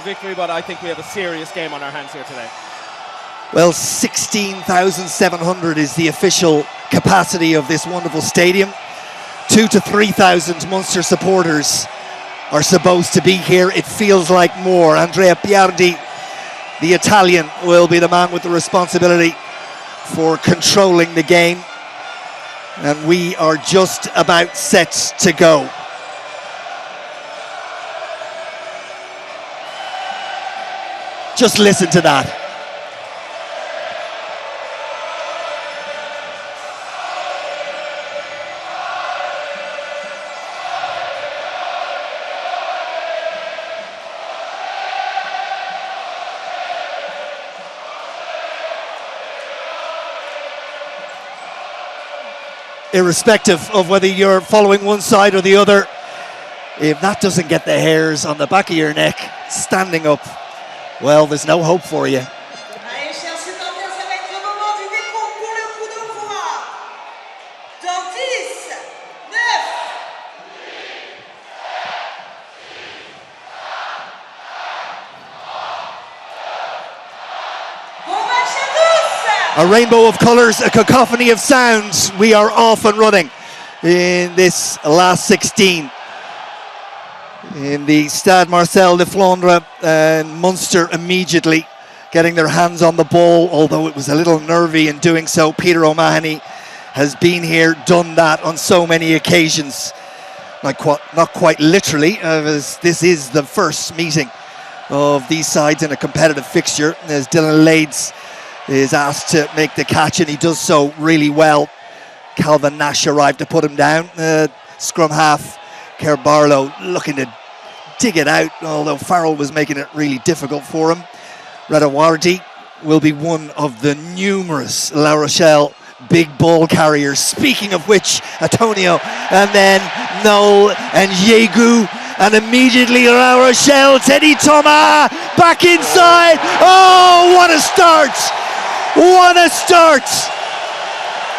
victory, but I think we have a serious game on our hands here today. Well, 16,700 is the official capacity of this wonderful stadium. 2,000 to 3,000 Munster supporters are supposed to be here. It feels like more. Andrea Piardi, the Italian, will be the man with the responsibility for controlling the game. And we are just about set to go. Just listen to that. Irrespective of whether you're following one side or the other, if that doesn't get the hairs on the back of your neck standing up, well, there's no hope for you. A rainbow of colours, a cacophony of sounds. We are off and running in this last 16. In the Stade Marcel de Flandre, and Munster immediately getting their hands on the ball, although it was a little nervy in doing so. Peter O'Mahony has been here, done that on so many occasions. Not quite literally, as this is the first meeting of these sides in a competitive fixture, as Dylan Lades is asked to make the catch, and he does so really well. Calvin Nash arrived to put him down. Scrum half, Kerr Barlow looking to dig it out, although Farrell was making it really difficult for him. Radawardi will be one of the numerous La Rochelle big ball carriers. Speaking of which, Antonio, and then Noel and Yegu, and immediately La Rochelle, Teddy Thomas back inside. Oh, what a start! What a start!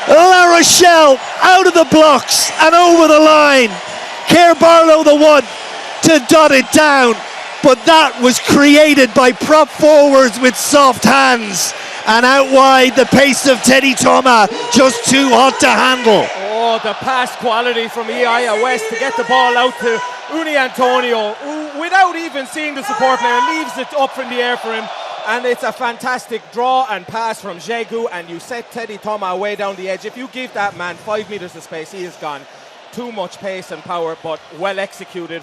La Rochelle out of the blocks and over the line. Kerr Barlow the one to dot it down, but that was created by prop forwards with soft hands, and out wide the pace of Teddy Thomas just too hot to handle. Oh, the pass quality from Iaya West to get the ball out to Uni Antonio, who, without even seeing the support player, leaves it up in the air for him. And it's a fantastic draw and pass from Jegu, and you set Teddy Thomas way down the edge. If you give that man 5 meters of space, he is gone. Too much pace and power, but well executed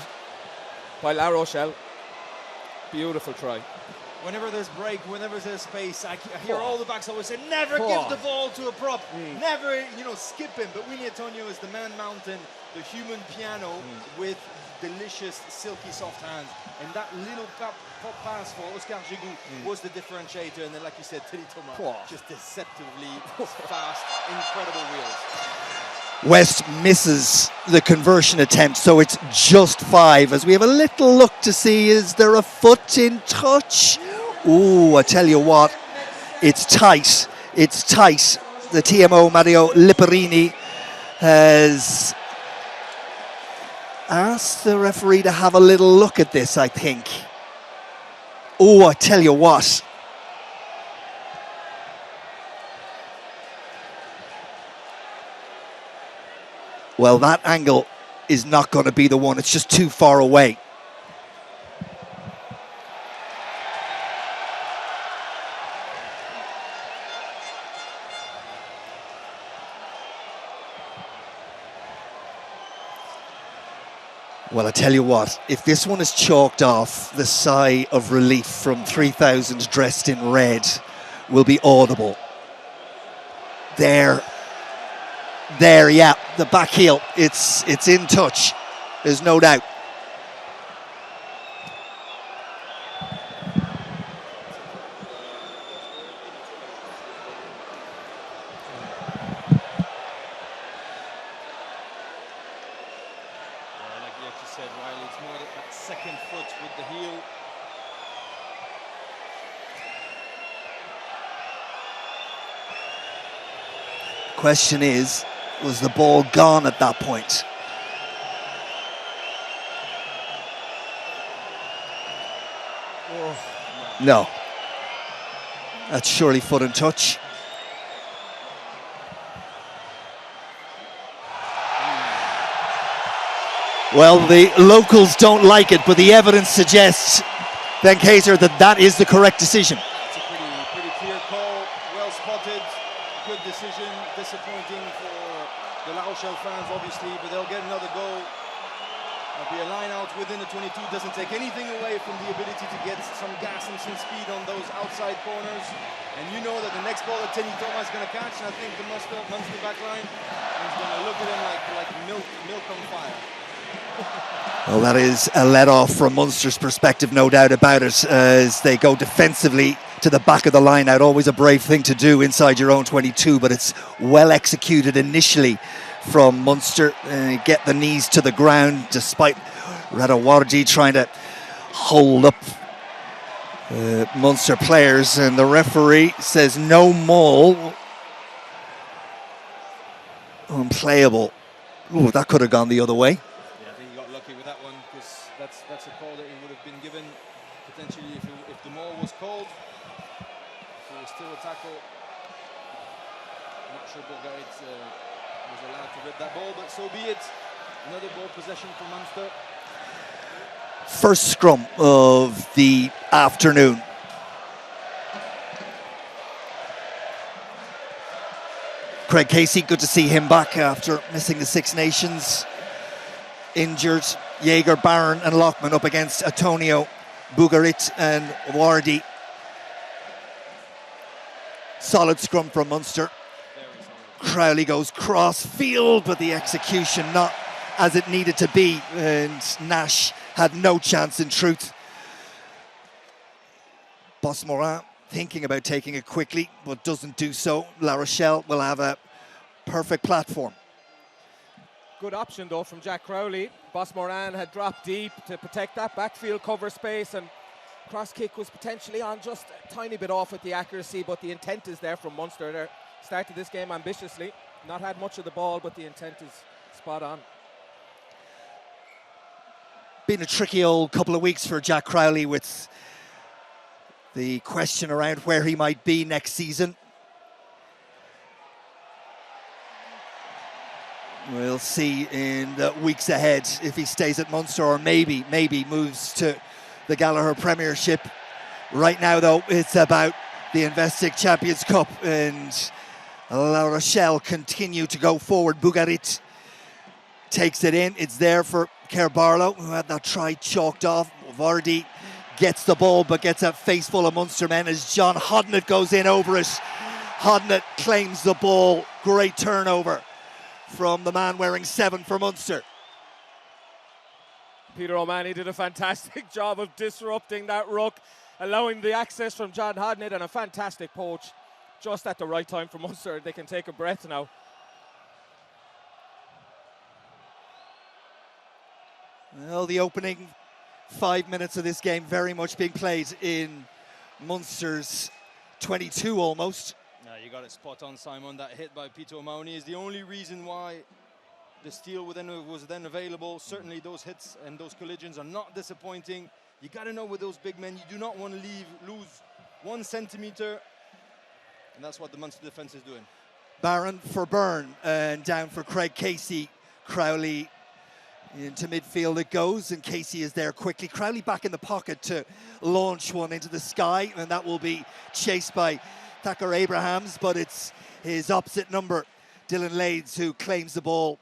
by La Rochelle. Beautiful try. Whenever there's break, whenever there's space, I hear all the backs always say, never give the ball to a prop. Never, skip him. But Winnie Antonio is the man mountain, the human piano with delicious, silky, soft hands. And that little pop pass for Oscar Jegu was the differentiator. And then, like you said, Teddy Thomas, just deceptively fast, incredible wheels. West misses the conversion attempt, so it's just 5, as we have a little look to see, is there a foot in touch? Ooh, I tell you what, it's tight. It's tight. The TMO, Mario Lipperini, has asked the referee to have a little look at this, I think. Oh, I tell you what. Well, that angle is not going to be the one. It's just too far away. Well, I tell you what, if this one is chalked off, the sigh of relief from 3,000 dressed in red will be audible. There, yeah, the back heel, it's in touch, there's no doubt. Question is, was the ball gone at that point? No. That's surely foot and touch. Well, the locals don't like it, but the evidence suggests, Ben Kaiser, that that is the correct decision. It's a pretty clear call, well spotted, good decision. Disappointing for the La Rochelle fans, obviously, but they'll get another goal. There'll be a line out within the 22, doesn't take anything away from the ability to get some gas and some speed on those outside corners. And you know that the next ball that Tenny Thomas is going to catch, and I think the Munster back line is going to look at him like milk on fire. Well, that is a let-off from Munster's perspective, no doubt about it, as they go defensively to the back of the line out. Always a brave thing to do inside your own 22, but it's well executed initially from Munster. Get the knees to the ground, despite Radawardi trying to hold up Munster players, and the referee says no maul. Unplayable. Ooh, that could have gone the other way. Yeah, I think he got lucky with that one, because that's a call that he would have been given potentially if the maul was called. So it was still a tackle. I'm not sure Bourgarit was allowed to rip that ball, but so be it. Another ball possession for Munster. First scrum of the afternoon. Craig Casey, good to see him back after missing the Six Nations. Injured. Jaeger, Barron and Lockman up against Antonio, Bourgarit and Wardy. Solid scrum from Munster. Crowley goes cross field, but the execution not as it needed to be, and Nash had no chance in truth. Bosmorin thinking about taking it quickly, but doesn't do so. La Rochelle will have a perfect platform. Good option though from Jack Crowley. Bosmoran had dropped deep to protect that backfield cover space, and cross kick was potentially on just a tiny bit off with the accuracy, but the intent is there from Munster. They started this game ambitiously, not had much of the ball, but the intent is spot on. Been a tricky old couple of weeks for Jack Crowley, with the question around where he might be next season. We'll see in the weeks ahead if he stays at Munster or maybe moves to the Gallagher Premiership. Right now, though, it's about the Investec Champions Cup, and La Rochelle continue to go forward. Bourgarit takes it in. It's there for Kerr Barlow, who had that try chalked off. Vardy gets the ball, but gets a face full of Munster men as John Hodnett goes in over it. Hodnett claims the ball. Great turnover from the man wearing 7 for Munster. Peter O'Mahony did a fantastic job of disrupting that ruck, allowing the access from John Hodnett, and a fantastic poach just at the right time for Munster. They can take a breath now. Well, the opening 5 minutes of this game very much being played in Munster's 22 almost. No, you got it spot on, Simon. That hit by Peter O'Mahony is the only reason why the steal was then available. Certainly those hits and those collisions are not disappointing. You got to know with those big men, you do not want to lose 1 centimetre. And that's what the Munster defence is doing. Barron for Byrne, and down for Craig Casey. Crowley into midfield it goes, and Casey is there quickly. Crowley back in the pocket to launch one into the sky, and that will be chased by Thacker Abrahams, but it's his opposite number, Dylan Lades, who claims the ball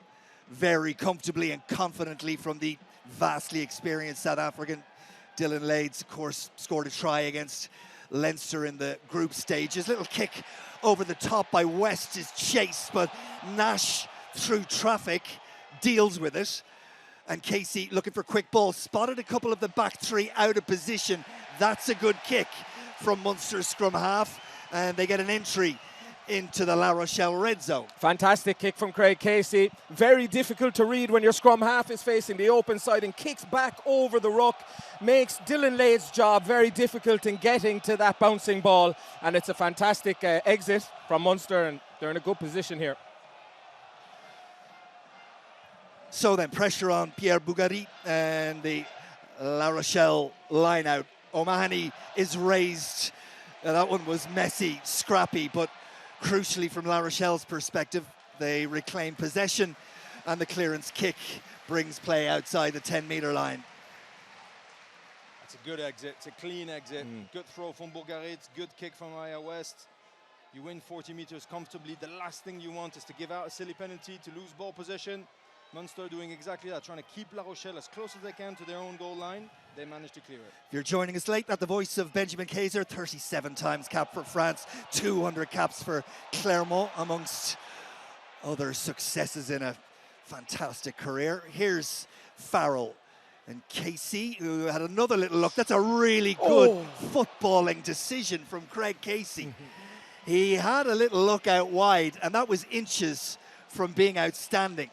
very comfortably and confidently from the vastly experienced South African. Dylan Lades, of course, scored a try against Leinster in the group stages. Little kick over the top by West is chased, but Nash, through traffic, deals with it. And Casey, looking for quick ball, spotted a couple of the back three out of position. That's a good kick from Munster's scrum half, and they get an entry into the La Rochelle red zone. Fantastic kick from Craig Casey. Very difficult to read when your scrum half is facing the open side, and kicks back over the ruck. Makes Dylan Lade's job very difficult in getting to that bouncing ball. And it's a fantastic exit from Munster, and they're in a good position here. So then pressure on Pierre Bourgarit, and the La Rochelle line out O'Mahony is raised. That one was messy, scrappy, but crucially from La Rochelle's perspective, they reclaim possession and the clearance kick brings play outside the 10-metre line. It's a good exit, it's a clean exit. Good throw from Bourgarit, good kick from Aya West. You win 40 meters comfortably. The last thing you want is to give out a silly penalty, to lose ball possession. Munster doing exactly that, trying to keep La Rochelle as close as they can to their own goal line. They managed to clear it. If you're joining us late, that the voice of Benjamin Kayser, 37 times cap for France, 200 caps for Clermont, amongst other successes in a fantastic career. Here's Farrell and Casey, who had another little look. That's a really good footballing decision from Craig Casey. He had a little look out wide, and that was inches from being outstanding.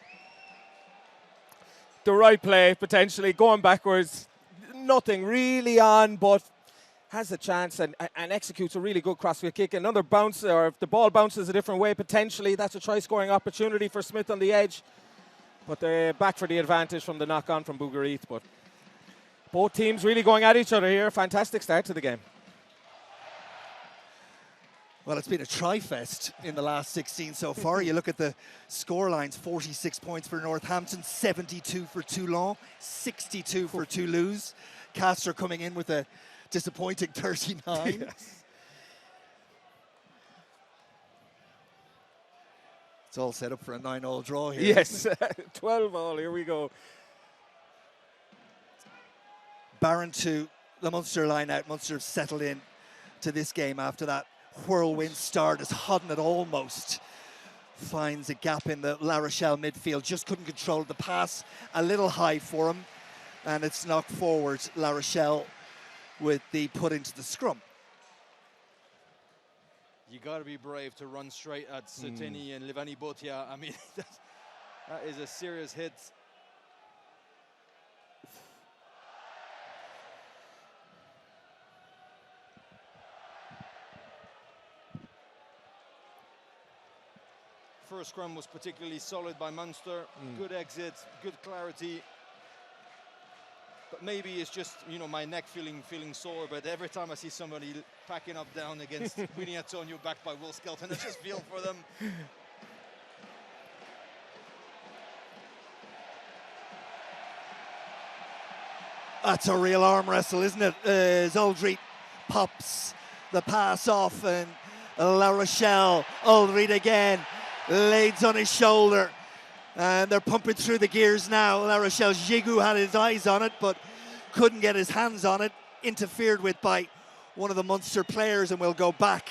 The right play, potentially, going backwards. Nothing really on, but has a chance and executes a really good crossfield kick. Another bounce, or if the ball bounces a different way, potentially, that's a try-scoring opportunity for Smith on the edge. But they're back for the advantage from the knock-on from Bourgarit. But both teams really going at each other here. Fantastic start to the game. Well, it's been a tri-fest in the last 16 so far. You look at the score lines, 46 points for Northampton, 72 for Toulon, 62 for Toulouse. Castres coming in with a disappointing 39. Yes. It's all set up for a 9-all draw here. Yes, 12-all, here we go. Barron to the Munster line out. Munster have settled in to this game after that whirlwind start as Hodnett almost finds a gap in the La Rochelle midfield. Just couldn't control the pass, a little high for him, and it's knocked forward. La Rochelle with the put into the scrum. You got to be brave to run straight at Seteni and Levani Botia. I mean, that is a serious hit. First scrum was particularly solid by Munster. Good exit, good clarity. But maybe it's just, you know, my neck feeling sore, but every time I see somebody packing up down against Winnie Antonio backed by Will Skelton, I just feel for them. That's a real arm wrestle, isn't it? As Aldrit pops the pass off, and La Rochelle, Aldrit again, Lades on his shoulder, and they're pumping through the gears now. La Rochelle, Gigoux had his eyes on it, but couldn't get his hands on it, interfered with by one of the Munster players, and will go back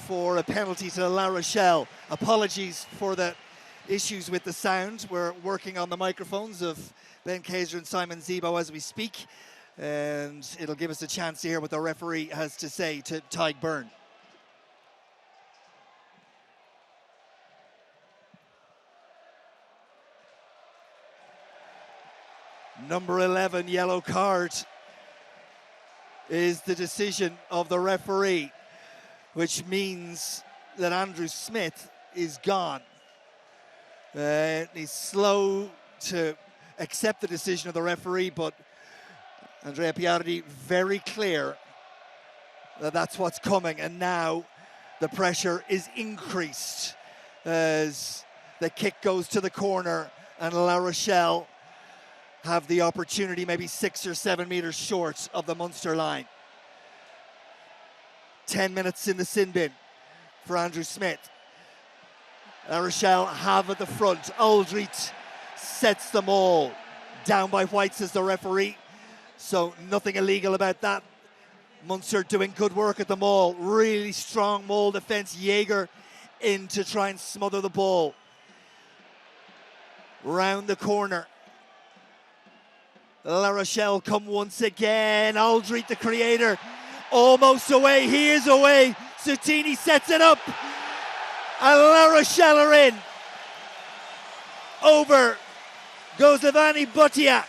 for a penalty to La Rochelle. Apologies for the issues with the sound. We're working on the microphones of Ben Kayser and Simon Zebo as we speak, and it'll give us a chance to hear what the referee has to say to Tyg Byrne. Number 11, yellow card, is the decision of the referee, which means that Andrew Smith is gone. He's slow to accept the decision of the referee, but Andrea Piardi very clear that that's what's coming, and now the pressure is increased as the kick goes to the corner and La Rochelle have the opportunity, maybe 6 or 7 meters short of the Munster line. 10 minutes in the sin bin for Andrew Smith. La Rochelle have at the front. Aldrit sets them all. Down by white, says the referee. So nothing illegal about that. Munster doing good work at the maul. Really strong maul defence. Jaeger in to try and smother the ball. Round the corner. La Rochelle come once again. Aldrit, the creator, almost away. He is away. Sutini sets it up. And La Rochelle are in. Over goes Levani Botia.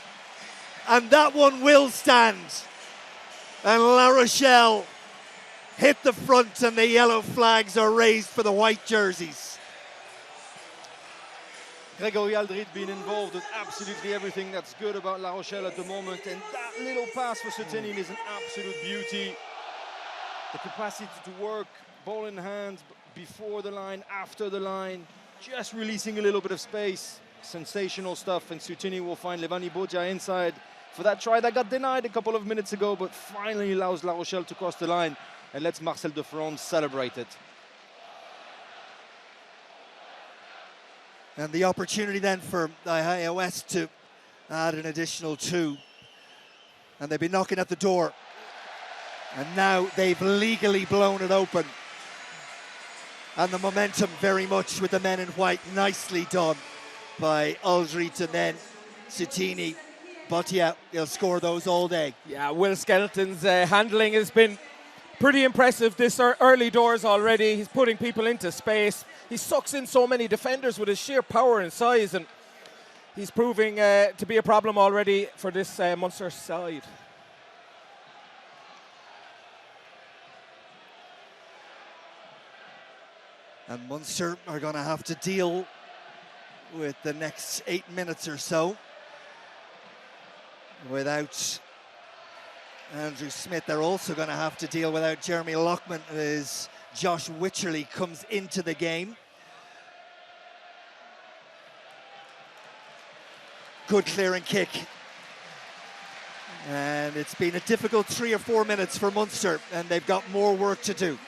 And that one will stand. And La Rochelle hit the front, and the yellow flags are raised for the white jerseys. Grégory Aldrit being involved with absolutely everything that's good about La Rochelle at the moment, and that little pass for Sutenin is an absolute beauty. The capacity to work ball in hand before the line, after the line, just releasing a little bit of space. Sensational stuff, and Sutenin will find Levani Bodja inside for that try that got denied a couple of minutes ago, but finally allows La Rochelle to cross the line and lets Marcel de Ferrand celebrate it. And the opportunity then for Ihaia West to add an additional 2. And they've been knocking at the door. And now they've legally blown it open. And the momentum very much with the men in white. Nicely done by Aldrit, and then Sutini. But yeah, he'll score those all day. Yeah, Will Skelton's handling has been pretty impressive this early doors already. He's putting people into space. He sucks in so many defenders with his sheer power and size, and he's proving to be a problem already for this Munster side. And Munster are going to have to deal with the next 8 minutes or so without Andrew Smith. They're also going to have to deal without Jeremy Lockman as Josh Wycherley comes into the game. Good clearing kick. And it's been a difficult 3 or 4 minutes for Munster, and they've got more work to do.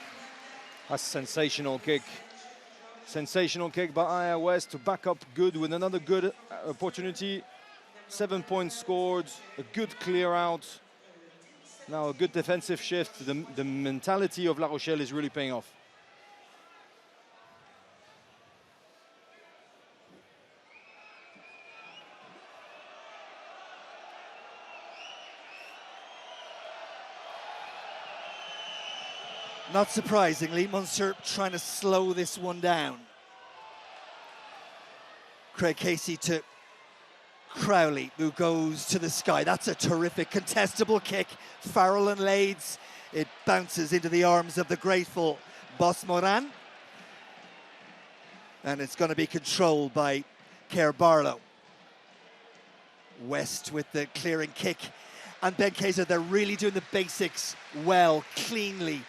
A sensational kick. Sensational kick by Ihaia West to back up good with another good opportunity. 7 points scored, a good clear out. Now a good defensive shift. The mentality of La Rochelle is really paying off. Not surprisingly, Munster trying to slow this one down. Craig Casey to Crowley, who goes to the sky. That's a terrific contestable kick. Farrell and Lades. It bounces into the arms of the grateful Boss Moran. And it's going to be controlled by Kerr Barlow. West with the clearing kick. And Ben Kaiser, they're really doing the basics well, cleanly,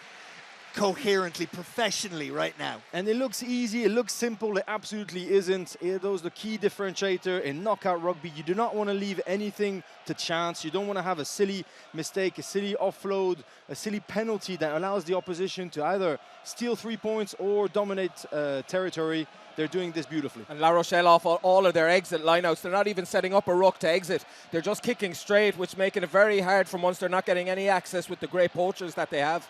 coherently, professionally right now. And it looks easy, it looks simple, it absolutely isn't. Those the key differentiator in knockout rugby. You do not want to leave anything to chance. You don't want to have a silly mistake, a silly offload, a silly penalty that allows the opposition to either steal 3 points or dominate territory. They're doing this beautifully. And La Rochelle off all of their exit lineouts. They're not even setting up a ruck to exit. They're just kicking straight, which making it very hard for Munster, not getting any access with the great poachers that they have.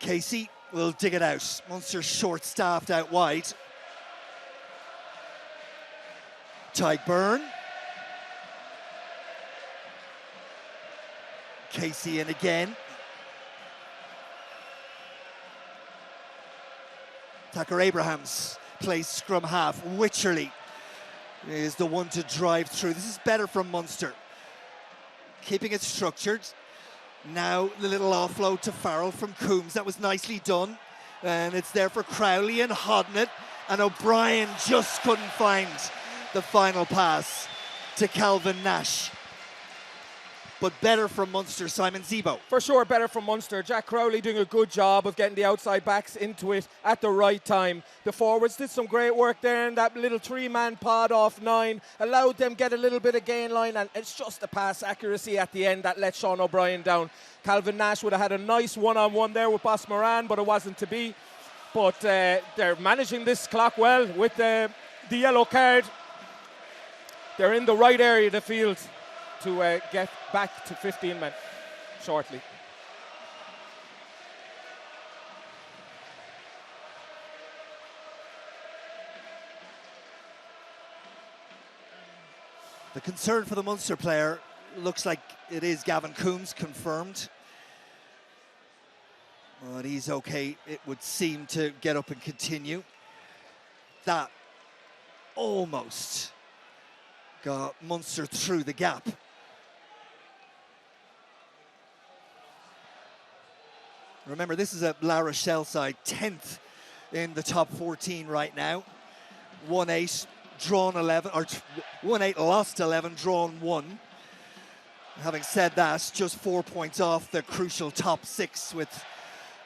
Casey will dig it out. Munster short-staffed out wide. Tyke Byrne. Casey in again. Tucker Abrahams plays scrum half. Wycherley is the one to drive through. This is better from Munster. Keeping it structured. Now the little offload to Farrell from Coombs. That was nicely done. And it's there for Crowley and Hodnett. And O'Brien just couldn't find the final pass to Calvin Nash. But better from Munster, Simon Zebo. For sure, better from Munster. Jack Crowley doing a good job of getting the outside backs into it at the right time. The forwards did some great work there, and that little 3-man pod off 9 allowed them get a little bit of gain line, and it's just the pass accuracy at the end that let Sean O'Brien down. Calvin Nash would have had a nice one-on-one there with Boss Moran, but it wasn't to be. But they're managing this clock well with the yellow card. They're in the right area of the field to get back to 15 men shortly. The concern for the Munster player looks like it is Gavin Coombs, confirmed. But he's okay, it would seem, to get up and continue. That almost got Munster through the gap. Remember, this is a La Rochelle side, 10th in the top 14 right now. 1-8, drawn 11, or 1-8, lost 11, drawn 1. Having said that, just 4 points off the crucial top 6 with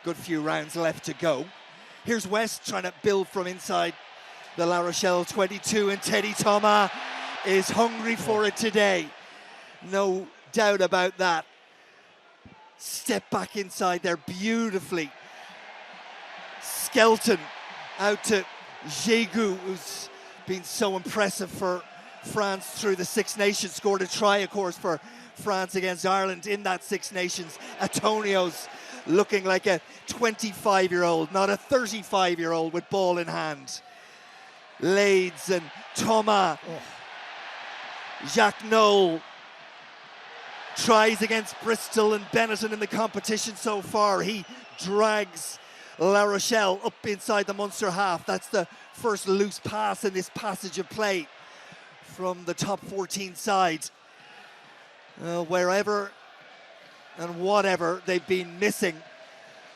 a good few rounds left to go. Here's West trying to build from inside the La Rochelle 22, and Teddy Thomas is hungry for it today. No doubt about that. Step back inside there beautifully. Skelton out to Jégu, who's been so impressive for France through the Six Nations. Scored a try, of course, for France against Ireland in that Six Nations. Antonio's looking like a 25-year-old, not a 35-year-old with ball in hand. Lades and Thomas. Jacques Noel tries against Bristol and Benetton in the competition so far. He drags La Rochelle up inside the Munster half. That's the first loose pass in this passage of play from the top 14 side. Wherever and whatever they've been missing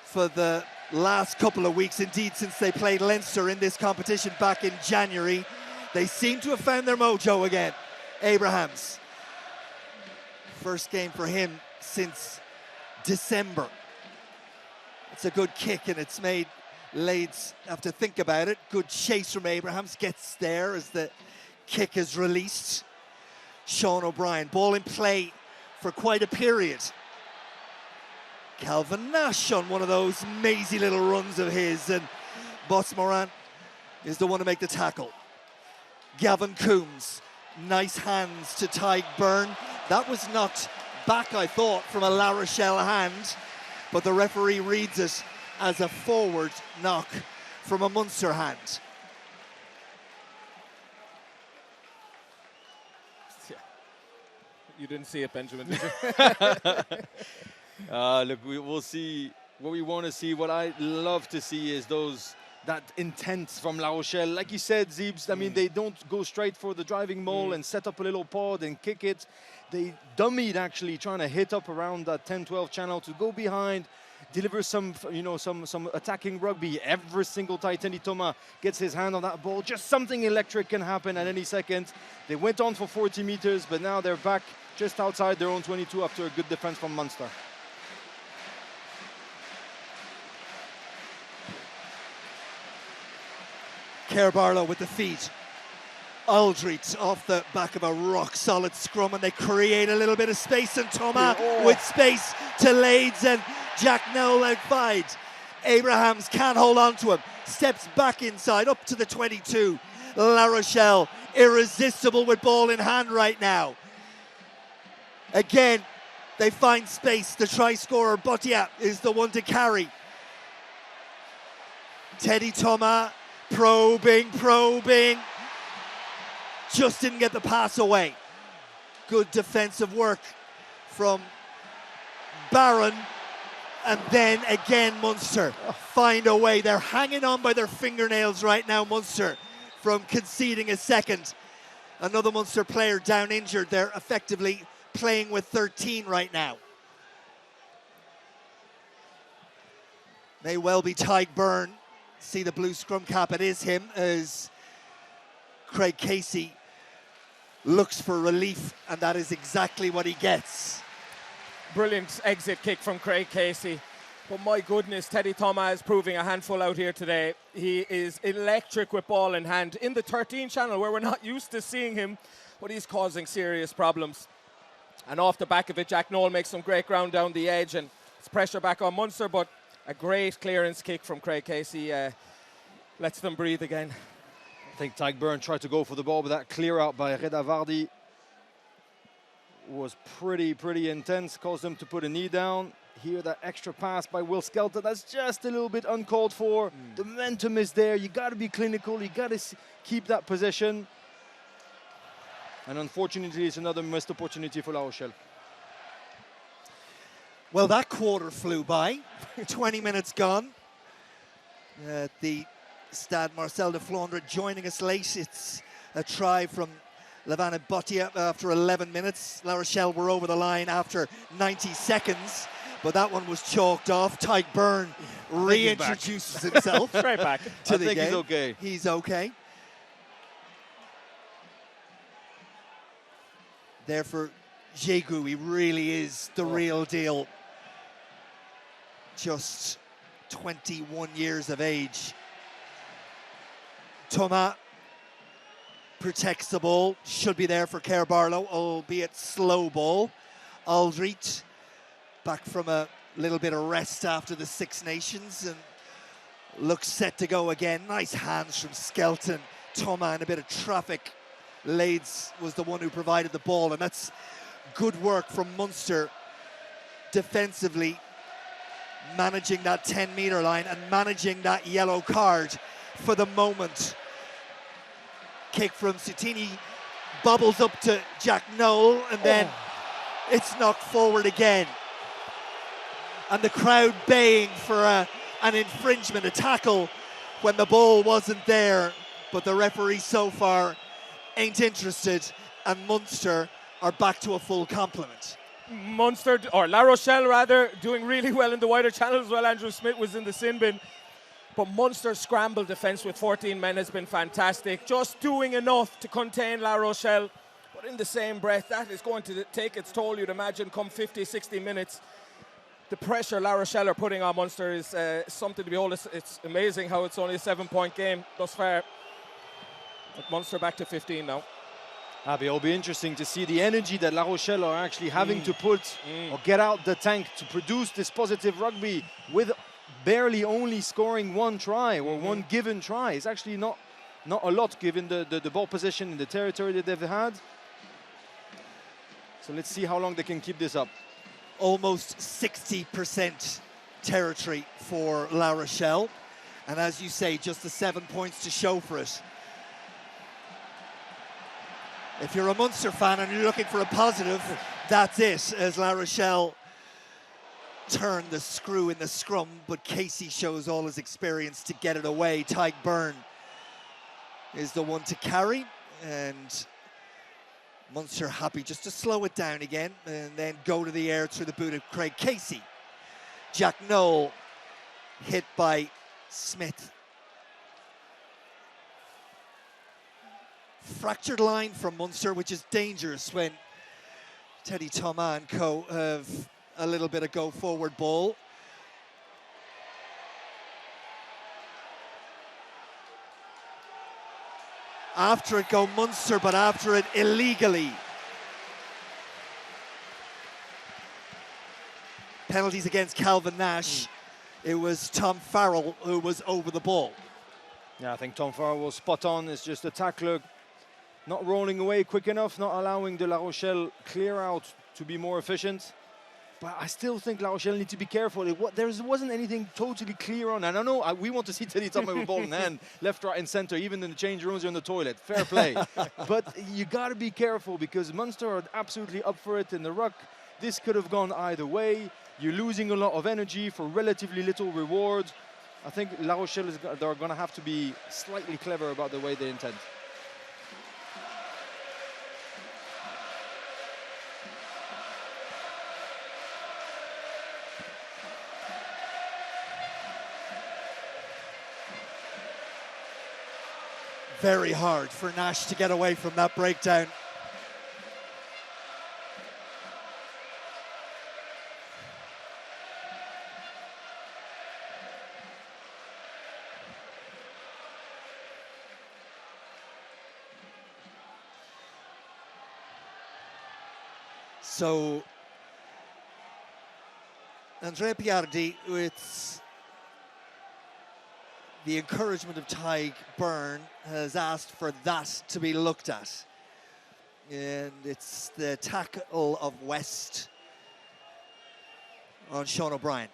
for the last couple of weeks, indeed since they played Leinster in this competition back in January, they seem to have found their mojo again. Abrahams. First game for him since December. It's a good kick, and it's made Lades have to think about it. Good chase from Abrahams, gets there as the kick is released. Sean O'Brien, ball in play for quite a period. Calvin Nash on one of those mazy little runs of his, and Boss Moran is the one to make the tackle. Gavin Coombs, nice hands to Tyke Byrne. That was knocked back, I thought, from a La Rochelle hand, but the referee reads it as a forward knock from a Munster hand. You didn't see it, Benjamin, did you? Look, we'll see what we want to see. What I love to see is that intent from La Rochelle. Like you said, Zeebs, I mean, they don't go straight for the driving maul and set up a little pod and kick it. They dummied, actually, trying to hit up around that 10-12 channel to go behind, deliver some attacking rugby. Every single time Teddy Thomas gets his hand on that ball, just something electric can happen at any second. They went on for 40 meters, but now they're back just outside their own 22 after a good defense from Munster. Kerr Barlow with the feet. Aldridge off the back of a rock-solid scrum, and they create a little bit of space, and Thomas with space to Lades and Jack Noel outside. Abrahams can't hold on to him. Steps back inside, up to the 22. La Rochelle, irresistible with ball in hand right now. Again, they find space. The try scorer, Botia, is the one to carry. Teddy Thomas probing. Just didn't get the pass away. Good defensive work from Barron. And then again, Munster find a way. They're hanging on by their fingernails right now, Munster, from conceding a second. Another Munster player down injured. They're effectively playing with 13 right now. May well be Tyke Byrne. See the blue scrum cap. It is him, as Craig Casey looks for relief, and that is exactly what he gets. Brilliant exit kick from Craig Casey. But my goodness, Teddy Thomas is proving a handful out here today. He is electric with ball in hand in the 13 channel, where we're not used to seeing him, but he's causing serious problems. And off the back of it, Jack Noel makes some great ground down the edge, and it's pressure back on Munster, but a great clearance kick from Craig Casey lets them breathe again. I think Tyke Byrne tried to go for the ball, but that clear out by Reda Vardy was pretty intense, caused them to put a knee down. Here, that extra pass by Will Skelton, that's just a little bit uncalled for. The momentum is there. You got to be clinical. You got to keep that possession. And unfortunately, it's another missed opportunity for La Rochelle. Well, that quarter flew by. 20 minutes gone. The Stade Marcel de Flandre joining us late. It's a try from Levan and Botia after 11 minutes. La Rochelle were over the line after 90 seconds, but that one was chalked off. Tyke Byrne reintroduces himself Straight back to the think game. he's okay. He's okay. There for Jégu, he really is the real deal. Just 21 years of age. Thomas protects the ball, should be there for Kerr Barlow, albeit slow ball. Aldrit back from a little bit of rest after the Six Nations and looks set to go again. Nice hands from Skelton. Thomas in a bit of traffic. Lades was the one who provided the ball, and that's good work from Munster defensively, managing that 10-metre line and managing that yellow card for the moment. Kick from Sutini, bobbles up to Jack Noel, and then it's knocked forward again. And the crowd baying for an infringement, a tackle, when the ball wasn't there. But the referee so far ain't interested, and Munster are back to a full complement. Munster, or La Rochelle rather, doing really well in the wider channels while Andrew Smith was in the sin bin. But Munster's scramble defence with 14 men has been fantastic, just doing enough to contain La Rochelle. But in the same breath, that is going to take its toll, you'd imagine, come 50, 60 minutes. The pressure La Rochelle are putting on Munster is something to behold. It's amazing how it's only a 7-point game thus far. But Munster back to 15 now. Abby, it'll be interesting to see the energy that La Rochelle are actually having to put or get out the tank to produce this positive rugby with barely only scoring one try or one given try. It's actually not a lot given the ball position in the territory that they've had. So let's see how long they can keep this up. Almost 60% territory for La Rochelle. And as you say, just the 7 points to show for it. If you're a Munster fan and you're looking for a positive, that's it, as La Rochelle turn the screw in the scrum, but Casey shows all his experience to get it away. Tyke Byrne is the one to carry, and Munster happy just to slow it down again and then go to the air through the boot of Craig Casey. Jack Noel hit by Smith. Fractured line from Munster, which is dangerous when Teddy Thomas and co have a little bit of go forward ball. After it go Munster, but after it illegally. Penalties against Calvin Nash. It was Tom Farrell who was over the ball. Yeah, I think Tom Farrell was spot on. It's just the tackler not rolling away quick enough, not allowing the La Rochelle clear out to be more efficient. But I still think La Rochelle need to be careful. There wasn't anything totally clear on. And I know we want to see Teddy Thomas with ball in hand, left, right, and centre, even in the change rooms or in the toilet. Fair play. But you got to be careful because Munster are absolutely up for it in the ruck. This could have gone either way. You're losing a lot of energy for relatively little reward. I think La Rochelle they're going to have to be slightly clever about the way they intend. Very hard for Nash to get away from that breakdown. So, Andrea Piardi with the encouragement of Tyke Byrne has asked for that to be looked at. And it's the tackle of West on Sean O'Brien.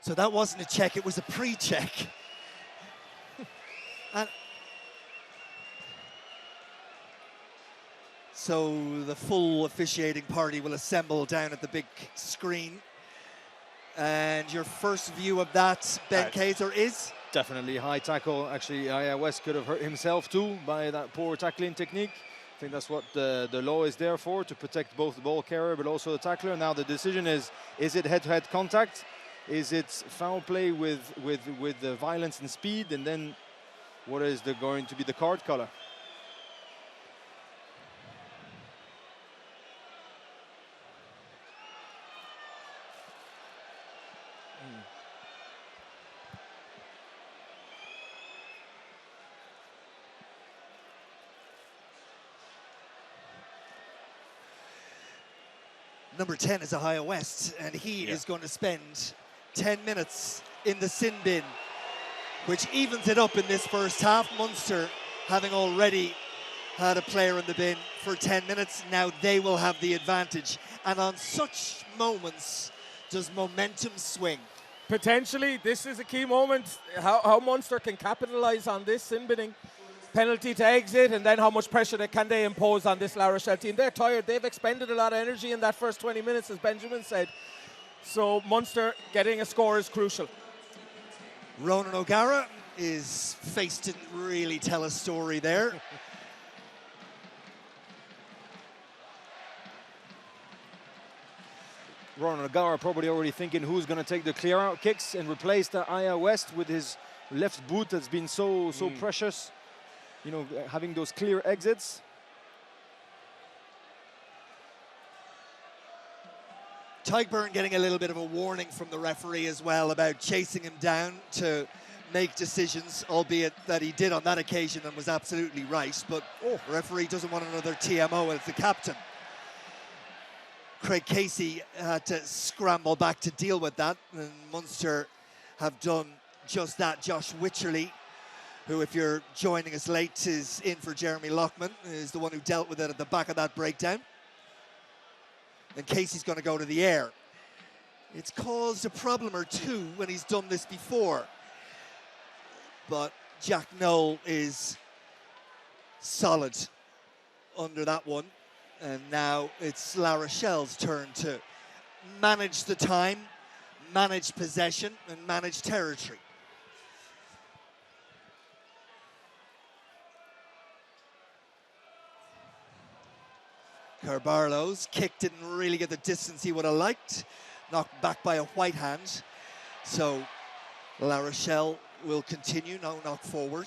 So that wasn't a check, it was a pre-check. And so the full officiating party will assemble down at the big screen. And your first view of that, Ben Kaiser, is? Definitely high tackle. Actually, West could have hurt himself too by that poor tackling technique. I think that's what the law is there for, to protect both the ball carrier but also the tackler. Now the decision is it head-to-head contact? Is it foul play with the violence and speed? And then what is going to be the card color? Number 10 is Ohio West, and he is going to spend 10 minutes in the sin bin, which evens it up in this first half. Munster, having already had a player in the bin for 10 minutes, now they will have the advantage. And on such moments, does momentum swing? Potentially, this is a key moment. How Munster can capitalise on this sin binning. Penalty to exit, and then how much pressure can they impose on this La Rochelle team. They're tired. They've expended a lot of energy in that first 20 minutes, as Benjamin said. So Munster getting a score is crucial. Ronan O'Gara, his face didn't really tell a story there. Ronan O'Gara probably already thinking who's going to take the clear-out kicks and replace the Aya West with his left boot that's been so precious. You know, having those clear exits. Tygburn getting a little bit of a warning from the referee as well about chasing him down to make decisions, albeit that he did on that occasion and was absolutely right. But the referee doesn't want another TMO as the captain. Craig Casey had to scramble back to deal with that, and Munster have done just that. Josh Wycherley, who, if you're joining us late, is in for Jeremy Lockman, is the one who dealt with it at the back of that breakdown. And Casey's going to go to the air. It's caused a problem or two when he's done this before. But Jack Noel is solid under that one. And now it's La Rochelle's turn to manage the time, manage possession, and manage territory. Carbarlow's kick didn't really get the distance he would have liked. Knocked back by a white hand. So La Rochelle will continue, no knock forward.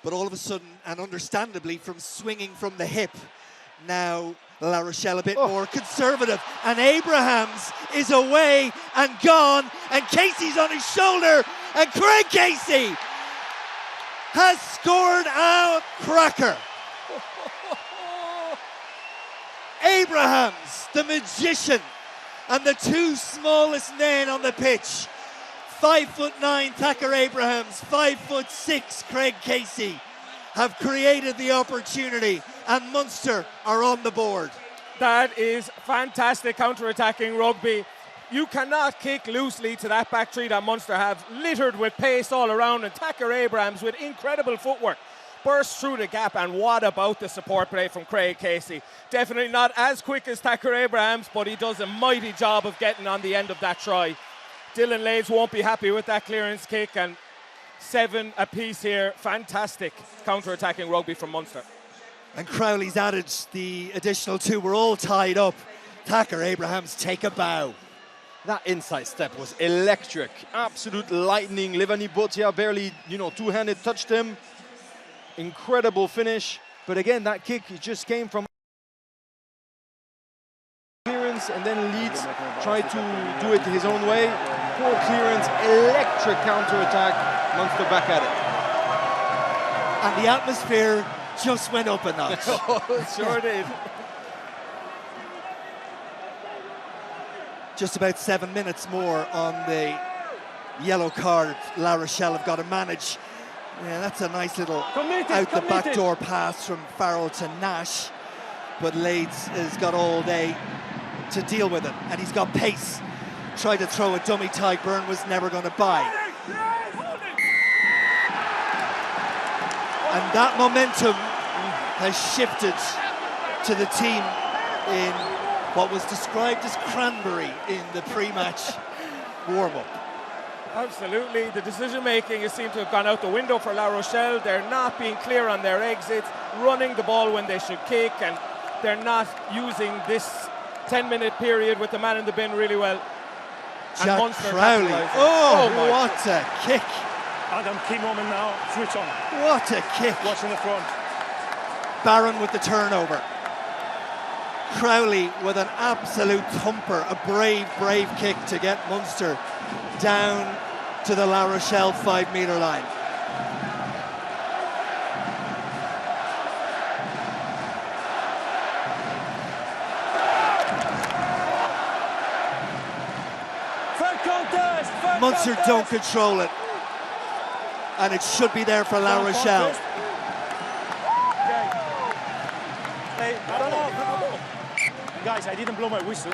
But all of a sudden, and understandably, from swinging from the hip, now La Rochelle a bit more conservative. And Abrahams is away and gone, and Casey's on his shoulder, and Craig Casey has scored a cracker. Abrahams, the magician, and the two smallest men on the pitch, 5'9" Thacker Abrahams, 5'6" Craig Casey, have created the opportunity, and Munster are on the board. That is fantastic counter-attacking rugby. You cannot kick loosely to that back three that Munster have, littered with pace all around, and Thacker Abrahams with incredible footwork burst through the gap. And what about the support play from Craig Casey? Definitely not as quick as Thacker Abrahams, but he does a mighty job of getting on the end of that try. Dylan Laves won't be happy with that clearance kick, and 7 apiece here. Fantastic counter-attacking rugby from Munster. And Crowley's added the additional 2. We're all tied up. Thacker Abrahams take a bow. That inside step was electric. Absolute lightning. Levani Botia barely, two-handed touched him. Incredible finish. But again, that kick just came from clearance, and then Leeds tried to do it his own way. Poor clearance, electric counter-attack. Munster back at it. And the atmosphere just went up a notch. Oh, sure did. Just about 7 minutes more on the yellow card. La Rochelle have got to manage. Yeah, that's a nice little out the back door pass from Farrell to Nash. But Leeds has got all day to deal with it, and he's got pace. tried to throw a dummy. Ty Byrne was never going to buy. And that momentum has shifted to the team in what was described as cranberry in the pre-match warm-up. Absolutely, the decision-making has seemed to have gone out the window for La Rochelle. They're not being clear on their exits, running the ball when they should kick, and they're not using this 10-minute period with the man in the bin really well. Jack Crowley. Oh, what a kick. Adam, key moment now, switch on. What a kick. Watch in the front. Barron with the turnover. Crowley with an absolute thumper, a brave kick to get Munster down to the La Rochelle 5-metre line. Munster don't control it, and it should be there for La Rochelle. Guys, I didn't blow my whistle.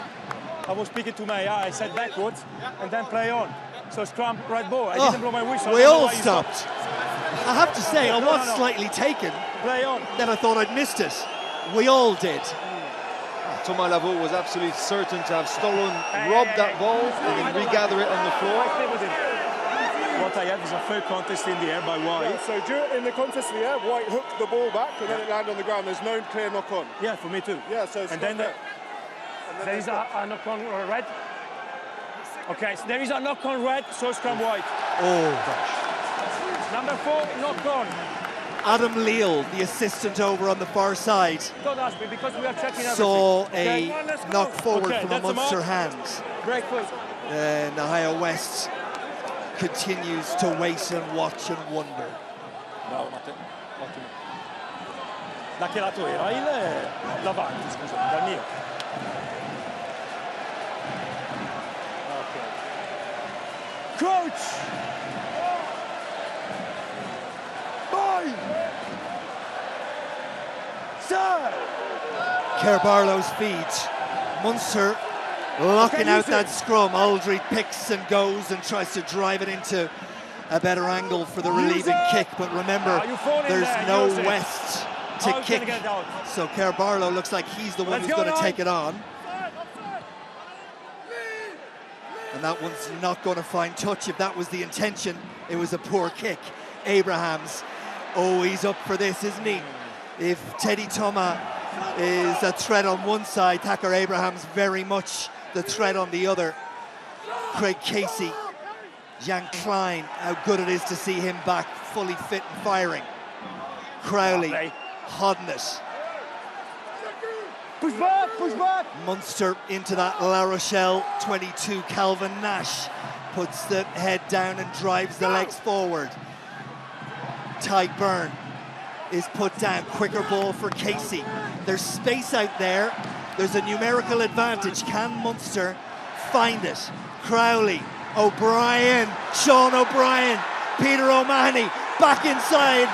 I was speaking to my eye, I said backwards, and then play on. So scrum, right ball. I didn't blow my whistle. We all stopped. I have to say, I was slightly taken. Play on. Then I thought I'd missed it. We all did. Thomas Lavaux was absolutely certain to have robbed that ball and then regather it on the floor. What I had was a fair contest in the air by White. Yeah, so in the contest in the air, White hooked the ball back and then it landed on the ground. There's no clear knock on. Yeah, for me too. Yeah, so and then there is a knock on red. Okay, so there is a knock on red, so scrum White. Oh gosh. Number 4, knock on. Adam Leal, the assistant over on the far side, Don't ask me because we are checking everything. saw a knock forward from a that's Munster hand. Breakfast. Nahia West continues to wait and watch and wonder. Bravo Matteo, ottimo. Da che lato era? Davanti, scusa, dal mio. Ok. Coach! Kerr Barlow's feed. Munster locking out that scrum. Aldry picks and goes and tries to drive it into a better angle for the relieving kick, but remember, there's no West to kick. So Kerr Barlow looks like he's the one who's going to take it on. And that one's not going to find touch. If that was the intention, it was a poor kick. Abrahams, oh, he's up for this, isn't he? If Teddy Thomas is a threat on one side, Thacker Abrahams very much the threat on the other. Craig Casey, Jan Klein, how good it is to see him back fully fit and firing. Crowley, hodding it. Push back! Munster into that La Rochelle 22. Calvin Nash puts the head down and drives the legs forward. Ty Byrne is put down. Quicker ball for Casey. There's space out there. There's a numerical advantage. Can Munster find it? Crowley, O'Brien, Sean O'Brien, Peter O'Mahony back inside.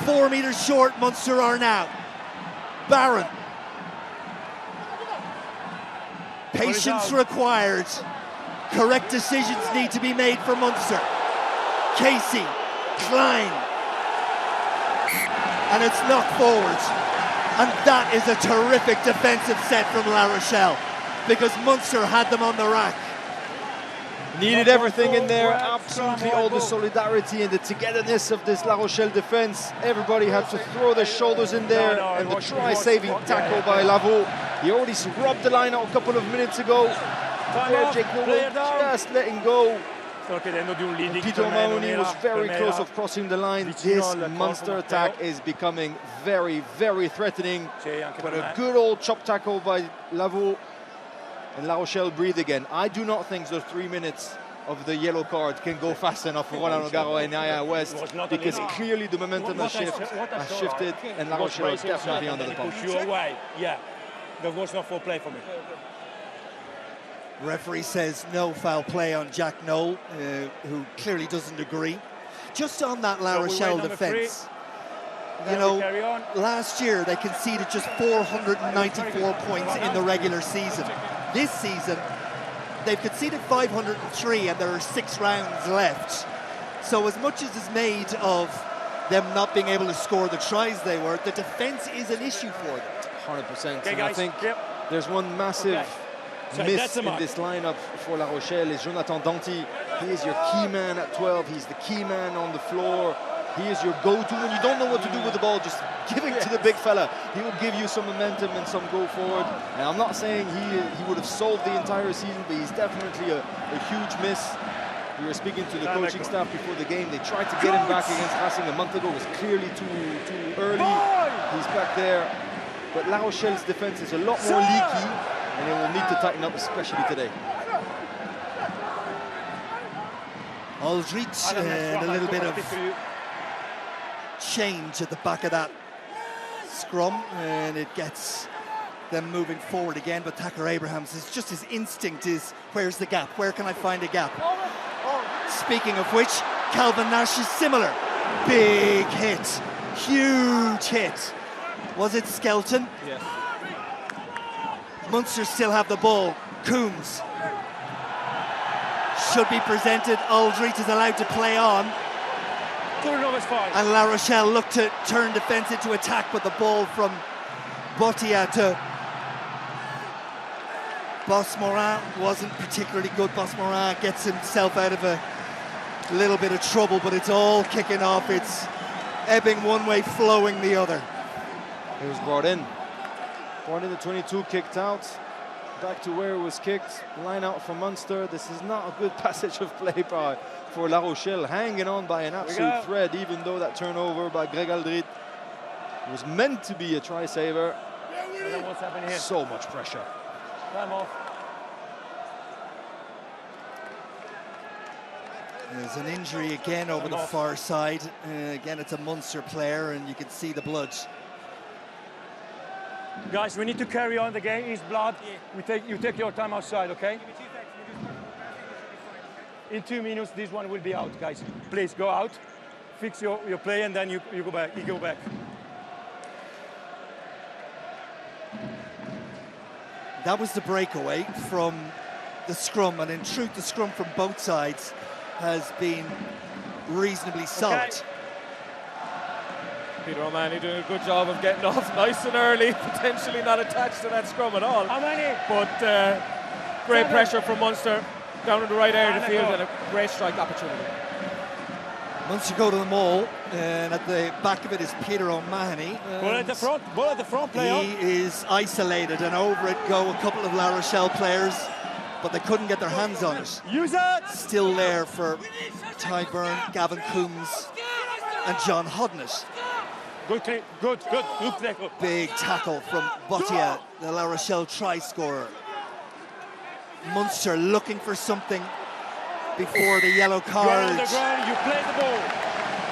4 metres short Munster are now. Barron. Patience required. Correct decisions need to be made for Munster. Casey, Klein, and it's knocked forward. And that is a terrific defensive set from La Rochelle, because Munster had them on the rack. Needed everything in there, absolutely all the solidarity and the togetherness of this La Rochelle defence. Everybody had to throw their shoulders in there, and the try-saving tackle by Lavaux. He already robbed the line out a couple of minutes ago. There, Jake Noble just letting go. Peter O'Mahony was very close of crossing the line. This Munster attack is becoming very, very threatening. But a good old chop tackle by Lavaux. And La Rochelle breathe again. I do not think those 3 minutes of the yellow card can go fast enough for Roland Nogaro and Nahia West, because clearly the momentum has shifted and La Rochelle is definitely under the pump. Yeah, there was no foul play for me. Referee says no foul play on Jack Noel, who clearly doesn't agree. Just on that La Rochelle defence, you know, last year they conceded just 494 points in the regular season. this season, they've conceded 503 and there are 6 rounds left. So as much as is made of them not being able to score the tries they were, the defence is an issue for them. 100%. Okay, And guys. I think there's one massive So miss that's a in mark. this lineup for La Rochelle is Jonathan Danty. He is your key man at 12. He's the key man on the floor. He is your go-to when you don't know what to do with the ball. Just give it to the big fella. He will give you some momentum and some go forward. And I'm not saying he would have sold the entire season, but he's definitely a huge miss. We were speaking to the coaching staff before the game. They tried to get him back against Racing a month ago. It was clearly too early. He's back there. But La Rochelle's defense is a lot more leaky, and they will need to tighten up, especially today. Aldrich and a little bit of change at the back of that scrum, and it gets them moving forward again. But Thacker Abrahams, is just his instinct is, where's the gap? Where can I find a gap? Speaking of which, Calvin Nash is similar. Big hit, huge hit. Was it Skelton? Yes. Munster still have the ball. Coombs should be presented. Aldrich is allowed to play on. Turnover's fine. And La Rochelle look to turn defence into attack, but the ball from Botia to Bosmorin wasn't particularly good. Bosmorin gets himself out of a little bit of trouble, but it's all kicking off. It's ebbing one way, flowing the other. He was brought in. Brought in the 22, kicked out. Back to where it was kicked. Line out for Munster. This is not a good passage of play for La Rochelle. Hanging on by an absolute thread, even though that turnover by Greg Aldrit was meant to be a try saver. And then what's happening here? So much pressure. Time off. There's an injury again over the far side. Again, it's a Munster player, and you can see the blood. Guys, we need to carry on the game. It's blood. You take your time outside, okay? In 2 minutes, this one will be out, guys. Please go out, fix your play, and then you go back. You go back. That was the breakaway from the scrum, and in truth, the scrum from both sides has been reasonably solid. Okay. Peter O'Mahony doing a good job of getting off nice and early, potentially not attached to that scrum at all. How many? But great pressure from Munster down in the right area of the field, and a great strike opportunity. Munster go to the maul, and at the back of it is Peter O'Mahony. Ball at the front. Ball at the front. Play on. He is isolated, and over it go a couple of La Rochelle players, but they couldn't get their hands on it. Use it. Still there for Ty Byrne, Gavin Coombs, and John Hodnett. Good play. Good play. Big tackle from Botia, the La Rochelle try scorer. Munster looking for something before the yellow You're on the card ground. You play the ball.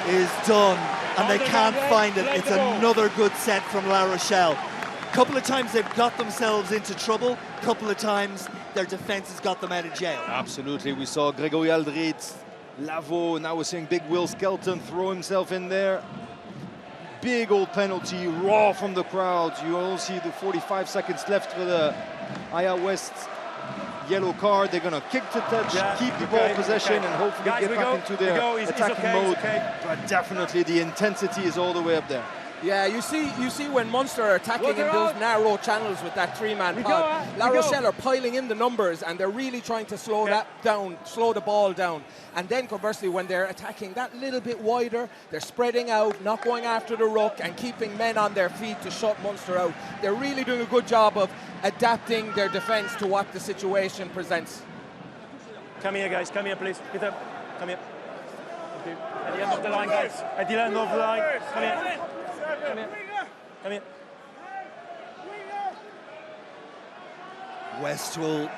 is done, and On they the can't ground, find it. play It's the ball. another good set from La Rochelle. A couple of times they've got themselves into trouble. A couple of times their defence has got them out of jail. Absolutely. We saw Gregory Aldrit, Lavo, now we're seeing Big Will Skelton throw himself in there. Big old penalty, raw from the crowd. You all see the 45 seconds left for the Aya West yellow card. They're going to kick to touch, keep the ball possession, and hopefully Guys, get back into their It's attacking okay, mode. it's okay. But definitely the intensity is all the way up there. Yeah, you see when Munster are attacking in those narrow channels with that three-man pod, La Rochelle are piling in the numbers, and they're really trying to slow that down, slow the ball down. And then conversely, when they're attacking that little bit wider, they're spreading out, not going after the ruck, and keeping men on their feet to shut Munster out. They're really doing a good job of adapting their defence to what the situation presents. Come here, guys. Come here, please. Peter, come here. Okay. At the end of the line, guys. At the end of the line. Come here. Come here. Come here. West will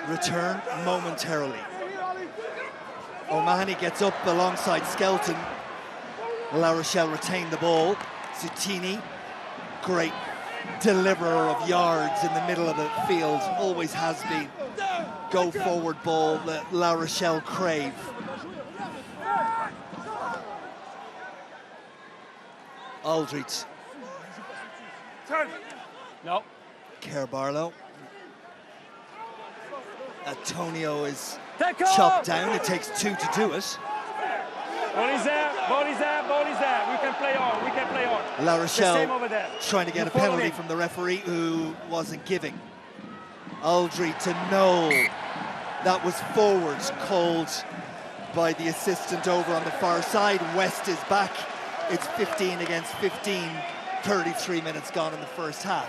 return momentarily. O'Mahony gets up alongside Skelton. La Rochelle retain the ball. Zutini, great deliverer of yards in the middle of the field, always has been. Go forward ball that La Rochelle crave. Aldrich. No. Kerr Barlow. Antonio is Take off! chopped down. It takes 2 to do it. Ball is there, ball is there, ball is there. We can play on, we can play on. La The same Rochelle over there. trying to get You a follow penalty me. from the referee who wasn't giving. Aldry to Noel. That was forwards called by the assistant over on the far side. West is back. It's 15 against 15. 33 minutes gone in the first half.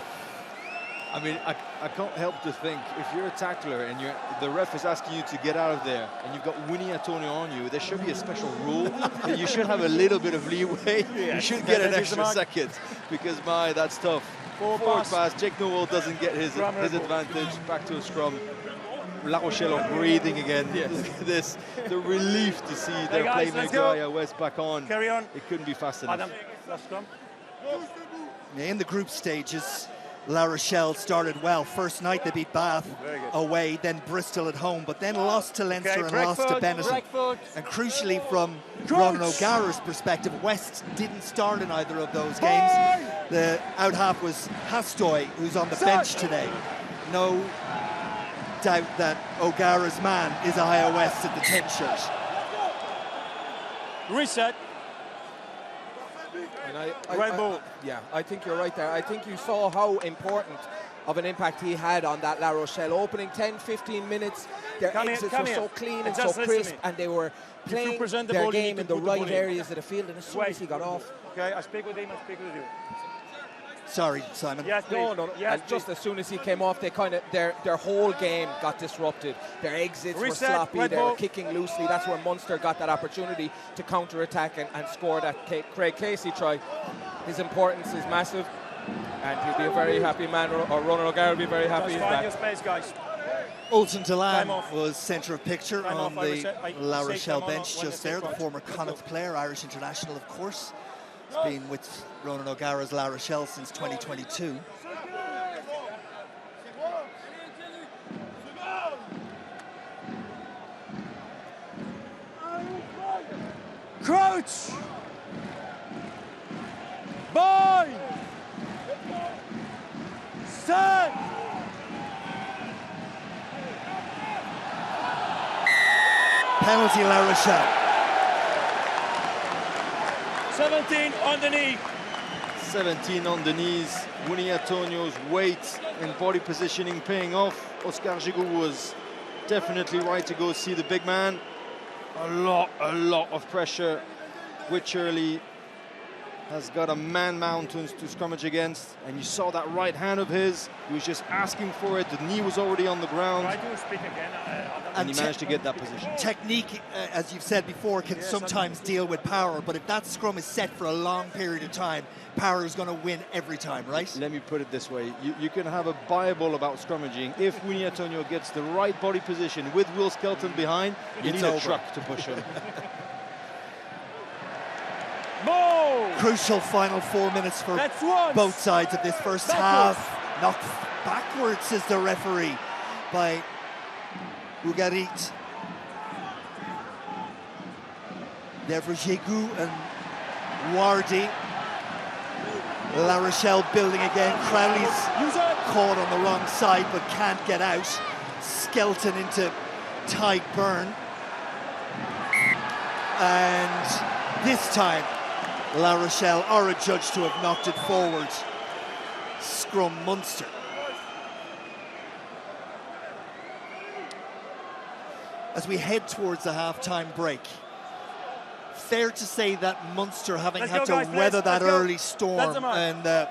I mean, I can't help to think, if you're a tackler and the ref is asking you to get out of there and you've got Winnie Antonio on you, there should be a special rule that you should have a little bit of leeway. You should get an extra second because, that's tough. Forward pass. Jake Noel doesn't get his advantage. Back to a scrum. La Rochelle are breathing again. Look at this. The relief to see their playmaker West back on. Carry on. It couldn't be fast enough. Adam, last scrum. In the group stages, La Rochelle started well. First night they beat Bath away, then Bristol at home, but then lost to Leinster and lost to Benetton. And crucially, from Ronan O'Gara's perspective, West didn't start in either of those games. The out half was Hastoy, who's on the bench today. No doubt that O'Gara's man is Iowa West at the 10 shirt. Reset. I think you're right there. I think you saw how important of an impact he had on that La Rochelle opening 10-15 minutes. Their exits were so clean and so crisp, and they were playing their game in the right areas of the field. And as soon as he got off, Okay, I speak with him. I speak with you. Sorry, Simon. Yes, please. no. Yes, and just as soon as he came off, they their whole game got disrupted. Their exits were sloppy. They were kicking loosely. That's where Munster got that opportunity to counter-attack and score that Craig Casey try. His importance is massive, and he'll be a very happy man, or Ronan O'Gara will be very happy. Just find your space, guys. Ulton Delan was centre of picture on the La say Rochelle time on bench when just you say there, the right. former Connacht player, Irish international, of course. He's been with Ronan O'Gara's La Rochelle since 2022. Crouch! Bind! Set! Penalty La Rochelle. 17 on the knee. 17 on the knees. Winnie Antonio's weight and body positioning paying off. Oscar Gigoux was definitely right to go see the big man. A lot of pressure. Wycherley has got a man mountains to scrummage against, and you saw that right hand of his. He was just asking for it. The knee was already on the ground. Try to speak again. And he managed to get that position. Technique, as you've said before, can sometimes deal with power, but if that scrum is set for a long period of time, power is going to win every time, right? Let me put it this way. You can have a Bible about scrummaging. If Winnie Antonio gets the right body position with Will Skelton behind, you need a truck to push him. Crucial final 4 minutes for both sides of this first half. Knocked backwards, says the referee, by Ugarit. There for Gigoux and Wardy. La Rochelle building again. Crowley's caught on the wrong side but can't get out. Skelton into Tyke Byrne. And this time La Rochelle are adjudged to have knocked it forward. Scrum Munster. As we head towards the half-time break, fair to say that Munster, having had to weather that early storm and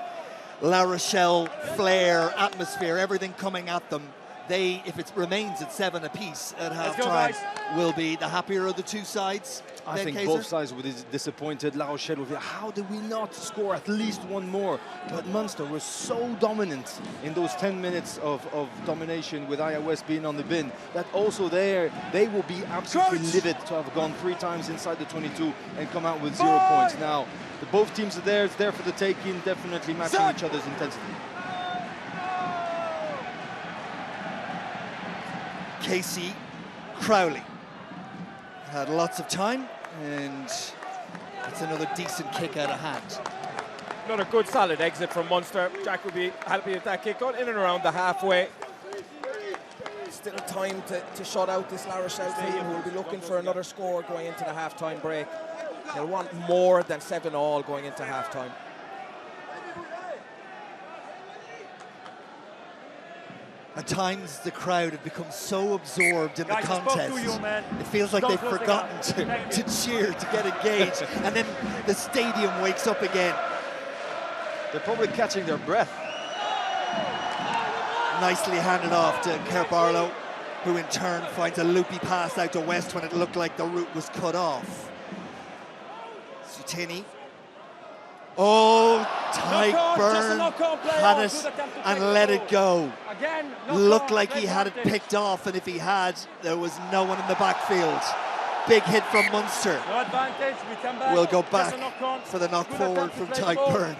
La Rochelle flair, atmosphere, everything coming at them, they, if it remains at 7 apiece at half-time, will be the happier of the two sides. I think both sides were disappointed. La Rochelle will be, how did we not score at least one more? But Munster was so dominant in those 10 minutes of domination with Iowa West being on the bin that also they will be absolutely livid to have gone 3 times inside the 22 and come out with 0 points. Now, both teams are there. It's there for the taking, definitely matching each other's intensity. Casey Crowley had lots of time, and it's another decent kick out of hand. Another good solid exit from Munster. Jack will be happy with that kick, going in and around the halfway. Still time to shut out this La Rochelle team, who will be looking for another score going into the half-time break. They'll want more than 7-all going into half-time. At times, the crowd have become so absorbed in the Guys, I spoke contest. to you, man. It feels like Don't they've close the forgotten gap. to cheer, to get engaged. And then the stadium wakes up again. They're probably catching their breath. Nicely handed off to Kerr Barlow, who in turn finds a loopy pass out to West when it looked like the route was cut off. Sutini. Oh, Tyburn had it and let it go. Looked like he had it picked off, and if he had, there was no one in the backfield. Big hit from Munster. We'll go back for the knock forward from Tyburn.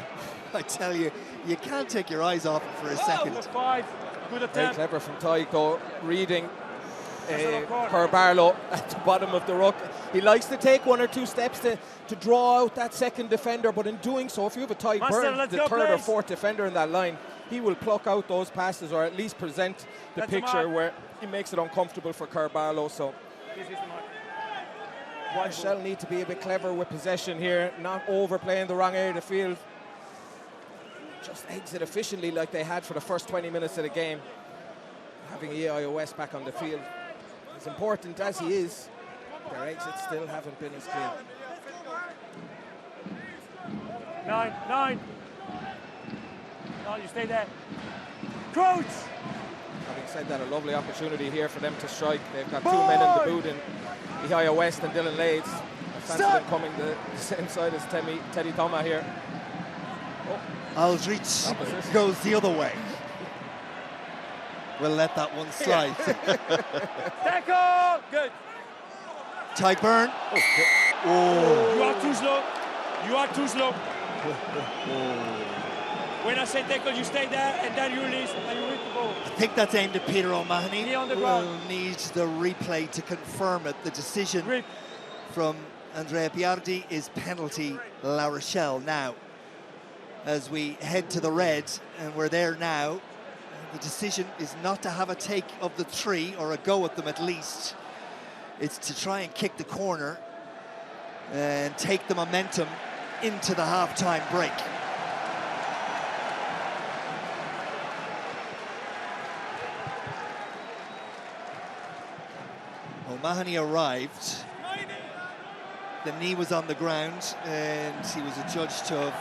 I tell you, you can't take your eyes off it for a second. Very clever from Tygo, reading Kerr Barlow at the bottom of the ruck. He likes to take 1 or 2 steps to draw out that second defender, but in doing so, if you have a Tyburn, the third or fourth defender in that line, he will pluck out those passes, or at least present the picture where he makes it uncomfortable for Kerr Barlow. So Rochelle need to be a bit clever with possession here, not overplaying the wrong area of the field. Just exit efficiently like they had for the first 20 minutes of the game. Having EIOS back on the field, as important as he is, their exits still haven't been as clear. 9. No, you stay there. Crouch! Having said that, a lovely opportunity here for them to strike. They've got 2 men in the boot in Ihia West and Dylan Lades. I fancy them coming the same side as Teddy Thomas here. Aldrich goes the other way. We'll let that one slide. Tackle! Good. Tyburn. Oh. You are too slow. You are too slow. When I say tackle, you stay there and then you release and you read the ball. I think that's aimed at Peter O'Mahony. Knee on the We'll ground. need the replay to confirm it. The decision from Andrea Biardi is penalty La Rochelle. Now, as we head to the red, and we're there now, the decision is not to have a take of the 3, or a go at them at least. It's to try and kick the corner and take the momentum into the half-time break. O'Mahony arrived. The knee was on the ground, and he was adjudged to have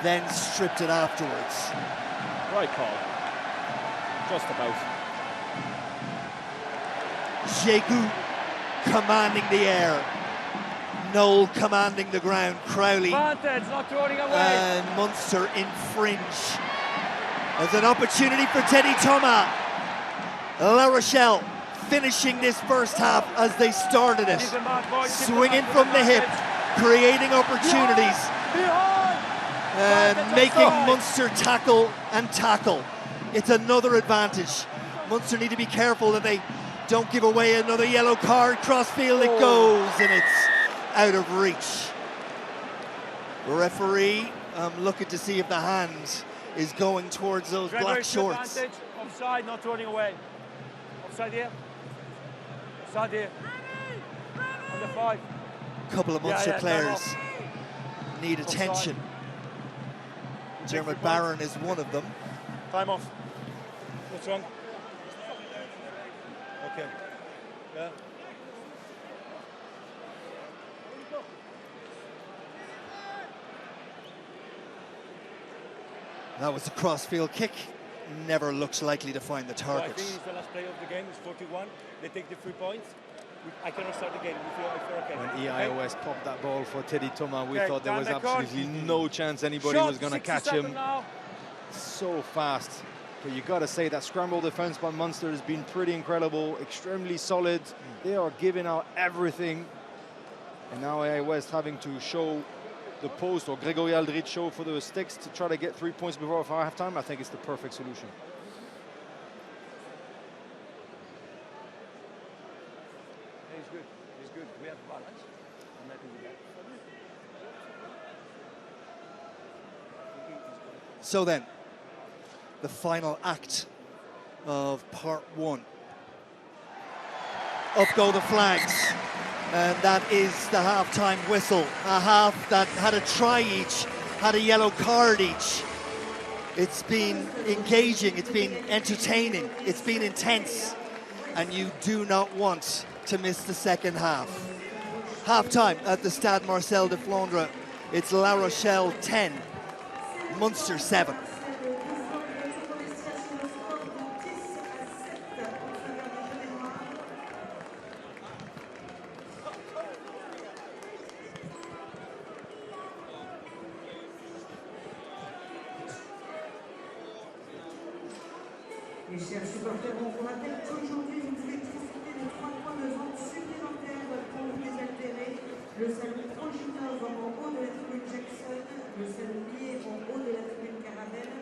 then stripped it afterwards. Right call. Just about. Jégu commanding the air. Noel commanding the ground. Crowley not throwing away. and Munster in fringe. There's an opportunity for Teddy Thomas. La Rochelle finishing this first half as they started it. Swinging from the hip, creating opportunities, and making Munster tackle and tackle. It's another advantage. Munster need to be careful that they don't give away another yellow card. Crossfield it goes, and it's out of reach. Referee, I'm looking to see if the hand is going towards those black shorts. Offside, not running away. Offside here. Offside here. Under 5. Couple of Munster players need attention. Dermot Barron is one of them. Time off. What's wrong? Okay. Yeah. That was a crossfield kick. Never looks likely to find the target. I think it's the last play of the game. It's 41. They take the 3 points. I cannot start the game if you're okay. When EIOS popped that ball for Teddy Thomas, we thought there was absolutely no chance anybody was going to catch him. Now. So fast. But you got to say that scramble defense by Munster has been pretty incredible, extremely solid. They are giving out everything. And now EIOS having to show the post, or Gregory Aldrich show for the sticks to try to get 3 points before halftime. I think it's the perfect solution. He's good. He's good. We have balance. I'm happy with that. So then, the final act of part 1 up go the flags. And that is the half-time whistle. A half that had a try each, had a yellow card each. It's been engaging, it's been entertaining, it's been intense, and you do not want to miss the second half. Half-time at the Stade Marcel de Flandre. It's La Rochelle 10, Munster 7. Les chers supporters, on vous rappelle qu'aujourd'hui, vous pouvez profiter de 3 points de vente supplémentaires pour vous désaltérer. Le salon Proginov en haut de la tribune Jackson, le salon Lié en haut de la tribune Caravelle,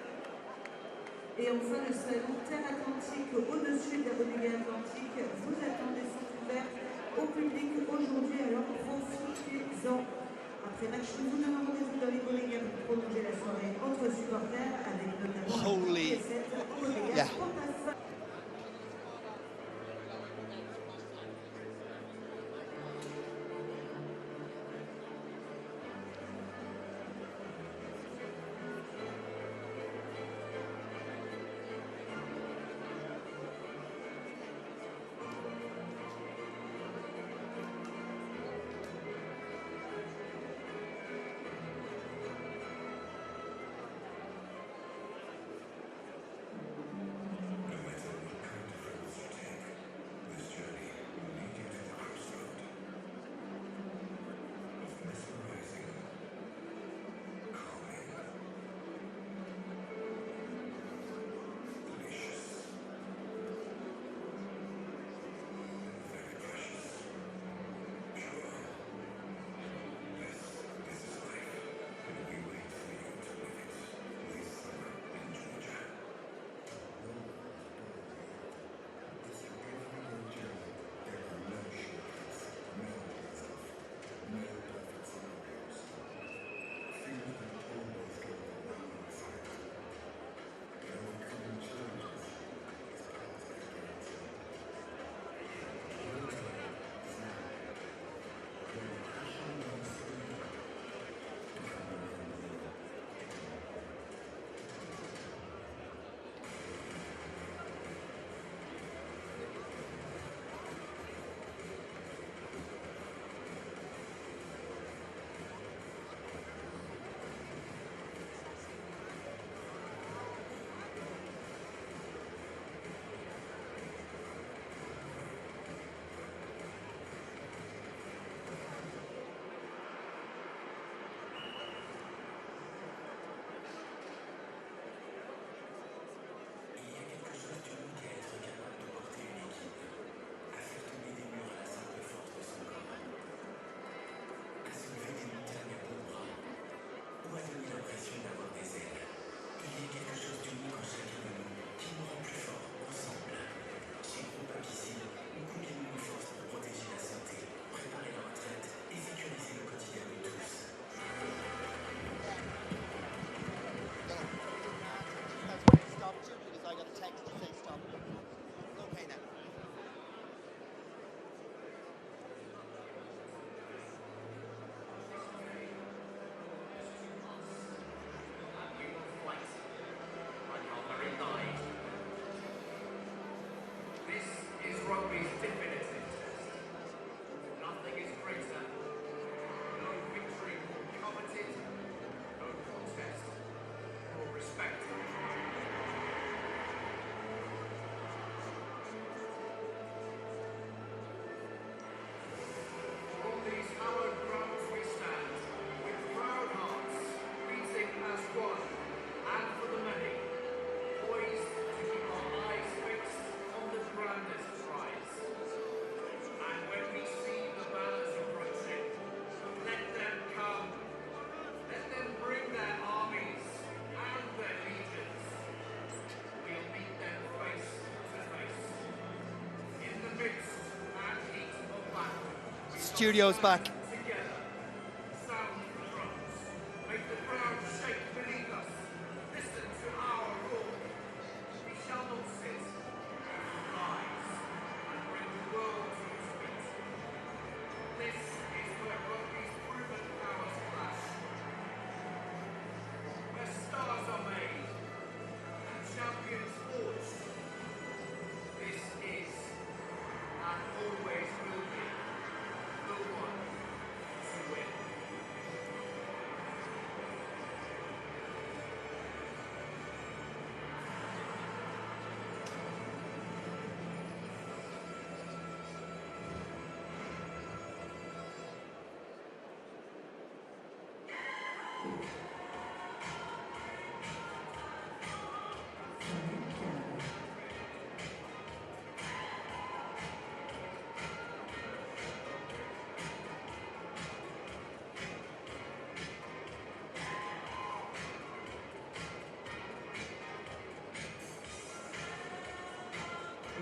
et enfin le salon Terre Atlantique au-dessus de la Bonne Atlantique. Vous attendez sont ouverts au public aujourd'hui, alors profitez-en. Après match, nous vous donnons rendez-vous dans les Bodegas pour prolonger la soirée entre supporters avec notamment Holy, yeah. Studio's back.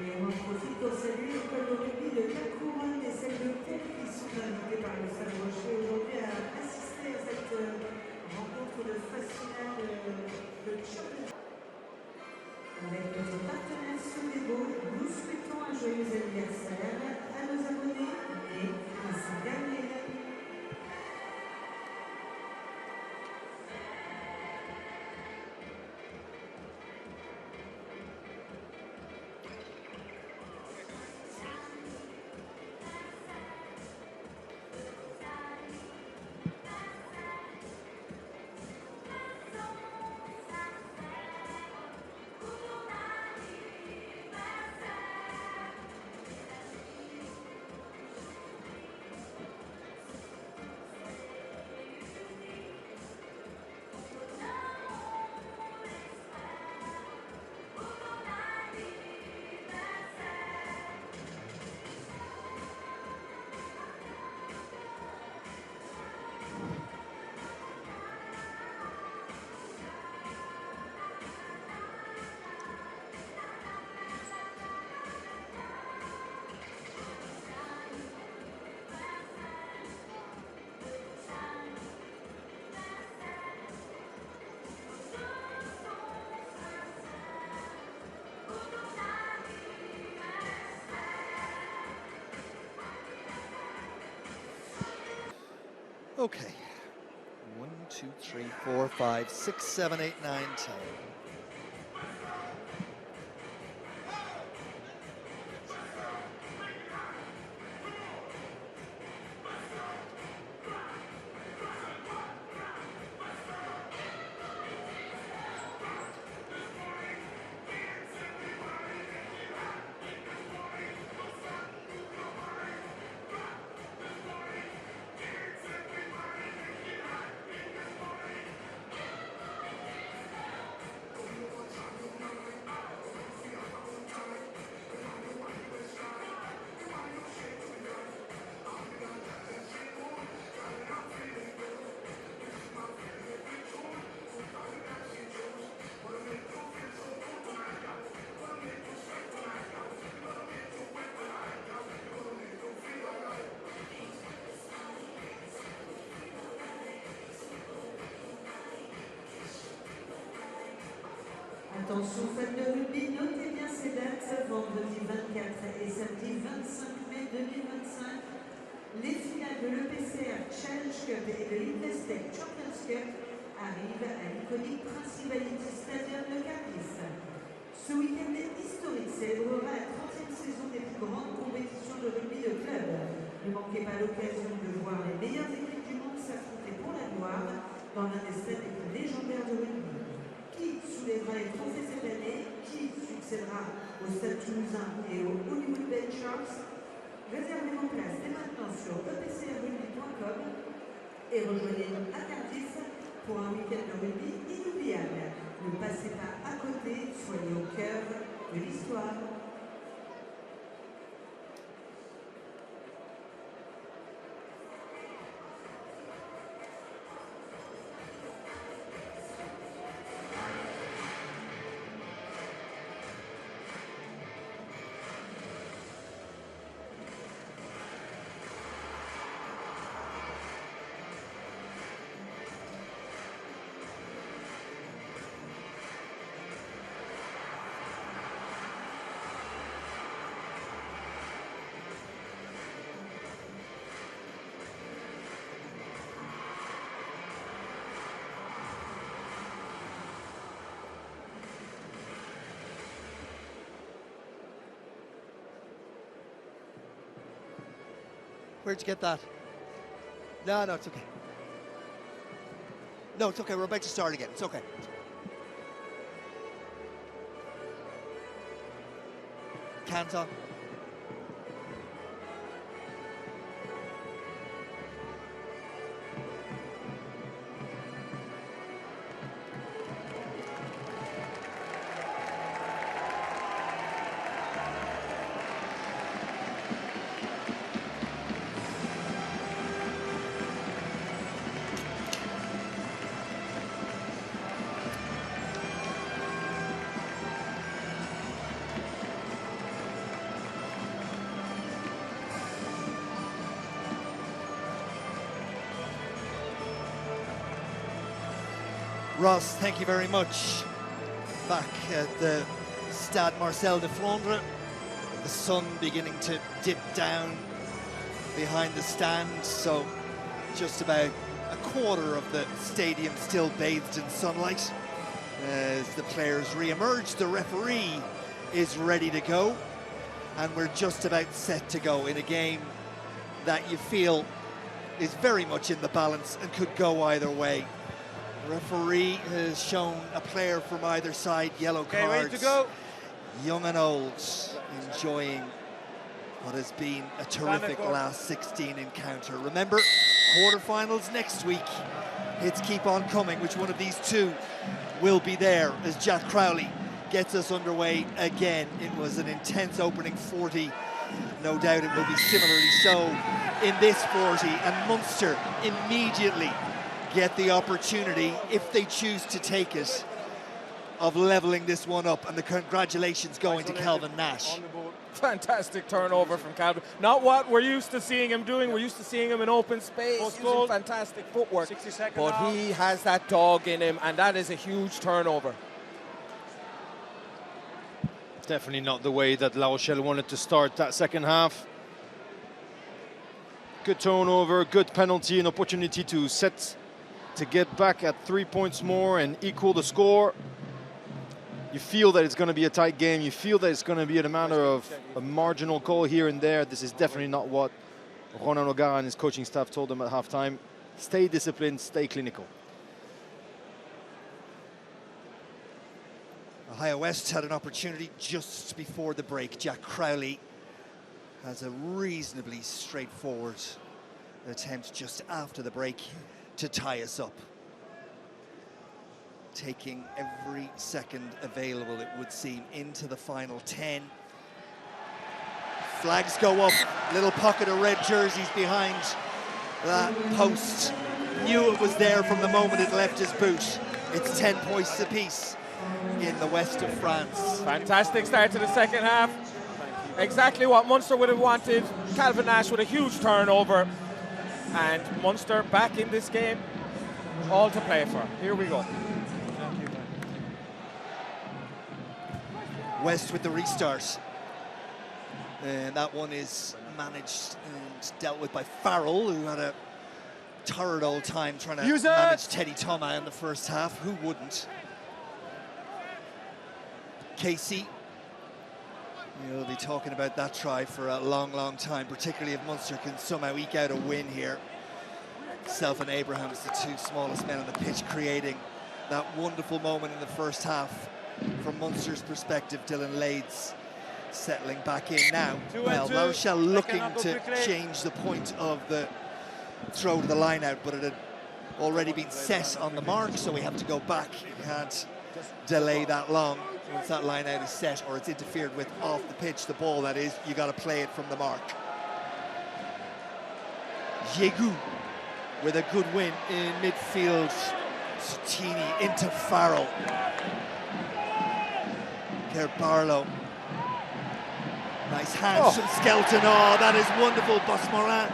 Et on en profite pour saluer l'école de rugby de la Couronne et celle de Pau qui sont invitées par le Stade Rochelais aujourd'hui à assister à cette rencontre de fascinants de Championship. Avec notre partenaire Stade, nous souhaitons un joyeux anniversaire à nos abonnés et à sa dernière. Okay. 1, 2, 3, 4, 5, 6, 7, 8, 9, 10. Attention fans de rugby, notez bien ces dates, vendredi 24 et samedi 25 mai 2025. Les finales de l'EPCR Challenge Cup et de United Champions Cup arrivent à l'iconique Principality Stadium de Cardiff. Ce week-end historique célébrera la 30e saison des plus grandes compétitions de rugby de club. Ne manquez pas l'occasion de voir les meilleures équipes du monde s'affronter pour la gloire dans l'un des stades les plus légendaires de rugby. Qui soulèvera les trophées cette année? Qui succédera au Stade Toulousain et au Hollywood Bay Sharks? Réservez vos places dès maintenant sur epcrugby.com et rejoignez-nous à Cardiff pour un week-end de rugby inoubliable. Ne passez pas à côté, soyez au cœur de l'histoire. Where'd you get that? No, it's okay. No, it's okay. We're about to start again. It's okay. Cans on. Ross, thank you very much. Back at the Stade Marcel de Flandre, the sun beginning to dip down behind the stand, so just about a quarter of the stadium still bathed in sunlight. As the players re-emerge, the referee is ready to go, and we're just about set to go in a game that you feel is very much in the balance and could go either way. The referee has shown a player from either side yellow cards. Ready to go. Young and old enjoying what has been a terrific last 16 encounter. Remember, quarterfinals next week. Hits keep on coming. Which one of these two will be there as Jack Crowley gets us underway again? It was an intense opening 40. No doubt it will be similarly so in this 40. And Munster immediately get the opportunity, if they choose to take it, of levelling this one up. And the congratulations going to Calvin Nash. Fantastic turnover from Calvin. Not what we're used to seeing him doing. We're used to seeing him in open space, using fantastic footwork. But he has that dog in him, and that is a huge turnover. Definitely not the way that La Rochelle wanted to start that second half. Good turnover, good penalty, an opportunity to get back at 3 points more and equal the score. You feel that it's going to be a tight game. You feel that it's going to be a matter of a marginal call here and there. This is definitely not what Ronan O'Gara and his coaching staff told them at halftime. Stay disciplined, stay clinical. Ohio West had an opportunity just before the break. Jack Crowley has a reasonably straightforward attempt just after the break to tie us up. Taking every second available, it would seem, into the final 10. Flags go up, little pocket of red jerseys behind that post. Knew it was there from the moment it left his boot. It's 10 points apiece in the west of France. Fantastic start to the second half. Exactly what Munster would have wanted. Calvin Nash with a huge turnover. And Munster back in this game. All to play for. Here we go. West with the restart. And that one is managed and dealt with by Farrell, who had a torrid old time trying to manage Teddy Thomas in the first half. Who wouldn't? Casey, you'll be talking about that try for a long, long time, particularly if Munster can somehow eke out a win here. Self and Abrahams, the two smallest men on the pitch, creating that wonderful moment in the first half. From Munster's perspective, Dylan Lades settling back in now. Well, La Rochelle looking to change the point of the throw to the line out, but it had already been set on the mark, so we have to go back. You can't delay that long. Once that line out is set or it's interfered with off the pitch, the ball that is, you got to play it from the mark. Yegu with a good win in midfield. Sutini into Farrell. Kerr Barlow. Nice hands from Skelton. Oh, that is wonderful, Bosmorin.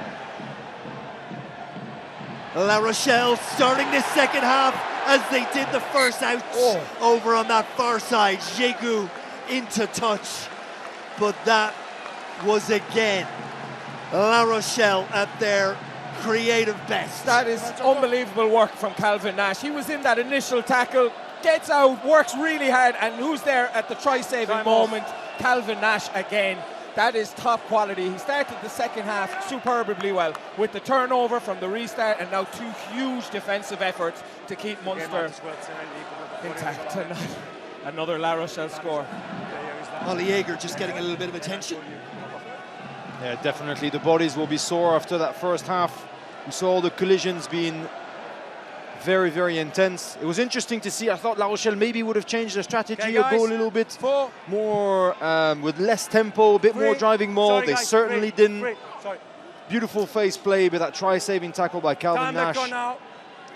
La Rochelle starting this second half as they did the first out over on that far side. Jegu into touch. But that was again La Rochelle at their creative best. That is unbelievable work from Calvin Nash. He was in that initial tackle, gets out, works really hard, and who's there at the try-saving moment? Calvin Nash again. That is top quality. He started the second half superbly well with the turnover from the restart, and now two huge defensive efforts to keep Munster intact. Another La Rochelle score. Ollie Yeager just getting a little bit of attention. Yeah, definitely. The bodies will be sore after that first half. We saw all the collisions being very, very intense. It was interesting to see. I thought La Rochelle maybe would have changed their strategy or go a little bit more with less tempo, a bit more driving maul. They certainly didn't. Beautiful face play, but that try-saving tackle by Calvin Nash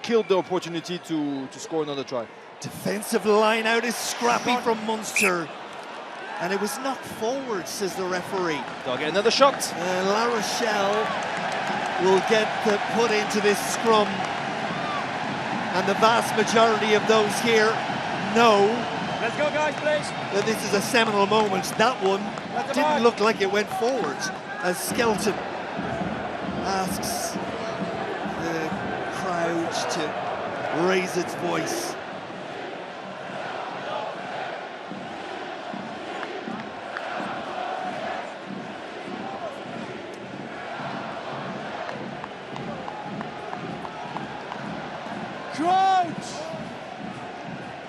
killed the opportunity to score another try. Defensive line out is scrappy from Munster. And it was knocked forward, says the referee. They'll get another shot. La Rochelle will get put into this scrum. And the vast majority of those here know Let's go, guys, please. that this is a seminal moment. That one didn't look like it went forward as Skelton asks the crowd to raise its voice.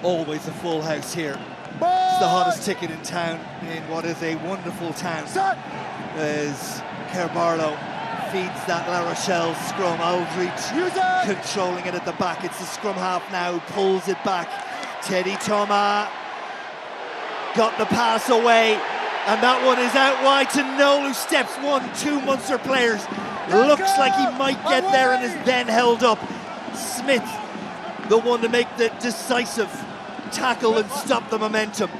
Always a full house here. It's the hottest ticket in town, in what is a wonderful town. As Kerbarlow feeds that La Rochelle scrum. Aldridge controlling it at the back. It's the scrum half now, pulls it back. Teddy Thomas got the pass away, and that one is out wide to Noel, who steps 1-2 Munster players. Looks like he might get there and is then held up. Smith, the one to make the decisive tackle and stop the momentum.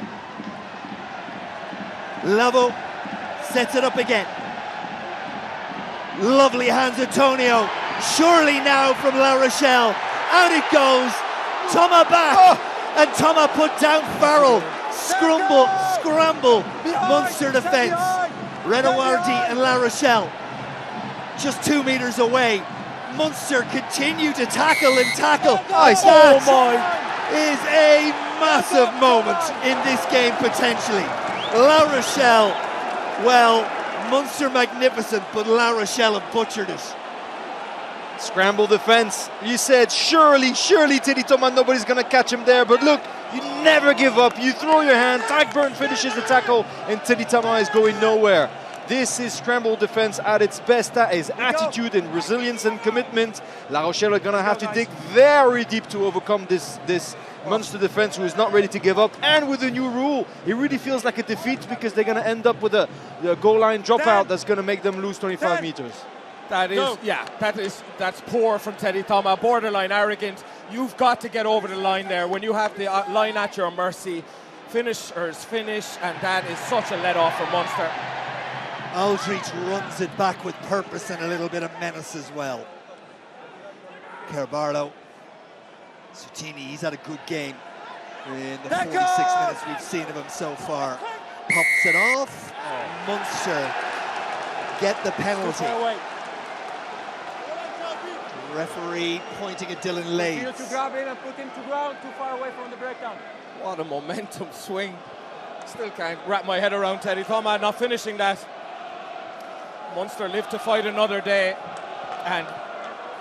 Lavo sets it up again. Lovely hands, Antonio. Surely now from La Rochelle. Out it goes. Thomas back. And Thomas put down Farrell. Scramble. Munster defence. Renowardi and La Rochelle just 2 meters away. Munster continue to tackle and tackle. Is a massive moment in this game potentially. La Rochelle, well, Munster magnificent, but La Rochelle have butchered it. Scramble defense. You said surely Teddy Thomas, nobody's gonna catch him there, but look, you never give up. You throw your hand, Tagburn finishes the tackle, and Teddy Thomas is going nowhere. This is scramble defense at its best. That is attitude and resilience and commitment. La Rochelle are gonna have to dig very deep to overcome this Munster defense, who is not ready to give up. And with the new rule, it really feels like a defeat, because they're gonna end up with a goal line dropout that's gonna make them lose 25 meters. That's poor from Teddy Thomas, borderline arrogant. You've got to get over the line there when you have the line at your mercy. Finishers finish, and that is such a let off for Munster. Aldridge runs it back with purpose and a little bit of menace as well. Kerbarlow, Sutini, he's had a good game in the 46 minutes we've seen of him so far. Pops it off. Munster get the penalty. Referee pointing at Dylan Lades. To grab in and put him to ground, too far away from the breakdown. What a momentum swing. Still can't wrap my head around Teddy Thomas not finishing that. Munster live to fight another day, and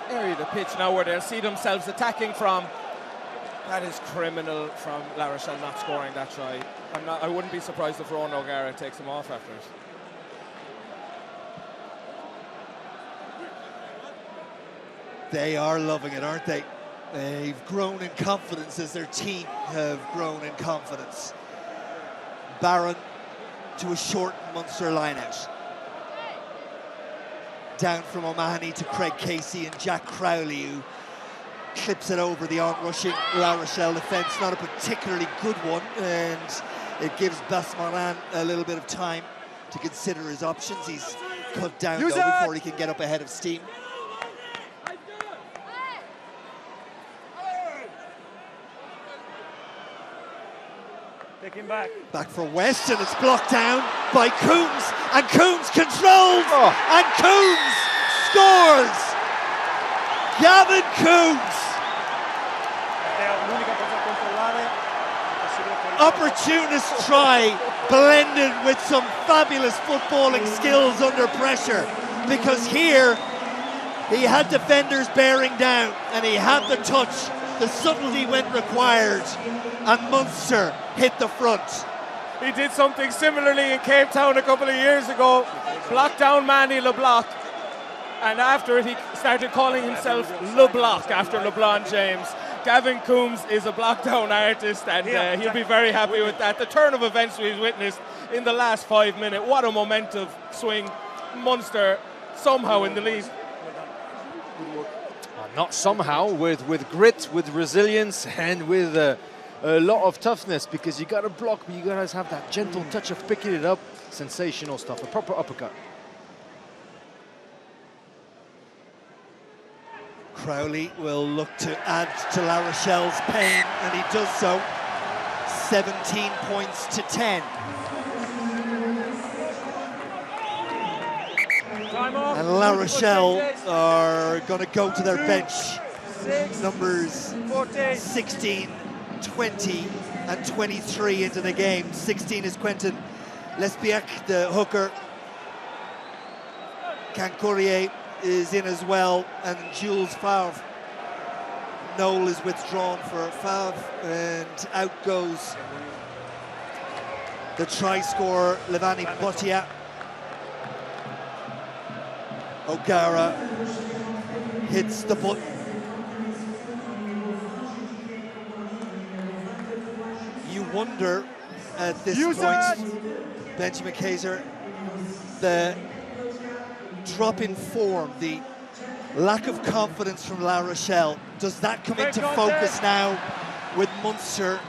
area of the pitch now where they'll see themselves attacking from. That is criminal from La Rochelle not scoring that try. I wouldn't be surprised if Ronan O'Gara takes him off after it. They are loving it, aren't they? They've grown in confidence as their team have grown in confidence. Barron to a short Munster lineout. Down from O'Mahony to Craig Casey and Jack Crowley, who clips it over the on-rushing La Rochelle defence. Not a particularly good one, and it gives Basmaran a little bit of time to consider his options. He's cut down though before he can get up ahead of steam. Take him back. Back for West, and it's blocked down by Coombs, and Coombs controls, and Coombs scores! Gavin Coombs! Opportunist try, blended with some fabulous footballing skills under pressure, because here he had defenders bearing down, and he had the touch. The subtlety went required, and Munster hit the front. He did something similarly in Cape Town a couple of years ago. Blocked down Manny LeBlanc, and after it he started calling himself LeBlanc after LeBlanc James. Gavin Coombs is a block down artist, and he'll be very happy with that. The turn of events we've witnessed in the last 5 minutes. What a momentum swing. Munster somehow in the lead. Not somehow, with grit, with resilience, and with a lot of toughness, because you got to block, but you got to have that gentle touch of picking it up. Sensational stuff, a proper uppercut. Crowley will look to add to La Rochelle's pain, and he does so. 17 points to 10. And La Rochelle are going to go to their bench. Numbers 16, 20 and 23 into the game. 16 is Quentin Lespiac, the hooker. Cancourier is in as well, and Jules Favre. Noel is withdrawn for Favre, and out goes the try scorer, Levani Botia. O'Gara hits the button. You wonder at this point, Benjamin Kaiser, the drop in form, the lack of confidence from La Rochelle, does that come into focus now with Munster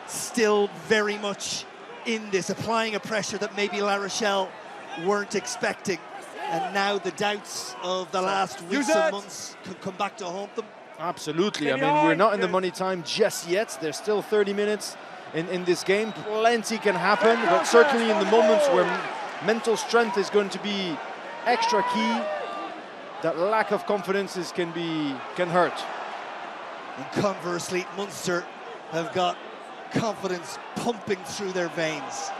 still very much in this, applying a pressure that maybe La Rochelle weren't expecting, and now the doubts of the last weeks and months can come back to haunt them? Absolutely. I mean, we're not in the money time just yet. There's still 30 minutes in this game. Plenty can happen, but certainly in the moments where mental strength is going to be extra key, that lack of confidence can hurt. And conversely, Munster have got confidence pumping through their veins.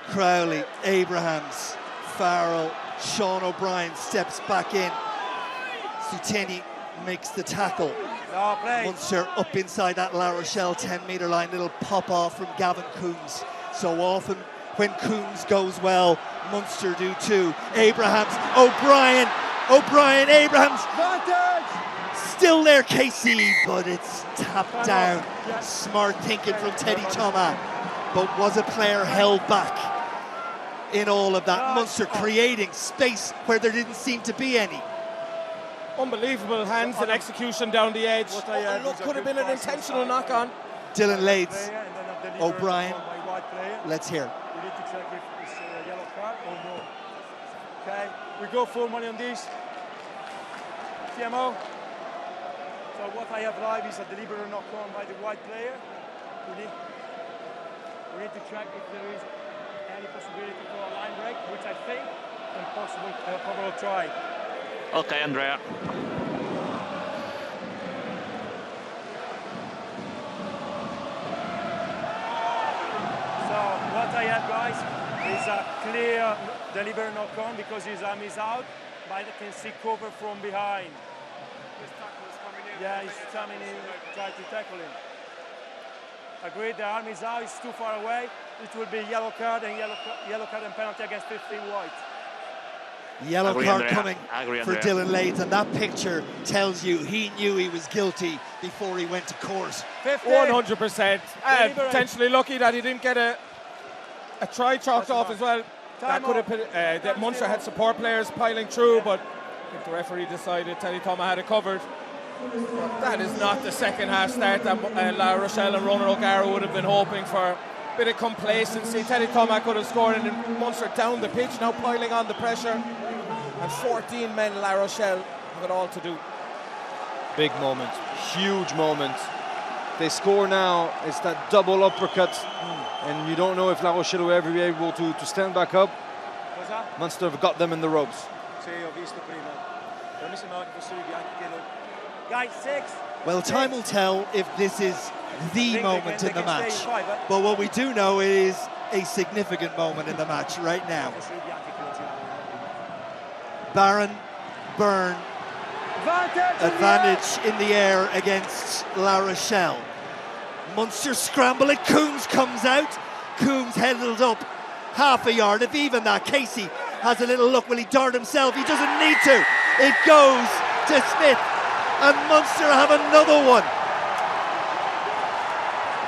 Crowley, Abrahams, Farrell, Sean O'Brien steps back in. Suteni makes the tackle. Munster up inside that La Rochelle 10-metre line. Little pop off from Gavin Coombs. So often when Coombs goes well, Munster do too. Abrahams, O'Brien, Abrahams. Still there, KC, but it's tapped down. Smart thinking from Teddy Thomas, but was a player held back in all of that. Munster creating space where there didn't seem to be any. Unbelievable hands and execution down the edge. Look, could have been an intentional knock-on. Dylan Lades, O'Brien, let's hear. We need to check if it's a yellow card or no. Okay, we go full money on this. TMO. So what I have live is a deliberate knock-on by the white player. We need to check if there is any possibility for a line break, which I think is impossible to probably try. Okay, Andrea. So what I have, guys, is a clear deliberate knock-on because his arm is out, but I can see cover from behind. Yeah, he's coming in, try to tackle him. Agreed, the arm is out, it's too far away. It will be yellow card and penalty against 15 white. Yellow card Andrea. coming for Andrea. Dylan Lades, and that picture tells you he knew he was guilty before he went to court. 100%. Potentially lucky that he didn't get a try chalked off as well. That could have put, that Munster had support players piling through, but I think the referee decided Teddy Thomas had it covered. But that is not the second half start that La Rochelle and Ronan O'Gara would have been hoping for. A bit of complacency. Teddy Thomas could have scored, and then Munster down the pitch, now piling on the pressure. And 14 men La Rochelle have it all to do. Big moment, huge moment. They score now, it's that double uppercut, and you don't know if La Rochelle will ever be able to stand back up. Munster have got them in the ropes. Guys, 6. Well, time will tell if this is the moment in the match. But what we do know is a significant moment in the match right now. Barron, Byrne, advantage in the air against La Rochelle. Munster scramble it, Coombs comes out. Coombs headed up half a yard, if even that. Casey has a little look, will he dart himself? He doesn't need to. It goes to Smith, and Munster have another one.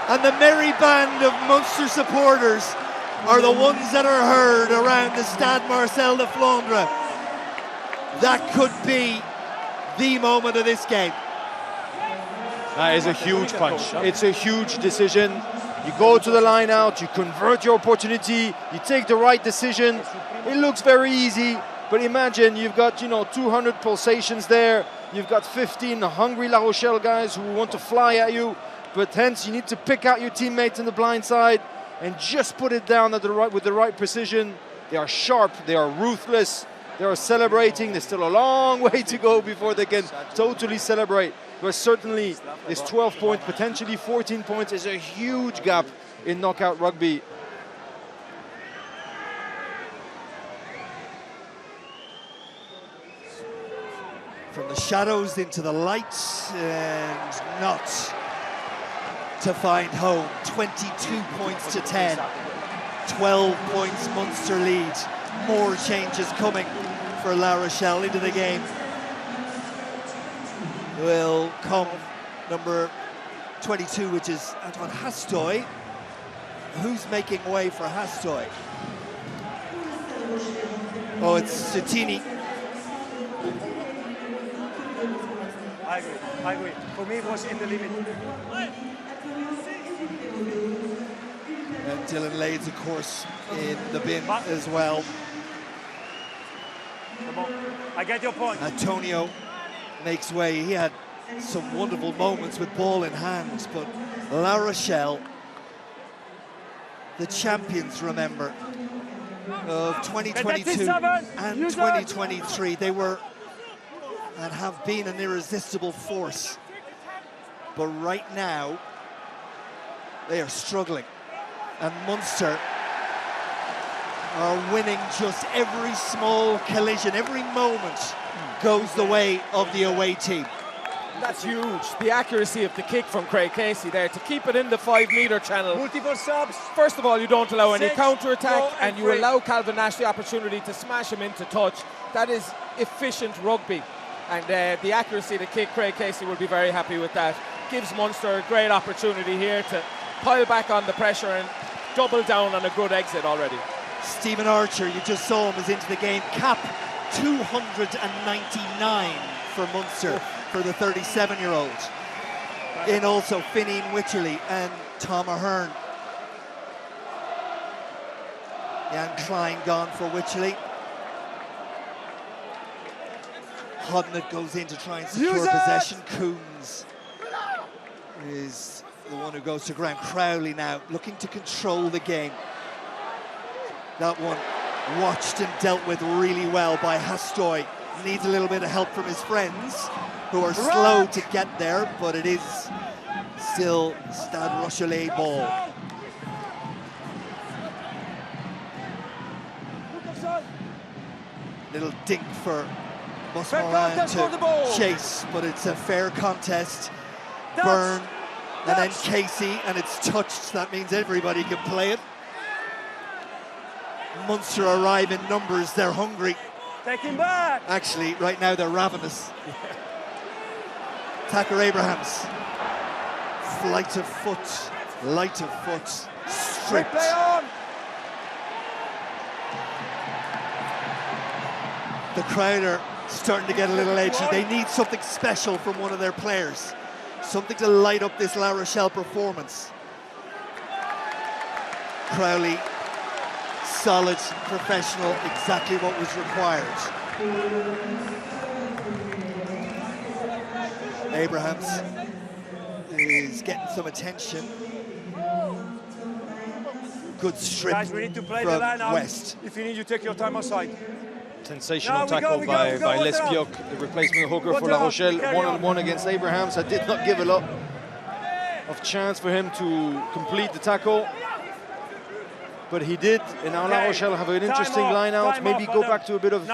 And the merry band of Munster supporters are the ones that are heard around the Stade Marcel de Flandre. That could be the moment of this game. That is a huge punch. It's a huge decision. You go to the line out, you convert your opportunity, you take the right decision. It looks very easy, But imagine you've got, 200 pulsations there. You've got 15 hungry La Rochelle guys who want to fly at you. But hence you need to pick out your teammates in the blind side and just put it down with the right precision. They are sharp, they are ruthless, they are celebrating. There's still a long way to go before they can totally celebrate. But certainly this 12 points, potentially 14 points is a huge gap in knockout rugby. From the shadows into the lights, and not to find home. 22 points to 10. 12 points Munster lead. More changes coming for La Rochelle into the game. Will come number 22, which is Antoine Hastoy. Who's making way for Hastoy? Oh, it's Sutini. I agree. For me, it was in the limit. And Dylan Lades, of course, in the bin as well. Come on. I get your point. Antonio makes way. He had some wonderful moments with ball in hand, but La Rochelle, the champions, remember, of 2022 and 2023, they were and have been an irresistible force. But right now, they are struggling. And Munster are winning just every small collision. Every moment goes the way of the away team. That's huge. The accuracy of the kick from Craig Casey there to keep it in the 5-metre channel. Multiple subs. First of all, you don't allow any 6, counter-attack, and you 3. allow Calvin Nash the opportunity to smash him into touch. That is efficient rugby. And the accuracy of the kick, Craig Casey will be very happy with that. Gives Munster a great opportunity here to pile back on the pressure and double down on a good exit already. Stephen Archer, you just saw him, is into the game. Cap 299 for Munster for the 37-year-old. In also Finian Wycherley and Tom Ahern. Jan Klein gone for Wycherley. Hodnett goes in to try and secure possession. Coombs is the one who goes to ground. Crowley now looking to control the game. That one watched and dealt with really well by Hastoy. Needs a little bit of help from his friends, who are slow to get there, but it is still Stade Rochelais ball. Little dink for Musmoran to chase, but it's a fair contest. Byrne and then Casey, and it's touched. That means everybody can play it. Munster arrive in numbers. They're hungry. Take him back. Actually, right now they're ravenous. Tacker Abrahams. Flight of foot, light of foot, stripped. Play on. The crowd are starting to get a little edgy. They need something special from one of their players. Something to light up this La Rochelle performance. Crowley, solid, professional, exactly what was required. Abrahams is getting some attention. Good strip. Guys, we need to play from the line out. West. If you need, you take your time aside. Sensational tackle by Les Pioch, the replacement hooker for La Rochelle. One-on-one against Abrahams. I did not give a lot of chance for him to complete the tackle. But he did, and now La Rochelle have an interesting line out. Maybe go back to a bit of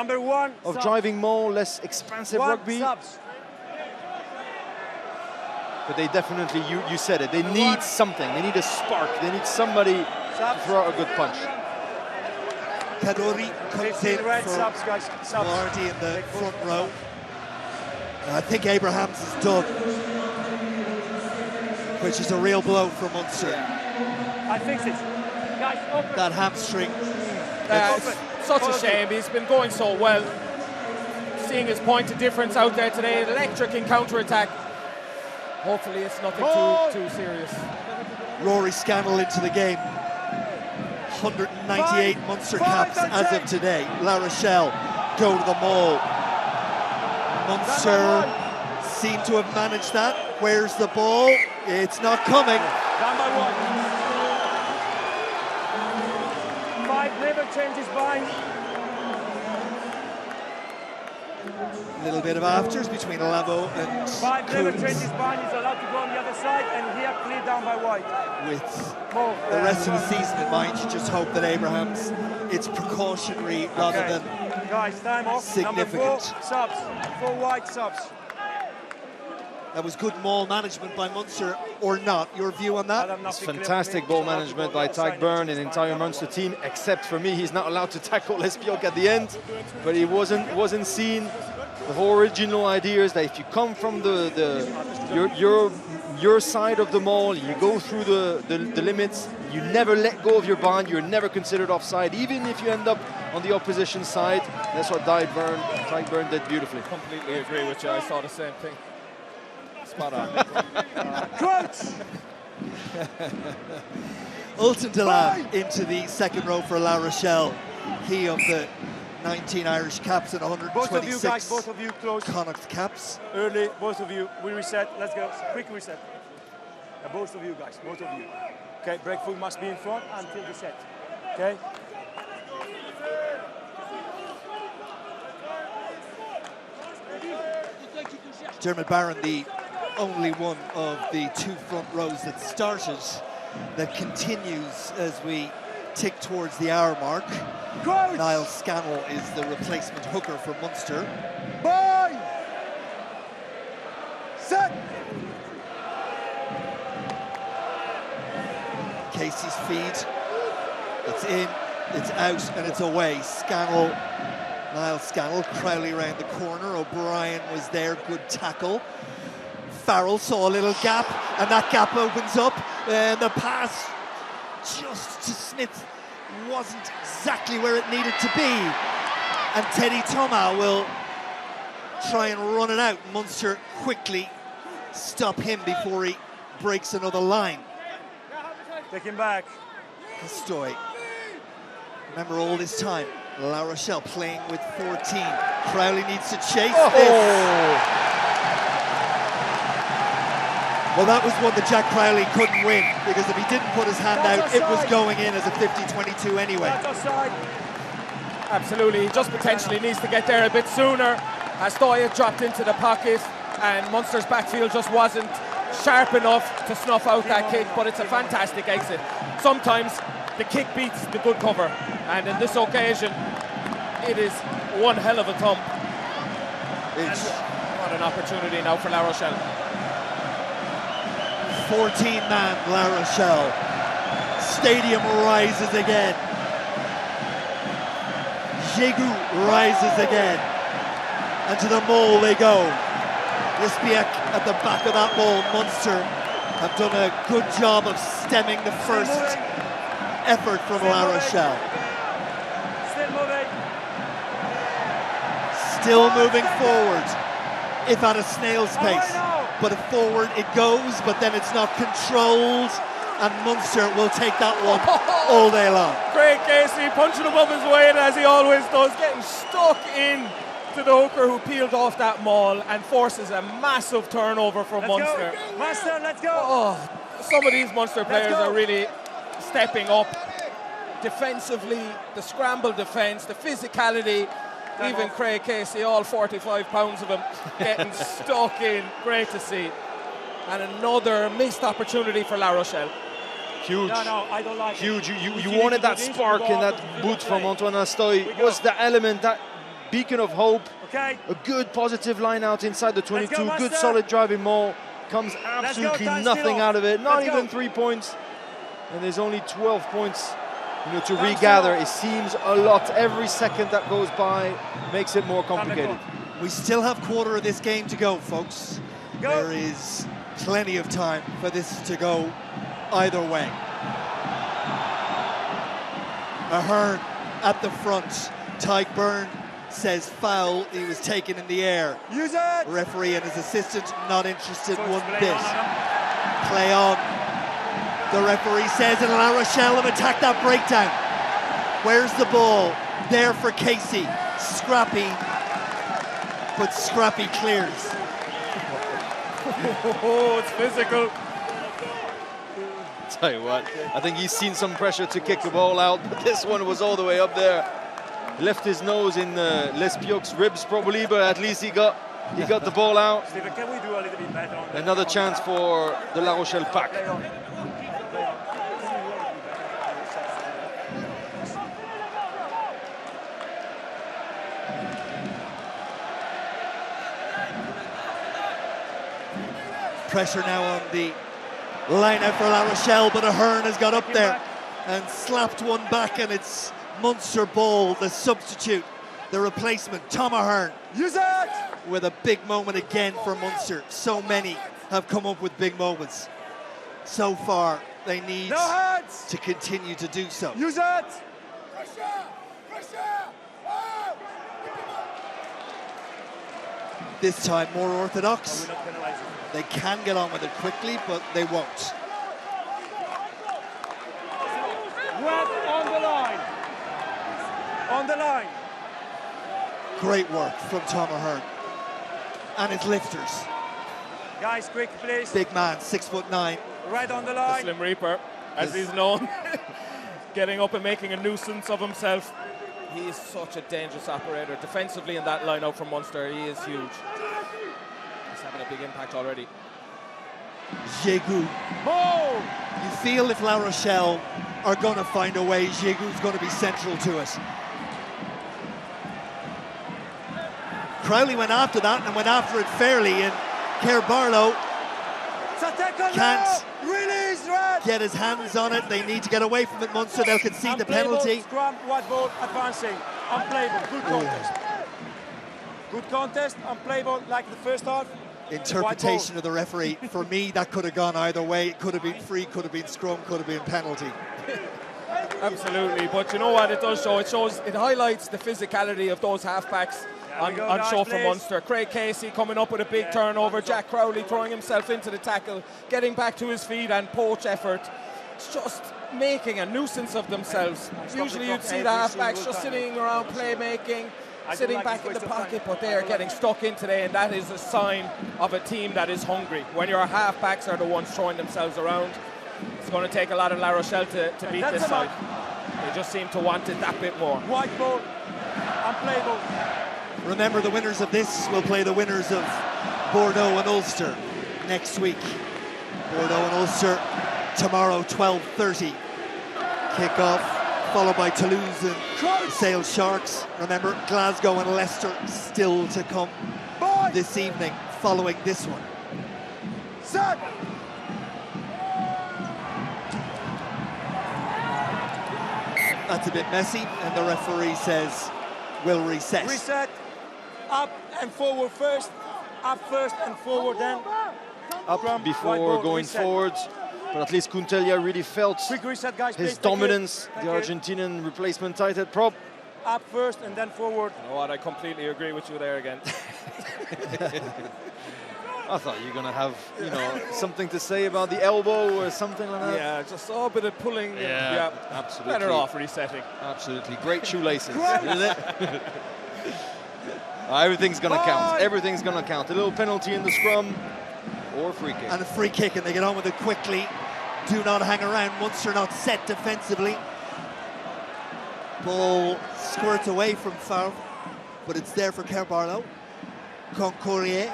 driving more, less expansive rugby. But they definitely, you said it, they need something. They need a spark. They need somebody to throw out a good punch. Kadori comes in for Marty in the front row. I think Abrahams is done, which is a real blow for Munster. I fix it. Guys, open. That hamstring. It's such a shame. He's been going so well. Seeing his point of difference out there today, electric in counter-attack. Hopefully it's nothing too serious. Rory Scannell into the game. 198 Munster caps as of today. La Rochelle go to the maul. Munster seem to have managed that. Where's the ball? It's not coming. Down by 1. 5 never changes bind. A little bit of afters between Lavo and 5 never Coombs. changes bind. He's allowed to go on the other side, and here clear down by white. With the rest of the season in mind, you just hope that Abraham's, it's precautionary rather than guys, time off. significant. Number 4 subs, 4 white subs. That was good maul management by Munster, or not? Your view on that? It's fantastic ball management by Tyke Byrne and the entire Munster team, except for me. He's not allowed to tackle Lespiok at the end, but he wasn't seen. The whole original idea is that if you come from your side of the maul, you go through the limits, you never let go of your bond, you're never considered offside, even if you end up on the opposition side. That's what Tyke Byrne did beautifully. Completely agree with you. I saw the same thing. Spot on. Coach! Ulton Delan into the second row for La Rochelle. He of the 19 Irish caps and 126 Both of you guys, both of you close. Connacht caps. Early, both of you. We reset. Let's go. Quick reset. Both of you guys, both of you. Okay, break foot must be in front until the set. Okay? Dermot Barron, the only one of the 2 front rows that started, that continues as we tick towards the hour mark. Coach! Niall Scannell is the replacement hooker for Munster. Bye! Set! Casey's feed. It's in, it's out, and it's away. Scannell, Niall Scannell, Crowley around the corner. O'Brien was there, good tackle. Farrell saw a little gap, and that gap opens up, and the pass just to Smith wasn't exactly where it needed to be, and Teddy Thomas will try and run it out. Munster quickly stop him before he breaks another line. Take him back. Stoy. Remember all this time, La Rochelle playing with 14. Crowley needs to chase this. Well, that was one that Jack Crowley couldn't win, because if he didn't put his hand out, it was going in as a 50-22 anyway. Absolutely, he just potentially needs to get there a bit sooner. As Stoya dropped into the pocket, and Munster's backfield just wasn't sharp enough to snuff out that kick, but it's a fantastic exit. Sometimes the kick beats the good cover, and in this occasion, it is one hell of a thump. What an opportunity now for La Rochelle. 14-man La Rochelle. Stadium rises again. Jégu rises again. And to the maul they go. Lespiak at the back of that ball. Munster have done a good job of stemming the first effort from La Rochelle. Still moving forward, if at a snail's pace. But forward it goes, but then it's not controlled, and Munster will take that one all day long. Craig Casey punching above his weight, as he always does, getting stuck in to the hooker who peeled off that maul and forces a massive turnover for Munster. Munster, let's go! Oh, some of these Munster players are really stepping up defensively, the scramble defence, the physicality. Even Craig Casey, all 45 pounds of him, getting stuck in. Great to see. And another missed opportunity for La Rochelle. Huge. No, I don't like huge. You wanted that spark in that boot from Antoine Astoy. Was the element, that beacon of hope. Okay. A good positive line out inside the 22. Good solid driving maul. Comes absolutely nothing out of it. Not even 3 points. And there's only 12 points. To regather, it seems a lot. Every second that goes by makes it more complicated. We still have quarter of this game to go, folks. There is plenty of time for this to go either way. Ahern at the front. Tyke Byrne says foul. He was taken in the air. Use it! Referee and his assistant not interested one bit. Play on. The referee says, and La Rochelle have attacked that breakdown. Where's the ball? There for Casey. scrappy, but scrappy clears. Oh, it's physical. Tell you what, I think he's seen some pressure to kick the ball out, but this one was all the way up there. Left his nose in Les Pioc's ribs probably, but at least he got the ball out. Stephen, can we do a little bit better on Another chance for the La Rochelle pack. Pressure now on the line out for La Rochelle, but Ahern has got up there and slapped one back, and it's Munster ball, the substitute, the replacement, Tom Ahern. Use it! With a big moment again for Munster. So many have come up with big moments. So far, they need to continue to do so. Use it! This time more orthodox. They can get on with it quickly, but they won't. Red on the line. On the line. Great work from Tom Ahern and his lifters. Guys, quick, please. Big man, 6'9". Right on the The line. Slim Reaper, as he's known. Getting up and making a nuisance of himself. He is such a dangerous operator. Defensively in that line out from Munster, he is huge. He's having a big impact already. Jégu. You feel if La Rochelle are going to find a way, Jégu's going to be central to it. Crowley went after that and went after it fairly, and Kerr Barlow can't get his hands on it. They need to get away from it, Munster. They'll concede the penalty. Scrum, white ball, advancing. Unplayable, good contest. Good contest, unplayable like the first half. Interpretation of the referee. For me, that could have gone either way. It could have been free, could have been scrum, could have been penalty. Absolutely, but you know what it does show? It highlights the physicality of those halfbacks on show for Munster. Craig Casey coming up with a big turnover. Jack Crowley throwing himself into the tackle, getting back to his feet, and poach effort. It's just making a nuisance of themselves. Usually you'd see the halfbacks just sitting around playmaking, sitting back in the pocket, but they are getting stuck in today, and that is a sign of a team that is hungry. When your halfbacks are the ones throwing themselves around, it's going to take a lot of La Rochelle to beat this side. They just seem to want it that bit more. White ball, unplayable. Remember, the winners of this will play the winners of Bordeaux and Ulster next week. Bordeaux and Ulster tomorrow, 12:30. Kickoff, followed by Toulouse and Sale Sharks. Remember, Glasgow and Leicester still to come this evening following this one. Set! That's a bit messy, and the referee says we'll reset. Reset, up and forward first, up first and forward then. Up before going forwards, but at least Kuntelia really felt Quick reset, guys, his please. dominance. Thank The you. Argentinian replacement tight head prop. Up first and then forward. You know what? I completely agree with you there again. I thought you were going to have, something to say about the elbow or something like that. Yeah, just a bit of pulling. Yeah, absolutely. Better off resetting. Absolutely. Great shoelaces, isn't it? Everything's going to count. Everything's going to count. A little penalty in the scrum or free kick. And a free kick, and they get on with it quickly. Do not hang around. Munster not set defensively. Ball squirts away from Favre, but it's there for Kerr Barlow. Concourier.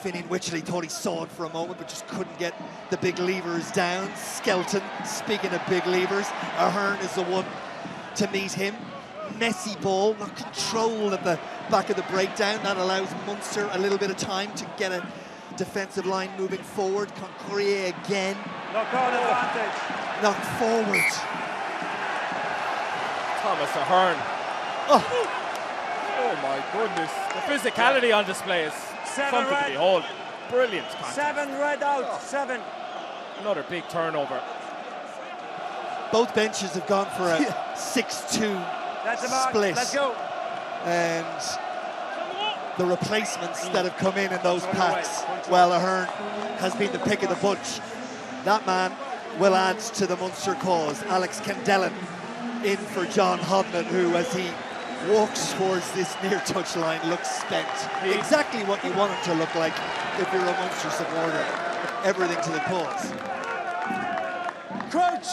Finian Wycherley thought he saw it for a moment, but just couldn't get the big levers down. Skelton, speaking of big levers, Ahern is the one to meet him. Messy ball, not control at the back of the breakdown. That allows Munster a little bit of time to get a defensive line moving forward. Concourier again. Knock on advantage. Knocked forward. Thomas Ahern. Oh my goodness. The physicality on display is something to behold. Brilliant contact. 7 red out, 7. Another big turnover. Both benches have gone for a 6-2 That's the mark. split. Let's go. And the replacements that have come in those packs, well, Ahern has been the pick of the bunch. That man will add to the Munster cause. Alex Kendellen in for John Hodman, who, as he walks towards this near touchline, looks spent. Exactly what you want him to look like if you're a Munster supporter. Everything to the cause. Crouch!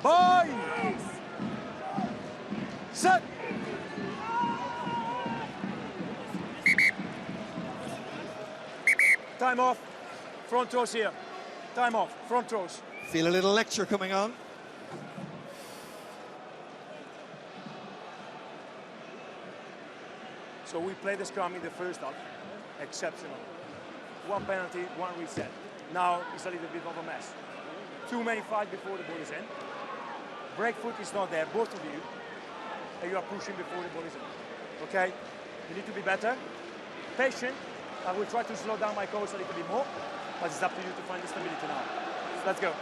Bye! Set! Time off. Front throws here. Time off. Front throws. Feel a little lecture coming on. So we played the scrum in the first half. Exceptional. One penalty, one reset. Now it's a little bit of a mess. Too many fights before the ball is in. Break foot is not there, both of you. And you are pushing before the ball is in. Okay? You need to be better. Patient. I will try to slow down my course a little bit more, but it's up to you to find the stability now. So let's go.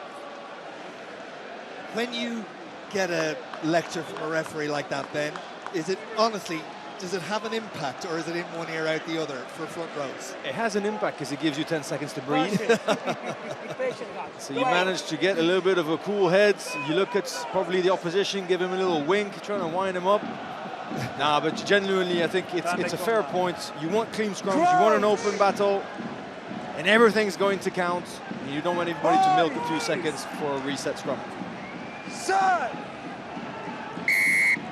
When you get a lecture from a referee like that, Ben, is it honestly, does it have an impact, or is it in one ear out the other for front rows? It has an impact because it gives you 10 seconds to breathe. Patient, guys. So you manage to get a little bit of a cool head. You look at probably the opposition, give him a little wink, trying to wind him up. Nah, but genuinely, I think it's a fair point. You want clean scrums, you want an open battle, and everything's going to count. You don't want anybody to milk the 2 seconds for a reset scrum. Set!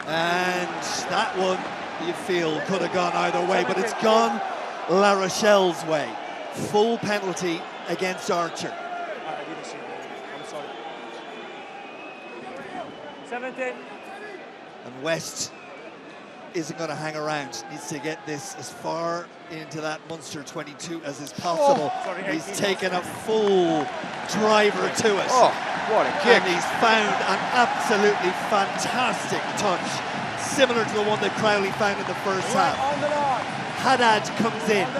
And that one, you feel, could have gone either way, but it's gone La Rochelle's way. Full penalty against Archer. I didn't see that. I'm sorry. 17. And West isn't going to hang around. Needs to get this as far into that Munster 22 as is possible. He's taken a full driver to it. Oh, what a kick. And he's found an absolutely fantastic touch, similar to the one that Crowley found in the first half. On the line. Haddad comes in. On the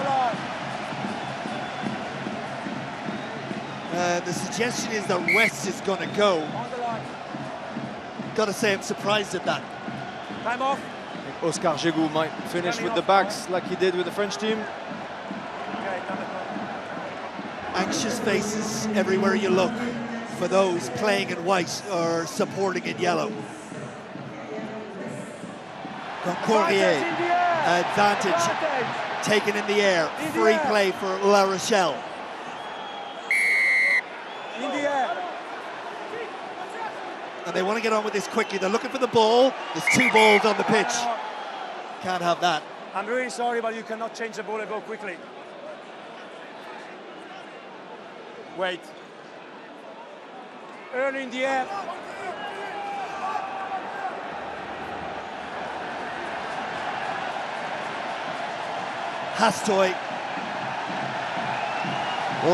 line. The suggestion is that West is going to go. On the line. Got to say, I'm surprised at that. Time off. Oscar Jégou might finish with the backs like he did with the French team. Okay, Anxious faces everywhere you look for those playing in white or supporting in yellow. Concordier, advantage taken in the air. Free play for La Rochelle. In the air. And they want to get on with this quickly. They're looking for the ball. There's 2 balls on the pitch. Can't have that. I'm really sorry, but you cannot change the ball and go quickly. Wait. Early in the air. Hastoy.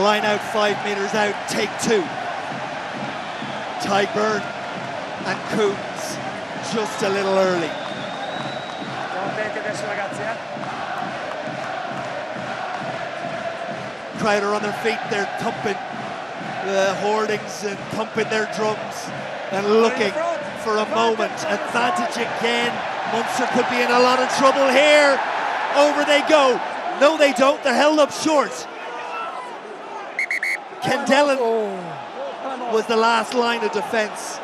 Line out 5 meters out. Take 2. Tyburn and Coombs just a little early. Crowder on their feet, they're thumping the hoardings and thumping their drums and looking for a moment. Advantage again. Munster could be in a lot of trouble here. Over they go. No, they don't. They're held up short. Kendellen was the last line of defence.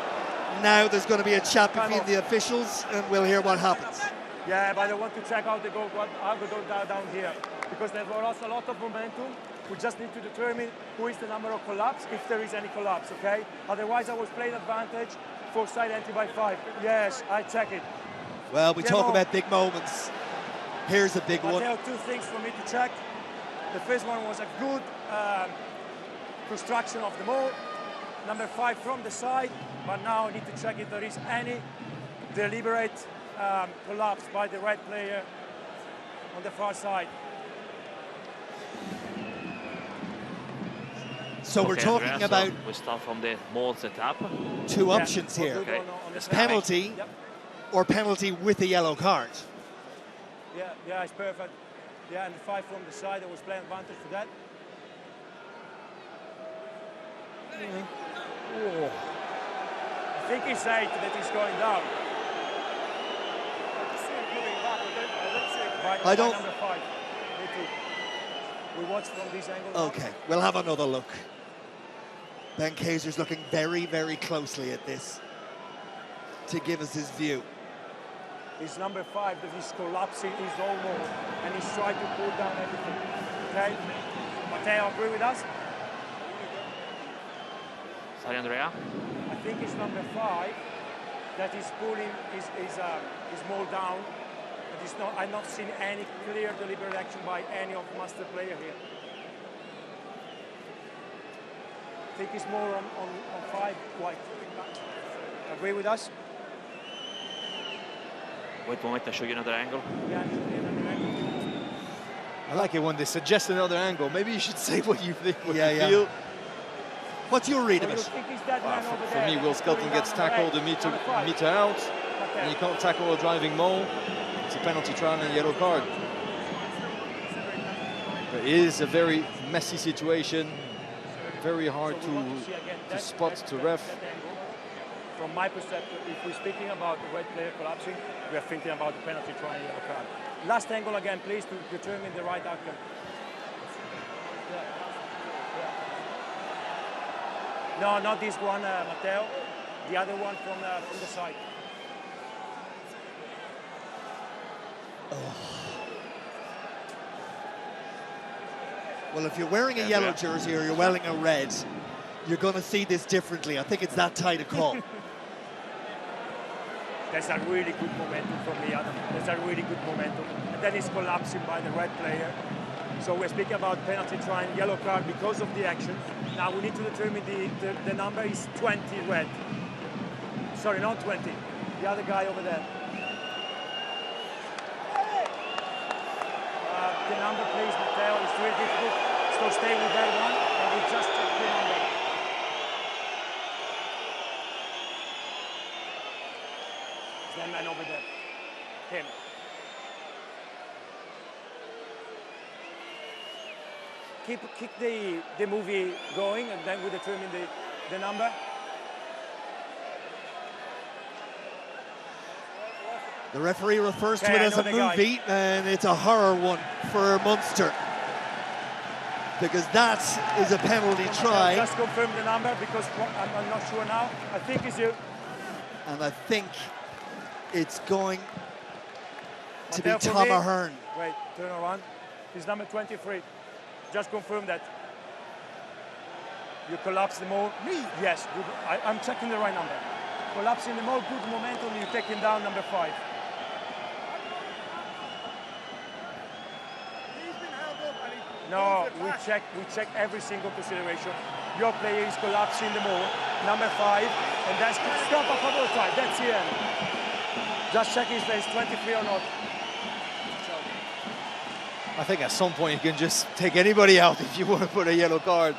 Now there's going to be a chat between the officials, and we'll hear what happens. Yeah, but I want to check how they go down here, because they've lost a lot of momentum. We just need to determine who is the number of collapse, if there is any collapse, okay? Otherwise, I was playing advantage for side entry by 5. Yes, I check it. Well, we talk about big moments. Here's a big one. There are 2 things for me to check. The first one was a good construction of the ball. Number 5 from the side, but now I need to check if there is any deliberate collapse by the red player on the far side. So we're talking about... We start from the ball setup. 2 options here. Okay. Penalty or penalty with a yellow card. Yeah, it's perfect. Yeah, and the 5 from the side, I was playing advantage for that. Oh. I think he's 8 that he's going down. I don't... Number 5. We watch from this angle. Okay, we'll have another look. Ben Kaiser's looking very, very closely at this to give us his view. It's number 5 that is collapsing his own wall and he's trying to pull down everything. Okay? Matteo, agree with us? Sorry, Andrea. I think it's number 5 that is pulling his ball down. But it's not, I've not seen any clear deliberate action by any of Munster player here. I think it's more on 5 white. Agree with us? Wait one minute, I'll show you another angle. Yeah, I like it when they suggest another angle. Maybe you should say what you think, what you Yeah. feel. What's your read of it? For me, Will Skelton gets tackled a meter out, and you can't tackle a driving maul. It's a penalty try and a yellow card. But it is a very messy situation, very hard to spot to ref. From my perspective, if we're speaking about the red player collapsing, we are thinking about the penalty try and yellow card. Last angle again, please, to determine the right outcome. No, not this one, Matteo. The other one from the side. Well, if you're wearing a yellow jersey or you're wearing a red, you're going to see this differently. I think it's that tight a call. That's a really good momentum from the Adam. That's a really good momentum. And then it's collapsing by the red player. So we're speaking about penalty try and yellow card because of the action. Now we need to determine the number is 20 red. Sorry, not 20. The other guy over there. The number, please, Matteo. It's really difficult. So stay with that one, and we just check the number. That man over there. Him. Keep the movie going, and then we determine the number. The referee refers to it as a movie, and it's a horror one for Munster, because that is a penalty try. Just confirm the number, because I'm not sure now. I think it's you. And I think it's going to be Matteo, Tom Ahern. Wait, turn around. It's number 23. Just confirm that. You collapse the mole. Me? Yes, good. I'm checking the right number. Collapsing the mole, good momentum, you take him down, number 5. No, we check every single consideration. Your player is collapsing the mole, number 5, and that's stop a couple of times. That's the end. Just check his face, 23 or not. I think at some point you can just take anybody out if you want to put a yellow card.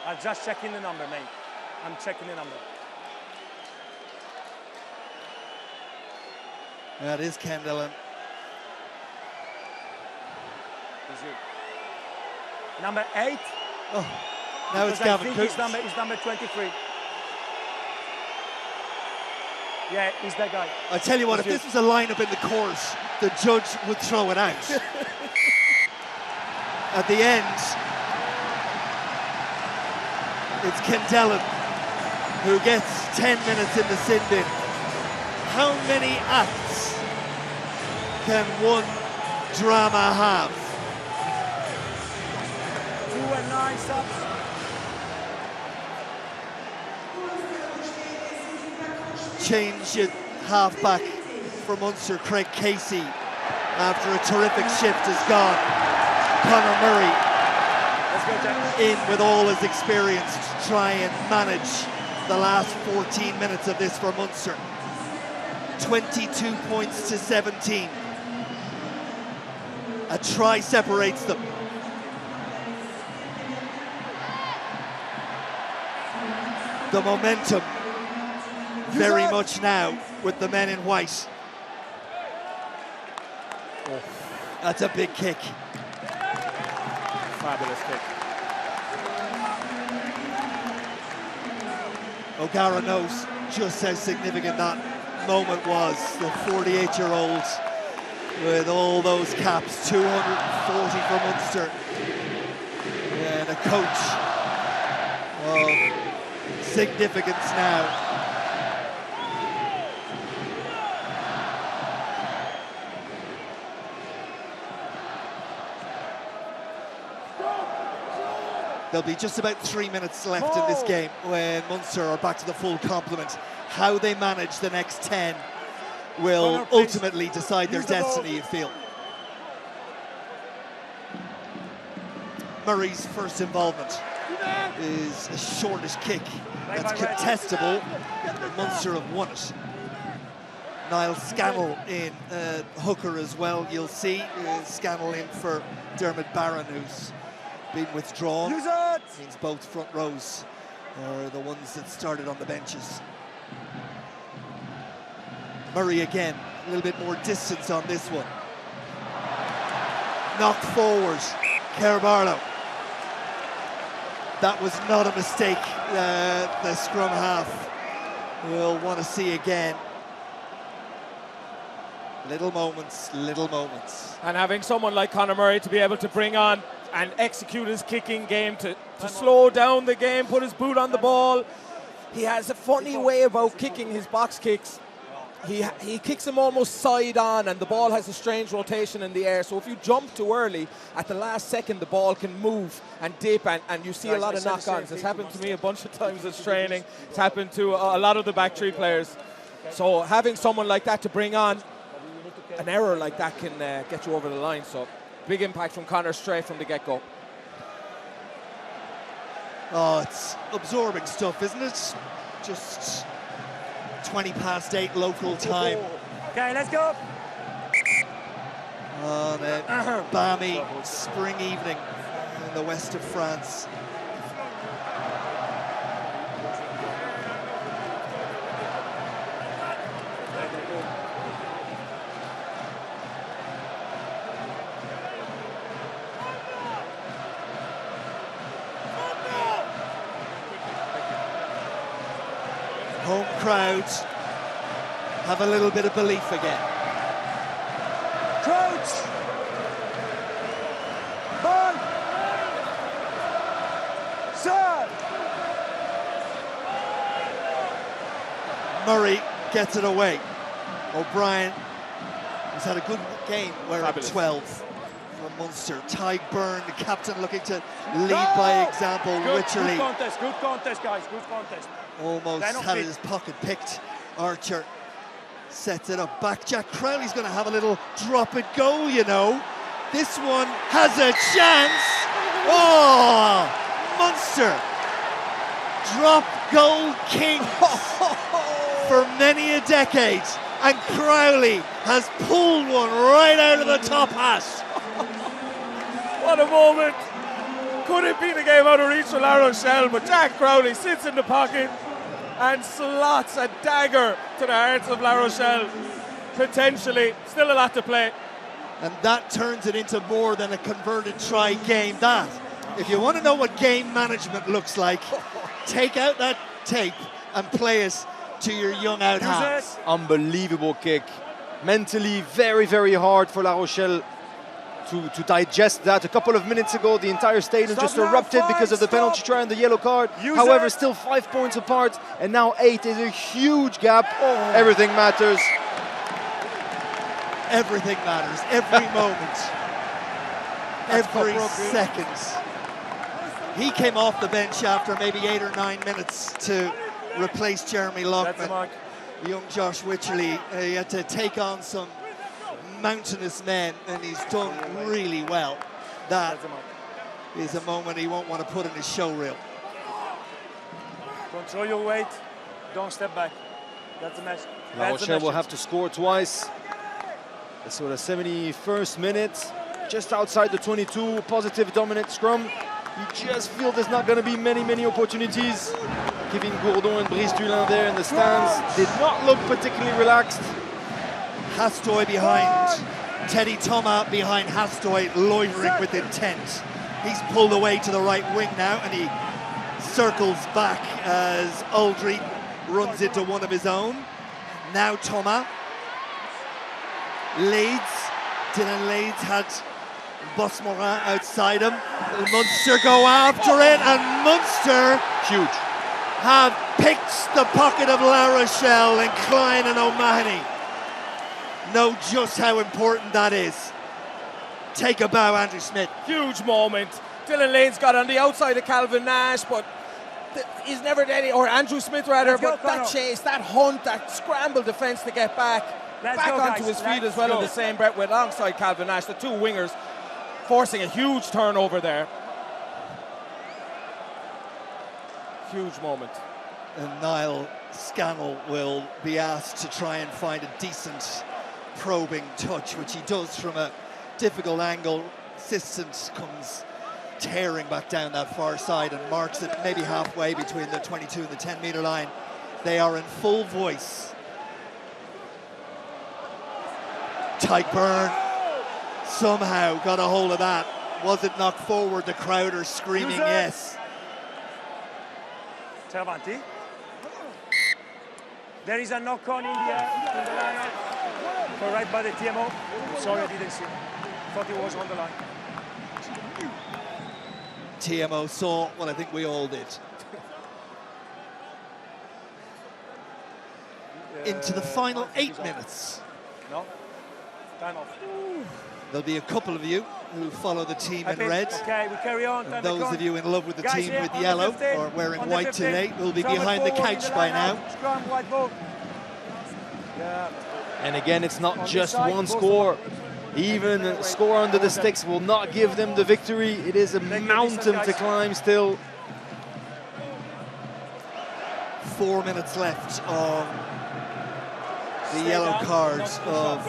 I'm just checking the number, mate. I'm checking the number. That is Ken Dillon. Number 8. Oh, now it's Gavin Coote. His number 23. Yeah, he's that guy. I tell you what, if this was a lineup in the course, the judge would throw it out. At the end, it's Ken Dillon who gets 10 minutes in the sin bin. How many acts can one drama have? 2 and 9 subs. Change at halfback for Munster. Craig Casey, after a terrific shift, is gone. Conor Murray in with all his experience to try and manage the last 14 minutes of this for Munster. 22 points to 17. A try separates them. The momentum very much now with the men in white. Oh, that's a big kick. Fabulous kick. O'Gara knows just how significant that moment was. The 48-year-old with all those caps, 240 for Munster. Yeah, and a coach of significance now. There'll be just about 3 minutes left in this game when Munster are back to the full complement. How they manage the next 10 will ultimately decide their destiny, you feel. Murray's first involvement is a shortish kick that's contestable. Munster have won it. Niall Scannell in hooker as well, you'll see. Scannell in for Dermot Barron, who's been withdrawn. Means both front rows are the ones that started on the benches. Murray again, a little bit more distance on this one. Knocked forward, Kerr Barlow. That was not a mistake, the scrum half will want to see again. Little moments, little moments. And having someone like Conor Murray to be able to bring on and execute his kicking game, to slow down the game, put his boot on the ball. He has a funny way about kicking his box kicks. He kicks them almost side on, and the ball has a strange rotation in the air. So if you jump too early, at the last second the ball can move and dip, and you see a lot of knock-ons. It's happened to me a bunch of times as training. It's happened to a lot of the back three players. So having someone like that to bring on, an error like that can get you over the line. So big impact from Conor straight from the get-go. Oh, it's absorbing stuff, isn't it? Just 20 past 8 local time. Okay, let's go. On a balmy spring evening in the west of France. Home crowds have a little bit of belief again. Crouch! Ball! Serve! Murray gets it away. O'Brien has had a good game wearing 12 for Munster. Ty Byrne, the captain, looking to lead by example. Wycherley. Good contest, guys, good contest. Almost had his pocket picked. Archer sets it up back. Jack Crowley's going to have a little drop it goal, you know. This one has a chance. Oh, Munster drop goal king for many a decade, and Crowley has pulled one right out of the top hat. What a moment. Could it be the game out of reach for La Rochelle, but Jack Crowley sits in the pocket and slots a dagger to the hearts of La Rochelle. Potentially, still a lot to play. And that turns it into more than a converted try game. That, if you want to know what game management looks like, take out that tape and play it to your young out hands. Unbelievable kick. Mentally very, very hard for La Rochelle to digest that. A couple of minutes ago, the entire stadium just erupted because of the penalty try and the yellow card. However, still 5 points apart, and now 8 is a huge gap. Everything matters. Everything matters. Every moment. Every second. He came off the bench after maybe 8 or 9 minutes to replace Jeremy Lockman. Young Josh Wycherley, he had to take on some mountainous men, and he's done really well. That is a moment he won't want to put in his show reel. Control your weight, don't step back. That's a mess. La Rochelle will have to score twice. So the 71st minute, just outside the 22, positive dominant scrum. You just feel there's not going to be many opportunities. Kevin Gourdon and Brice Dulin there in the stands did not look particularly relaxed. Hastoy behind, Teddy Thomas behind Hastoy, loitering with intent. He's pulled away to the right wing now, and he circles back as Aldry runs into one of his own. Now Thomas. Leeds, Dylan Leeds had Bosmorin outside him. Will Munster go after it? And Munster Huge. have picked the pocket of La Rochelle, and Klein and O'Mahony know just how important that is. Take a bow, Andrew Smith. Huge moment. Dylan Lane's got on the outside of Calvin Nash, but he's never ready, or Andrew Smith rather, Let's go, but that Conor. chase, that hunt, that scramble defence to get back Let's go, onto guys. his feet Let's as well go. in the same breath with alongside Calvin Nash, the two wingers forcing a huge turnover there. Huge moment. And Niall Scannell will be asked to try and find a decent probing touch, which he does from a difficult angle. Assistant comes tearing back down that far side and marks it maybe halfway between the 22 and the 10-metre line. They are in full voice. Tyke Byrne somehow got a hold of that. Was it knocked forward? The crowd are screaming User. yes. Cervanti. There is a knock on in the line. For right by the TMO. Sorry, I didn't see. Thought it was on the line. TMO saw what I think we all did. Into the final 8 minutes. No. Time off. There'll be a couple of you who follow the team in red. Okay, we carry on. And those of you in love with the team with yellow or wearing on the white 15, today will be travel behind the forward in couch the by line now. out, scrum, white ball. Yeah. And again, it's not On just this side, one both score. Even a score under the sticks will not give them the victory. It is a mountain to climb still. 4 minutes left on the yellow card of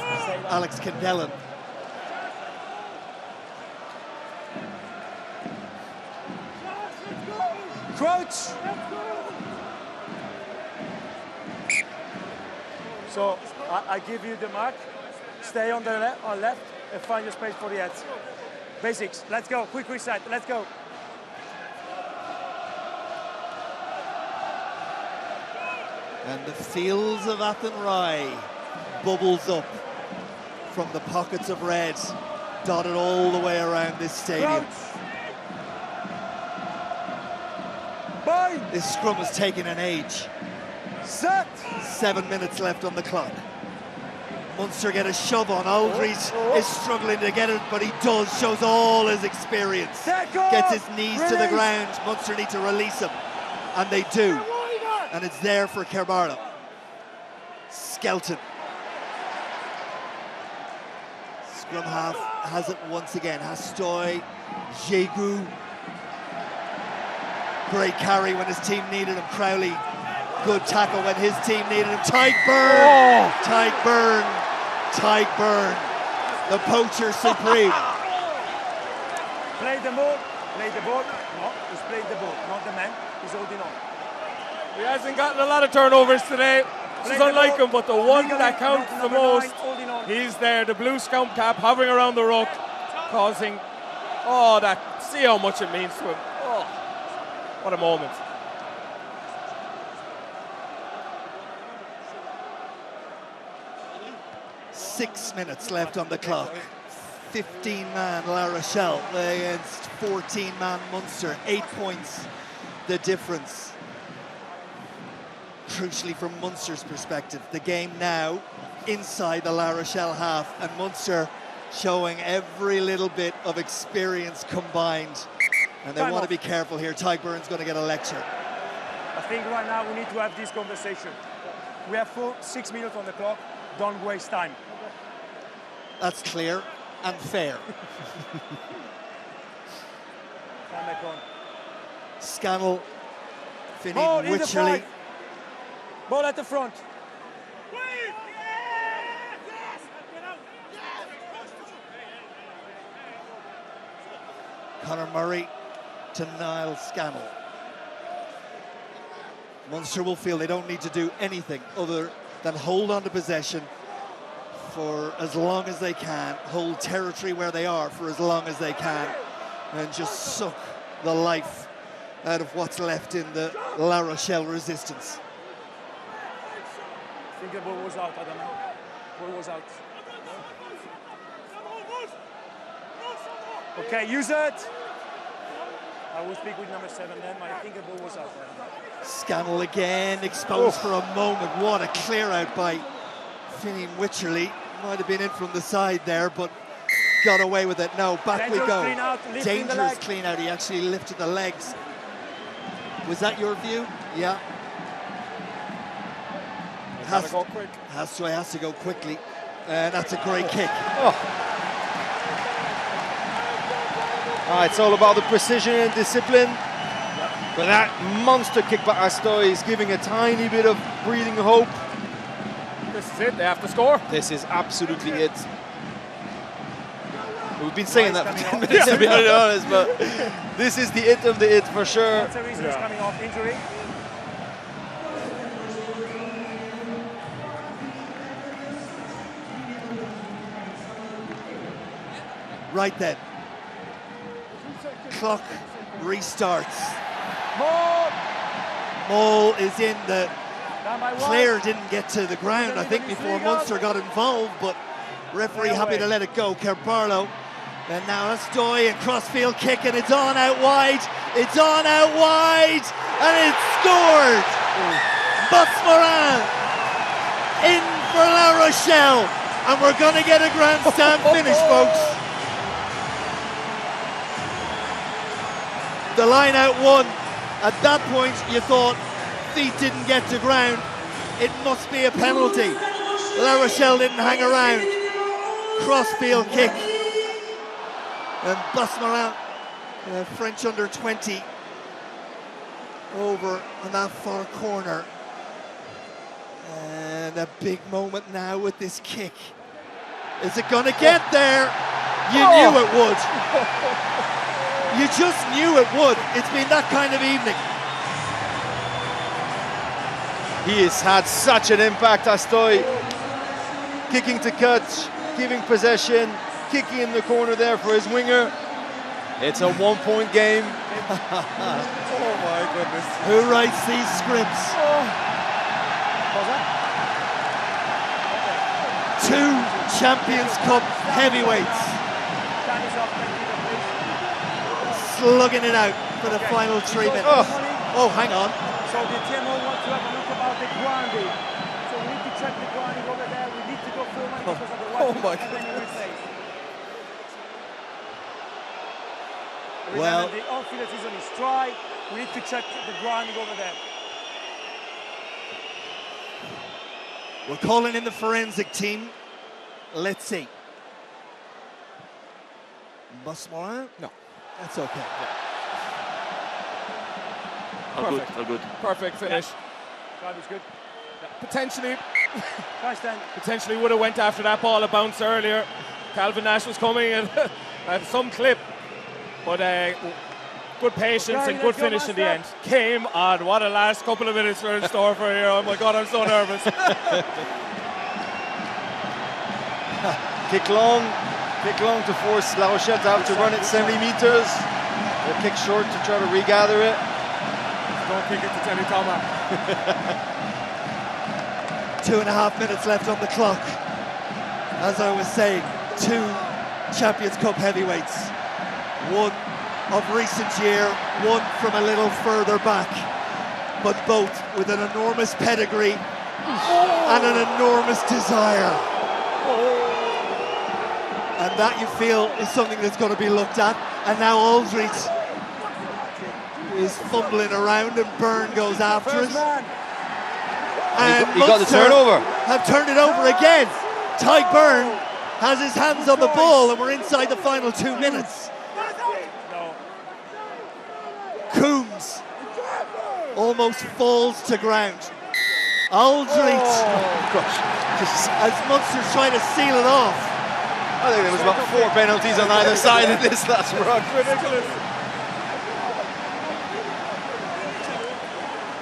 Alex Kendellen. Crouch. So I give you the mark. Stay on the left and find your space for the heads. Basics. Let's go. Quick reset. Let's go. And the fields of Athenry bubbles up from the pockets of red, dotted all the way around this stadium. Bind. This scrum has taken an age. Set. 7 minutes left on the clock. Munster get a shove on. Aldridge is struggling to get it, but he does, shows all his experience. Gets his knees to the ground. Munster need to release him, and they do. And it's there for Kerbarla. Skelton. Scrum half has it once again. Hastoy, Jégu. Great carry when his team needed him. Crowley, good tackle when his team needed him. Tyke Byrne. Tyke Byrne. Tyke Byrne. The poacher supreme. Play the ball. Play the ball. No, he's playing the ball, not the man. He's holding on. He hasn't gotten a lot of turnovers today, which is unlike him, but the one that counts the most, he's there, the blue scum cap hovering around the ruck, causing, see how much it means to him. Oh, what a moment. Six minutes left on the clock. 15-man La Rochelle against 14-man Munster. 8 points the difference. Crucially from Munster's perspective, the game now inside the La Rochelle half, and Munster showing every little bit of experience combined. And they want to be careful here. Tyke Byrne's going to get a lecture. I think right now we need to have this conversation. We have 6 minutes on the clock. Don't waste time. That's clear and fair. Come back on. Scannell, Finney, Ball in the Wycherley. fight. Ball at the front. Conor Murray to Niall Scannell. Munster will feel they don't need to do anything other than hold on to possession for as long as they can, hold territory where they are for as long as they can, and just suck the life out of what's left in the La Rochelle resistance. I think the ball was out, I don't know. Ball was out. Okay, use it. I will speak with number 7 then. I think the ball was out there. Scannell again, exposed for a moment. What a clear out by Finian Wycherley. Might have been in from the side there, but got away with it. No, back Dangerous we go. clean out, lifting the Dangerous leg. clean out. He actually lifted the legs. Was that your view? Yeah. Has to go quick. Has to go quickly. And that's a great kick. It's all about the precision and discipline. But that monster kick by Stade is giving a tiny bit of breathing hope. This is it, they have to score. This is absolutely it. We've been saying that for 10 minutes, to be honest, but this is the it of the it for sure. That's the reason he's coming off injury. Right then. Clock restarts. Maul is in the... Clare didn't get to the ground, I think, before Munster got involved, but referee happy to let it go. Kerbarlow. And now it's Stade, and crossfield kick, and it's on out wide. It's on out wide, and it's scored. Morin in for La Rochelle, and we're going to get a grandstand finish, folks. The line out one. At that point, you thought feet didn't get to ground. It must be a penalty. La Rochelle didn't hang around. Crossfield kick. And Morin, French under 20, over on that far corner. And a big moment now with this kick. Is it going to get there? You knew it would. You just knew it would. It's been that kind of evening. He has had such an impact, Stade. Kicking to cut, giving possession, kicking in the corner there for his winger. It's a 1-point game. Oh my goodness. Who writes these scripts? Two Champions Cup heavyweights slugging it out for the final 3 minutes. Oh, hang on. So the TMO wants to have a look about the grounding. So we need to check the grounding over there. We need to go forward because of the Oh my goodness. Well, the outfielder is on his stride. We need to check the grounding over there. We're calling in the forensic team. Let's see. Morin? No. That's okay. All good, all good. Perfect finish. That was good. Potentially would have went after that ball, a bounce earlier. Calvin Nash was coming and at some clip. But good patience and good finish in the end. Came on. What a last couple of minutes for in store for here. Oh my God, I'm so nervous. Kick long to force La Rochelle to have to run it 70 meters. Or kick short to try to regather it. Don't kick it to Tenny Thomas. 2.5 minutes left on the clock. As I was saying, two Champions Cup heavyweights. One of recent year, one from a little further back. But both with an enormous pedigree and an enormous desire. And that, you feel, is something that's going to be looked at. And now Aldridge is fumbling around and Byrne goes after it. And he got the turnover. Have turned it over again. Ty Byrne has his hands on the ball and we're inside the final 2 minutes. Coombs almost falls to ground. Aldridge, as Munster's trying to seal it off. I think there was about 4 penalties on either side in this last run. Ridiculous.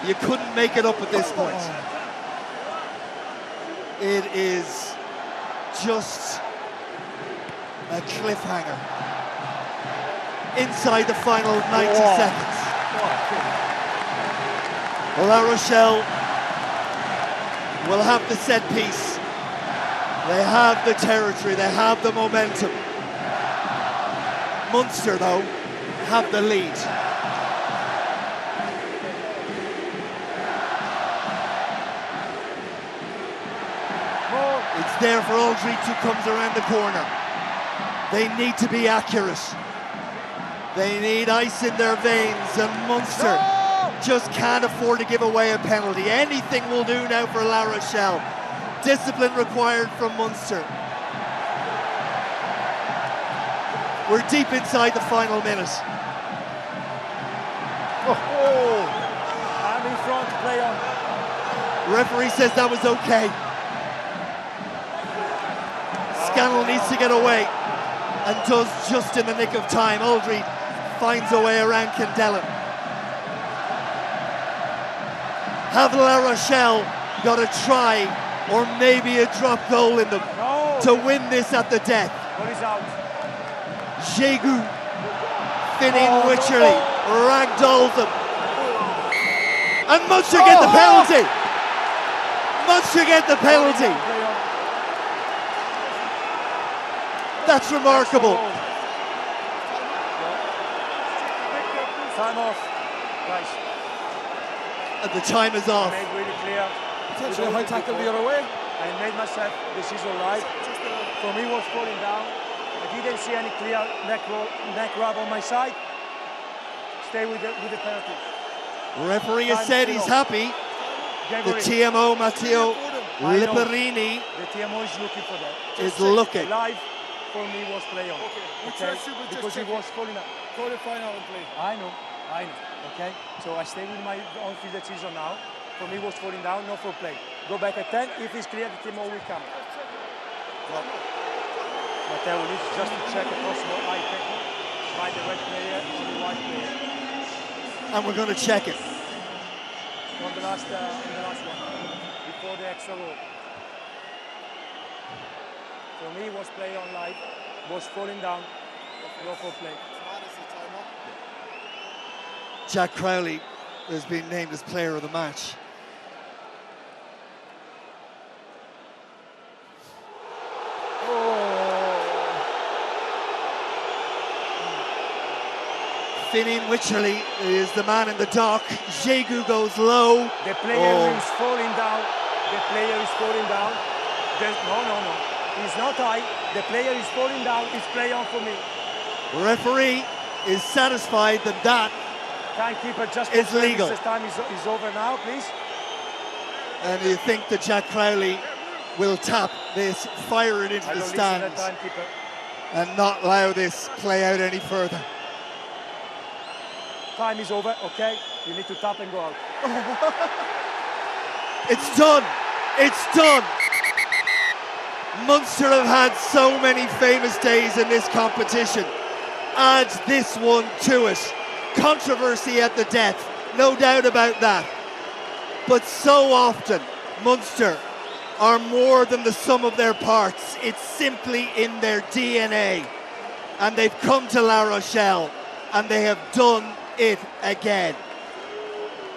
You couldn't make it up at this point. It is just a cliffhanger. Inside the final 90 seconds. La Rochelle will have the set piece. They have the territory, they have the momentum. Munster, though, have the lead. It's there for Aldridge, who comes around the corner. They need to be accurate. They need ice in their veins, and Munster just can't afford to give away a penalty. Anything will do now for La Rochelle. Discipline required from Munster. We're deep inside the final minute. I'm in front, play on. Referee says that was okay. Scannell needs to get away and does just in the nick of time. Aldridge finds a way around Candela. Have La Rochelle got a try or maybe a drop goal in them to win this at the death? What is out? Jegu, Finning Wycherley, ragdolls them. And Munster get the penalty. Munster get the penalty. That's remarkable. Time off, guys. And the time is off. I made really clear. Potentially a high tackle the other way. I made myself decision right. For me, was falling down. I didn't see any clear neck grab on my side. Stay with the penalty. Referee has said he's happy. The TMO, Matteo Liparini, the TMO is looking for that. is looking. Live for me was play on. Okay? Because he was falling out. Call the final and play. I know. Okay? So I stay with my own field decision now. For me was falling down, not for play. Go back at 10. If it's clear, the TMO will come. Matteo needs just to check a possible eye technique by the red player on the white player. And we're going to check it. On the last one, before the extra goal. For me, was play on live, was falling down, go for play. Jack Crowley has been named as player of the match. Finning Wycherley is the man in the dock. Jegu goes low. The player is falling down. The player is falling down. No. He's not high. The player is falling down. It's play on for me. Referee is satisfied that that Timekeeper just is legal. This time is over now, please. And you think that Jack Crowley will tap this, fire it into the stands, and not allow this play out any further. Time is over, okay? You need to tap and go out. It's done. It's done. Munster have had so many famous days in this competition. Add this one to it. Controversy at the death, no doubt about that. But so often, Munster are more than the sum of their parts. It's simply in their DNA. And they've come to La Rochelle, and they have done it again.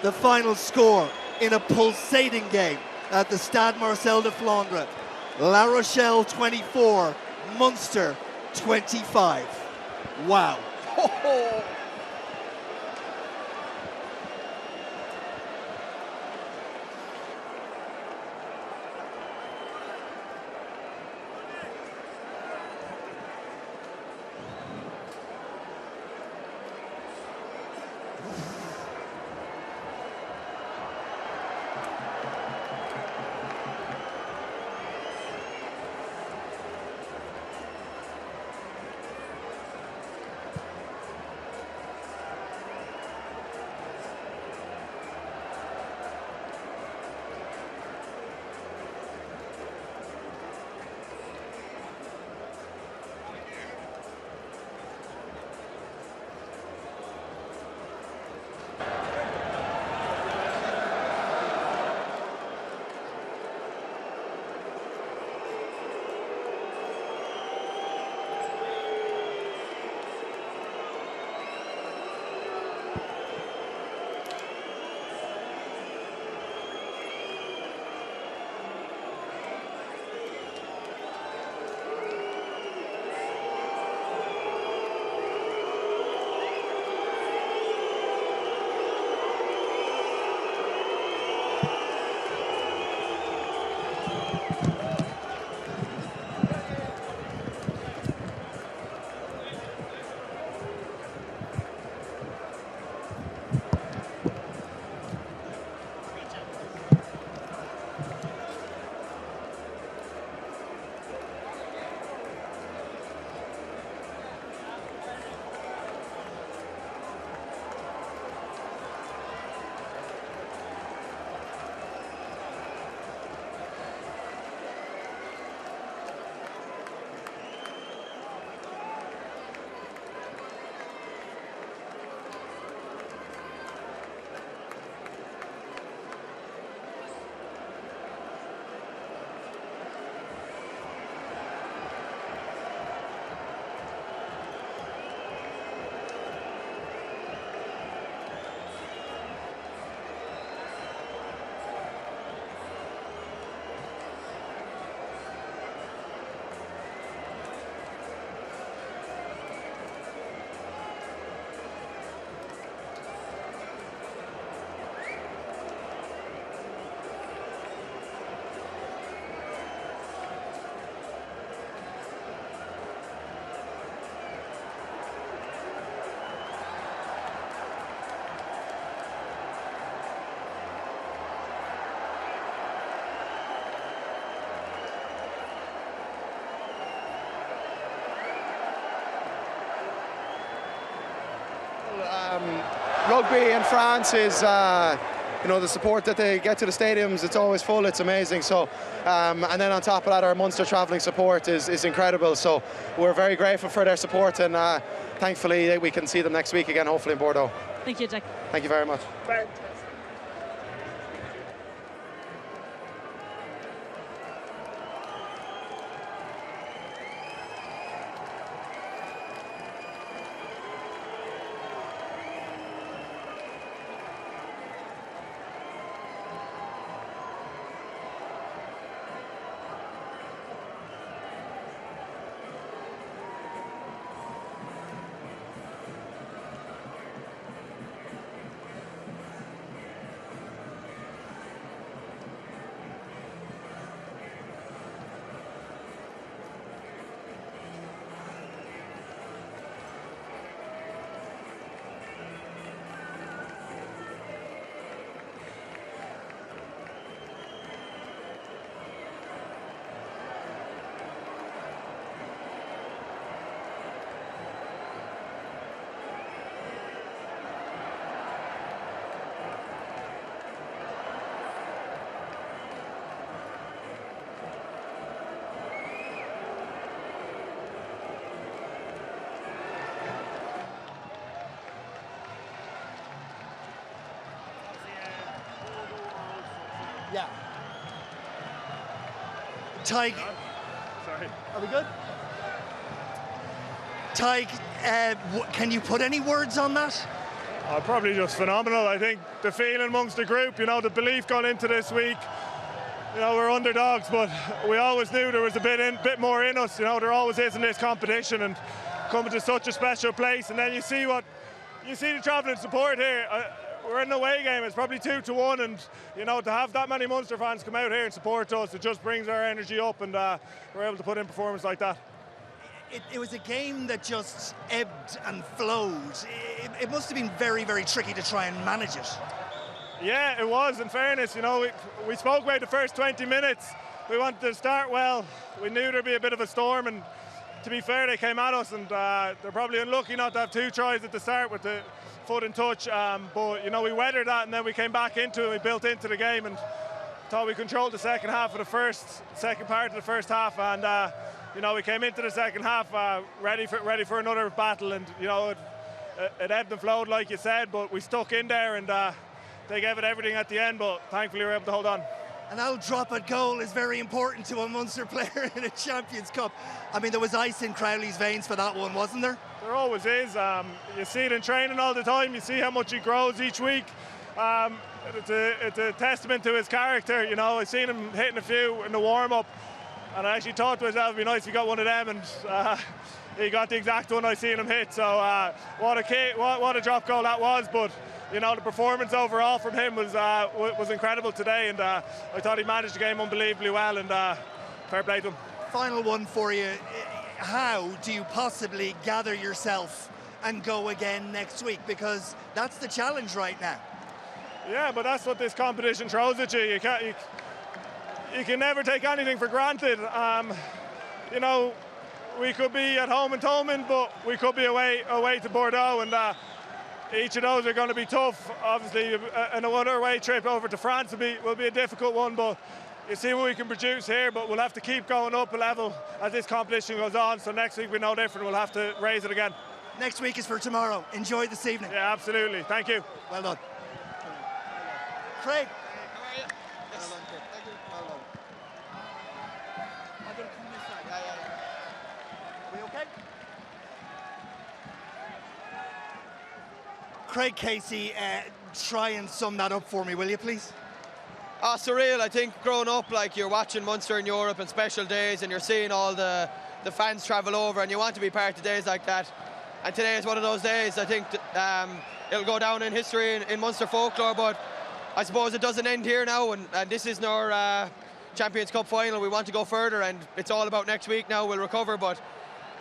The final score in a pulsating game at the Stade Marcel de Flandre. La Rochelle 24, Munster 25. Wow. Rugby in France is, you know, the support that they get to the stadiums, it's always full, it's amazing. So, and then on top of that, our Munster travelling support is incredible. So we're very grateful for their support, and thankfully we can see them next week again, hopefully in Bordeaux. Thank you, Jack. Thank you very much. Bye. Yeah. Tig. Sorry. Are we good? Tig, can you put any words on that? Probably just phenomenal. I think the feeling amongst the group, you know, the belief going into this week, you know, we're underdogs, but we always knew there was a bit more in us. You know, there always is in this competition, and coming to such a special place, and then you see the travelling support here. We're in an away game, it's probably 2-1, and you know, to have that many Munster fans come out here and support us, it just brings our energy up, and we're able to put in performance like that. It was a game that just ebbed and flowed. It must have been very, very tricky to try and manage it. Yeah, it was, in fairness. You know, we spoke about the first 20 minutes. We wanted to start well. We knew there'd be a bit of a storm, and to be fair, they came at us, and they're probably unlucky not to have 2 tries at the start with the foot and touch, but you know, we weathered that, and then we came back into it. We built into the game, and thought we controlled the second part of the first half, and you know, we came into the second half ready for another battle, and you know, it ebbed and flowed like you said, but we stuck in there, and they gave it everything at the end, but thankfully we were able to hold on. An old drop at goal is very important to a Munster player in a Champions Cup. I mean, there was ice in Crowley's veins for that one, wasn't there? There always is. You see it in training all the time. You see how much he grows each week. It's a testament to his character. You know, I've seen him hitting a few in the warm-up, and I actually thought to myself, it'd be nice if he got one of them, and he got the exact one I seen him hit. So what a drop goal that was. But you know, the performance overall from him was incredible today, and I thought he managed the game unbelievably well, and fair play to him. Final one for you. How do you possibly gather yourself and go again next week? Because that's the challenge right now. Yeah, but that's what this competition throws at you. You can never take anything for granted. You know, we could be at home in Thomond, but we could be away to Bordeaux, and each of those are going to be tough. Obviously, another away trip over to France will be a difficult one, but you see what we can produce here, but we'll have to keep going up a level as this competition goes on. So next week we're no different. We'll have to raise it again. Next week is for tomorrow. Enjoy this evening. Yeah, absolutely. Thank you. Well done. Craig. How are you? Yes. Well done, kid. Thank you. Well done. I'm going to come this side. Yeah. We okay? Craig Casey, try and sum that up for me, will you, please? Surreal. I think growing up, like, you're watching Munster in Europe and special days, and you're seeing all the fans travel over, and you want to be part of days like that. And today is one of those days. I think it'll go down in history in Munster folklore, but I suppose it doesn't end here now, and this isn't our Champions Cup final. We want to go further, and it's all about next week now. We'll recover, but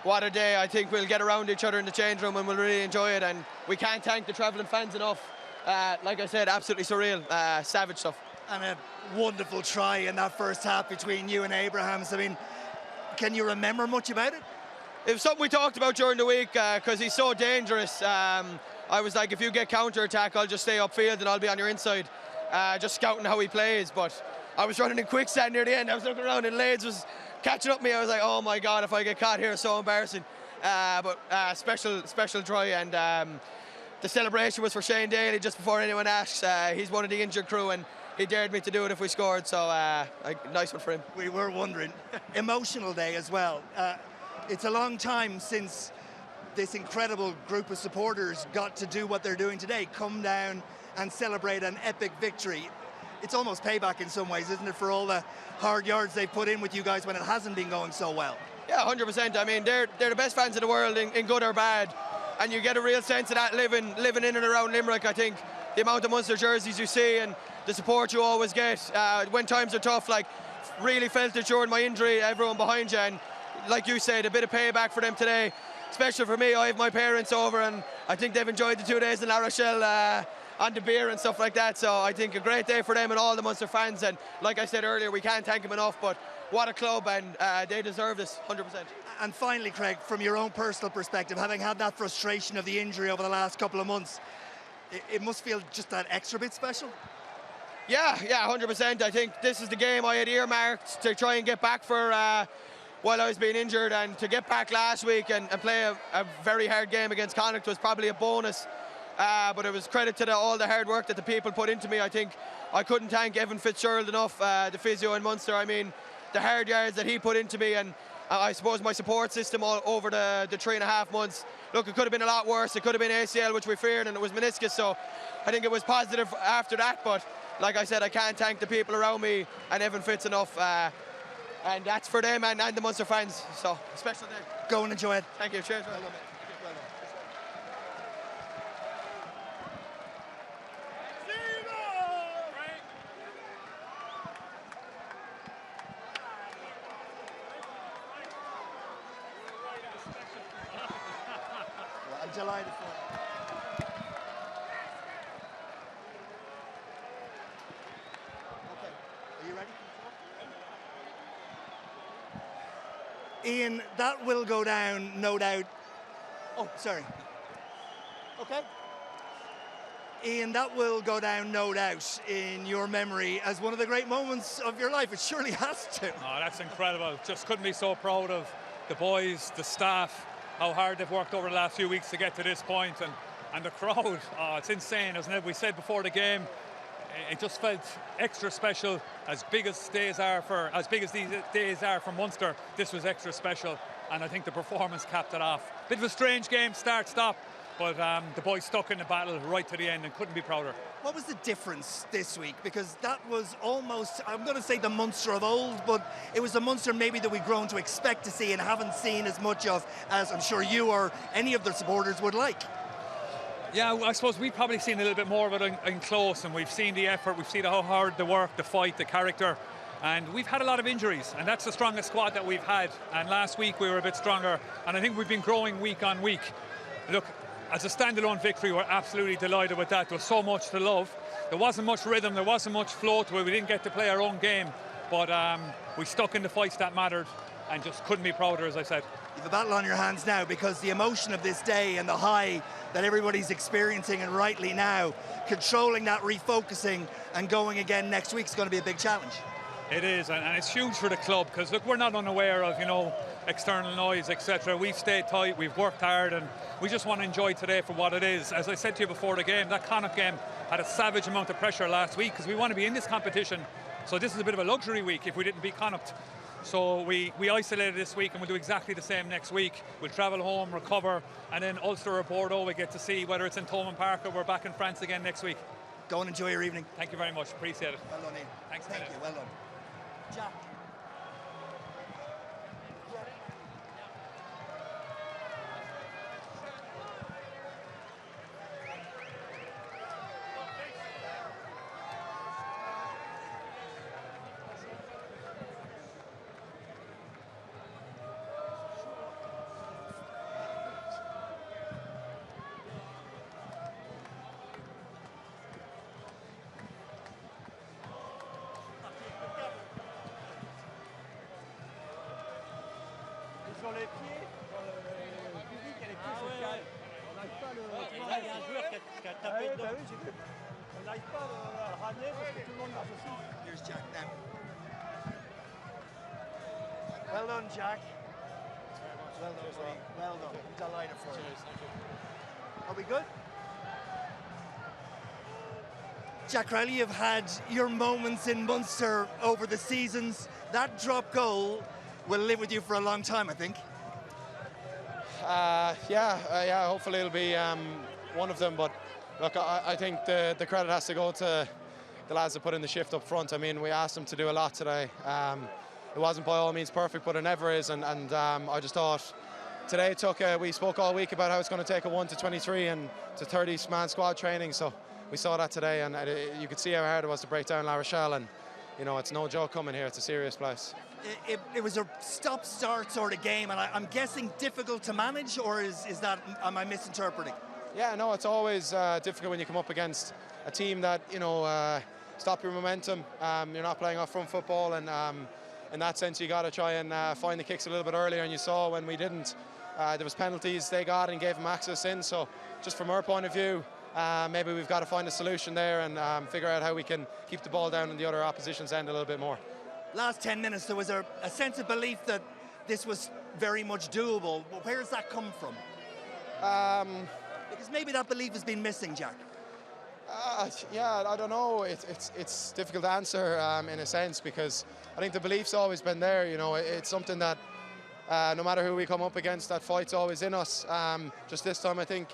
what a day. I think we'll get around each other in the change room, and we'll really enjoy it, and we can't thank the travelling fans enough. Like I said, absolutely surreal, savage stuff. And a wonderful try in that first half between you and Abrahams. I mean, can you remember much about it? It was something we talked about during the week because he's so dangerous. I was like, if you get counter-attack, I'll just stay upfield and I'll be on your inside, just scouting how he plays. But I was running in quicksand near the end. I was looking around and Lades was catching up with me. I was like, oh my God, if I get caught here, it's so embarrassing. But special try, and the celebration was for Shane Daly just before anyone asked. He's one of the injured crew, and he dared me to do it if we scored, so nice one for him. We were wondering. Emotional day as well. It's a long time since this incredible group of supporters got to do what they're doing today, come down and celebrate an epic victory. It's almost payback in some ways, isn't it, for all the hard yards they've put in with you guys when it hasn't been going so well? Yeah, 100%. I mean, they're the best fans in the world, in good or bad, and you get a real sense of that living in and around Limerick. I think the amount of Munster jerseys you see and the support you always get when times are tough, like, really felt it during my injury, everyone behind you, and like you said, a bit of payback for them today, especially for me. I have my parents over, and I think they've enjoyed the 2 days in La Rochelle on the beer and stuff like that, so I think a great day for them and all the Munster fans, and like I said earlier, we can't thank them enough, but what a club, and they deserve this, 100%. And finally, Craig, from your own personal perspective, having had that frustration of the injury over the last couple of months, it must feel just that extra bit special? Yeah, 100%. I think this is the game I had earmarked to try and get back for while I was being injured, and to get back last week and play a very hard game against Connacht was probably a bonus, but it was credit to all the hard work that the people put into me. I think I couldn't thank Evan Fitzgerald enough, the physio in Munster. I mean, the hard yards that he put into me, and I suppose my support system all over the 3.5 months. Look, it could have been a lot worse. It could have been ACL, which we feared, and it was meniscus, so I think it was positive after that, but like I said, I can't thank the people around me and Evan Fitz enough, and that's for them and the Munster fans, so special day. Go and enjoy it. Thank you, cheers. Well done, mate. I'm delighted for it. Okay, are you ready? Ian, that will go down, no doubt. Oh, sorry. Okay. Ian, that will go down, no doubt, in your memory as one of the great moments of your life. It surely has to. Oh, that's incredible. Just couldn't be so proud of the boys, the staff, how hard they've worked over the last few weeks to get to this point, and the crowd. Oh, it's insane, isn't it? We said before the game, it just felt extra special. As big as these days are for Munster, this was extra special, and I think the performance capped it off. Bit of a strange game, start-stop, but the boys stuck in the battle right to the end and couldn't be prouder. What was the difference this week? Because that was almost, I'm going to say the Munster of old, but it was the Munster maybe that we've grown to expect to see and haven't seen as much of as I'm sure you or any of the supporters would like. Yeah, I suppose we've probably seen a little bit more of it in close, and we've seen the effort, we've seen how hard the work, the fight, the character, and we've had a lot of injuries, and that's the strongest squad that we've had. And last week we were a bit stronger, and I think we've been growing week on week. Look, as a standalone victory, we're absolutely delighted with that. There was so much to love. There wasn't much rhythm, there wasn't much flow to it. We didn't get to play our own game, but we stuck in the fights that mattered and just couldn't be prouder, as I said. You've a battle on your hands now, because the emotion of this day and the high that everybody's experiencing, and rightly now, controlling that, refocusing and going again next week is going to be a big challenge. It is, and it's huge for the club, because look, we're not unaware of, external noise, etc. We've stayed tight, we've worked hard, and we just want to enjoy today for what it is. As I said to you before the game, that Connacht game had a savage amount of pressure last week, because we want to be in this competition. So this is a bit of a luxury week if we didn't beat Connacht. So we isolated this week, and we'll do exactly the same next week. We'll travel home, recover, and then Ulster or Bordeaux we get to see, whether it's in Thomond Park or we're back in France again next week. Go and enjoy your evening. Thank you very much, appreciate it. Well done, Ian. Thanks. Thank you, well done. Jack. bah oui, j'ai vu. On n'arrive pas à le ramener parce que tout le monde marche aussi. Here's Jack now. Well done, Jack. Well done, buddy. Well done. I'm delighted for you. Are we good? Jack Crowley, you've had your moments in Munster over the seasons. That drop goal will live with you for a long time, I think. Yeah. Hopefully it'll be one of them. But look, I think the credit has to go to the lads that put in the shift up front. I mean, we asked them to do a lot today. It wasn't by all means perfect, but it never is. And I just thought today we spoke all week about how it's going to take a 1 to 23 and to 30-man squad training. So we saw that today, and you could see how hard it was to break down La Rochelle. And you know, it's no joke coming here. It's a serious place. It was a stop-start sort of game, and I'm guessing difficult to manage, or am I misinterpreting? Yeah, no, it's always difficult when you come up against a team that, you know, stop your momentum. You're not playing off front football, and in that sense, you got to try and find the kicks a little bit earlier. And you saw when we didn't, there was penalties they got and gave them access in. So, just from our point of view, maybe we've got to find a solution there and figure out how we can keep the ball down in the other opposition's end a little bit more. Last 10 minutes, there was a sense of belief that this was very much doable. Where does that come from? Because maybe that belief has been missing, Jack. Yeah, I don't know. It's difficult to answer in a sense, because I think the belief's always been there. You know, it's something that no matter who we come up against, that fight's always in us. Just this time, I think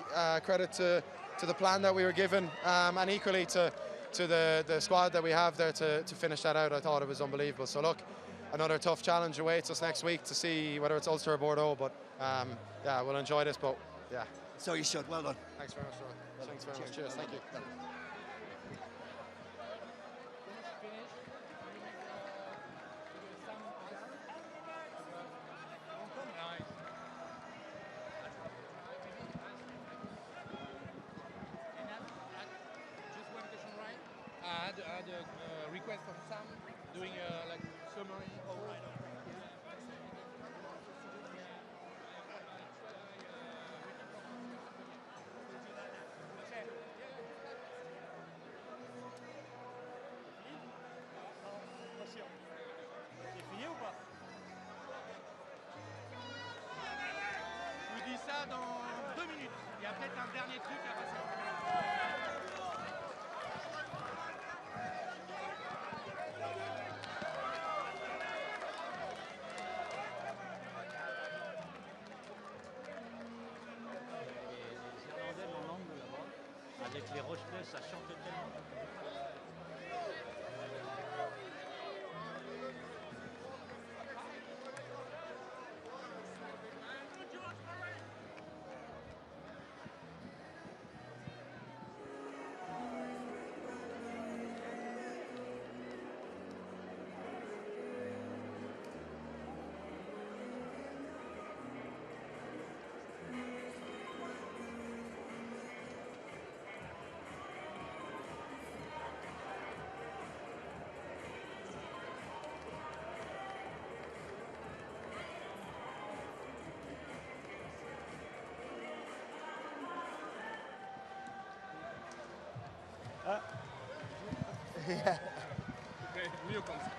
credit to the plan that we were given, and equally to the squad that we have there to finish that out. I thought it was unbelievable. So look, another tough challenge awaits us next week to see whether it's Ulster or Bordeaux. But yeah, we'll enjoy this. But yeah. So you should. Well done. Thanks very much, Roy. Thanks very much. Cheers. Thank you. I had a request from Sam doing like summary. Oh, right. C'est fini ou pas? Je vous dis ça dans 2 minutes. Il y a peut-être un dernier truc à passer. Avec les Rochelais, ça chante tellement. Yeah. Okay, mieux comme ça.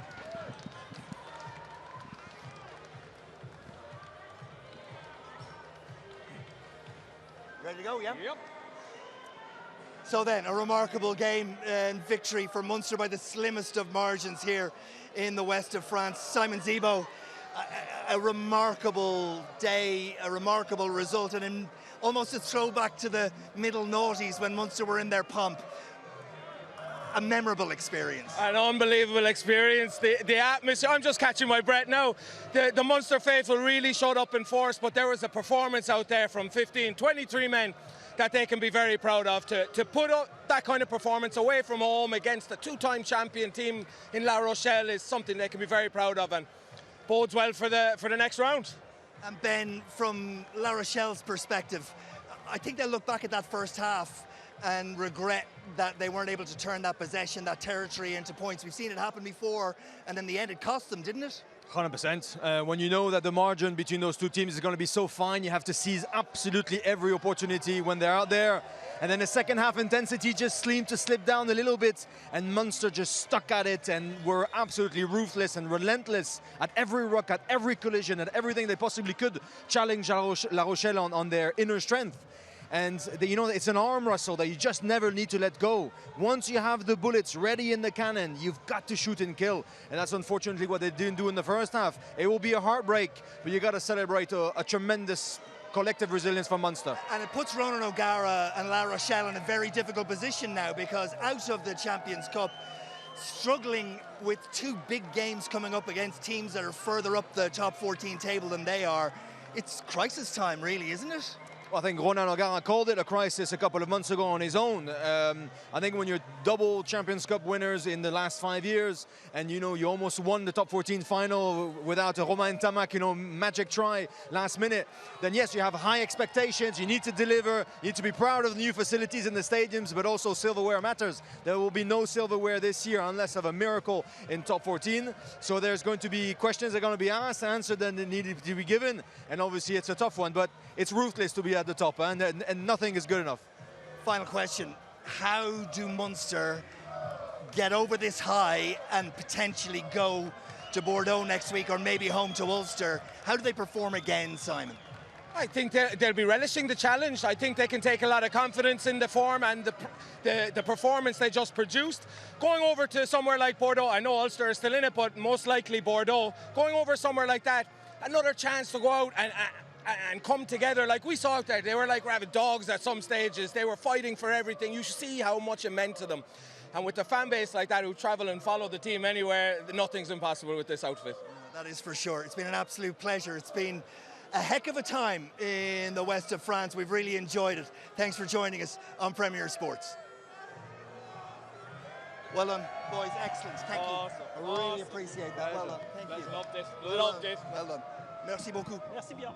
Ready to go, yeah? Yep. So then, a remarkable game and victory for Munster by the slimmest of margins here in the west of France. Simon Zebo, a remarkable day, a remarkable result, and almost a throwback to the middle noughties when Munster were in their pomp. A memorable experience. An unbelievable experience. The atmosphere, I'm just catching my breath now. The Munster faithful really showed up in force, but there was a performance out there from 23 men that they can be very proud of. To put up that kind of performance away from home against a two-time champion team in La Rochelle is something they can be very proud of, and bodes well for the next round. And Ben, from La Rochelle's perspective, I think they'll look back at that first half and regret that they weren't able to turn that possession, that territory into points. We've seen it happen before, and in the end it cost them, didn't it? 100%. When you know that the margin between those two teams is going to be so fine, you have to seize absolutely every opportunity when they're out there. And then the second half intensity just seemed to slip down a little bit, and Munster just stuck at it and were absolutely ruthless and relentless at every ruck, at every collision, at everything they possibly could, challenge La Rochelle on their inner strength. And it's an arm wrestle that you just never need to let go. Once you have the bullets ready in the cannon, you've got to shoot and kill. And that's unfortunately what they didn't do in the first half. It will be a heartbreak, but you got to celebrate a tremendous collective resilience from Munster. And it puts Ronan O'Gara and La Rochelle in a very difficult position now, because out of the Champions Cup, struggling with two big games coming up against teams that are further up the top 14 table than they are. It's crisis time, really, isn't it? Well, I think Ronan O'Gara called it a crisis a couple of months ago on his own. I think when you're double Champions Cup winners in the last 5 years, and you almost won the top 14 final without a Romain Tamac, magic try last minute, then yes, you have high expectations. You need to deliver. You need to be proud of the new facilities in the stadiums, but also silverware matters. There will be no silverware this year unless of a miracle in top 14. So there's going to be questions that are going to be asked, answered, and needed to be given. And obviously it's a tough one, but it's ruthless to be at the top, and nothing is good enough. Final question. How do Munster get over this high and potentially go to Bordeaux next week, or maybe home to Ulster? How do they perform again, Simon? I think they'll be relishing the challenge. I think they can take a lot of confidence in the form and the performance they just produced. Going over to somewhere like Bordeaux, I know Ulster is still in it, but most likely Bordeaux. Going over somewhere like that, another chance to go out and come together like we saw out there. They were like rabid dogs at some stages. They were fighting for everything. You see how much it meant to them. And with a fan base like that who travel and follow the team anywhere, nothing's impossible with this outfit. That is for sure. It's been an absolute pleasure. It's been a heck of a time in the west of France. We've really enjoyed it. Thanks for joining us on Premier Sports. Well done, boys. Excellent. Thank you. I really appreciate that. Well done. Thank you. Loved it. Well done. Merci beaucoup. Merci bien.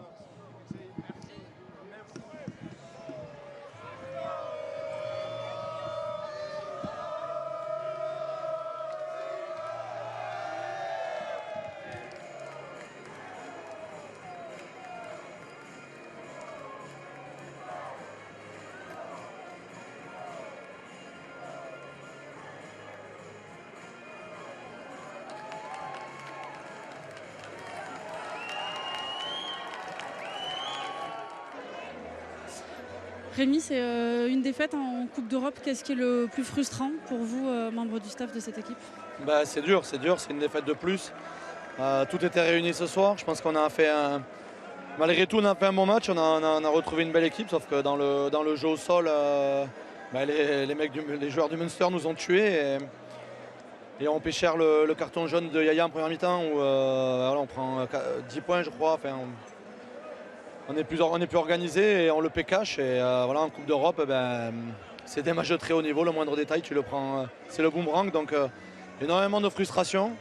Rémi, c'est une défaite en Coupe d'Europe. Qu'est-ce qui est le plus frustrant pour vous, membres du staff de cette équipe? C'est dur, c'est une défaite de plus. Tout était réuni ce soir. Je pense qu'on a fait malgré tout, on a fait un bon match. On a retrouvé une belle équipe, sauf que dans le jeu au sol, les joueurs du Munster nous ont tués et ont pêché le carton jaune de Yaya en première mi-temps où on prend 10 points, je crois. Enfin, on est plus organisé et on le paie cash. Et en Coupe d'Europe, c'est des matchs de très haut niveau. Le moindre détail, tu le prends, c'est le boomerang. Donc énormément de frustration.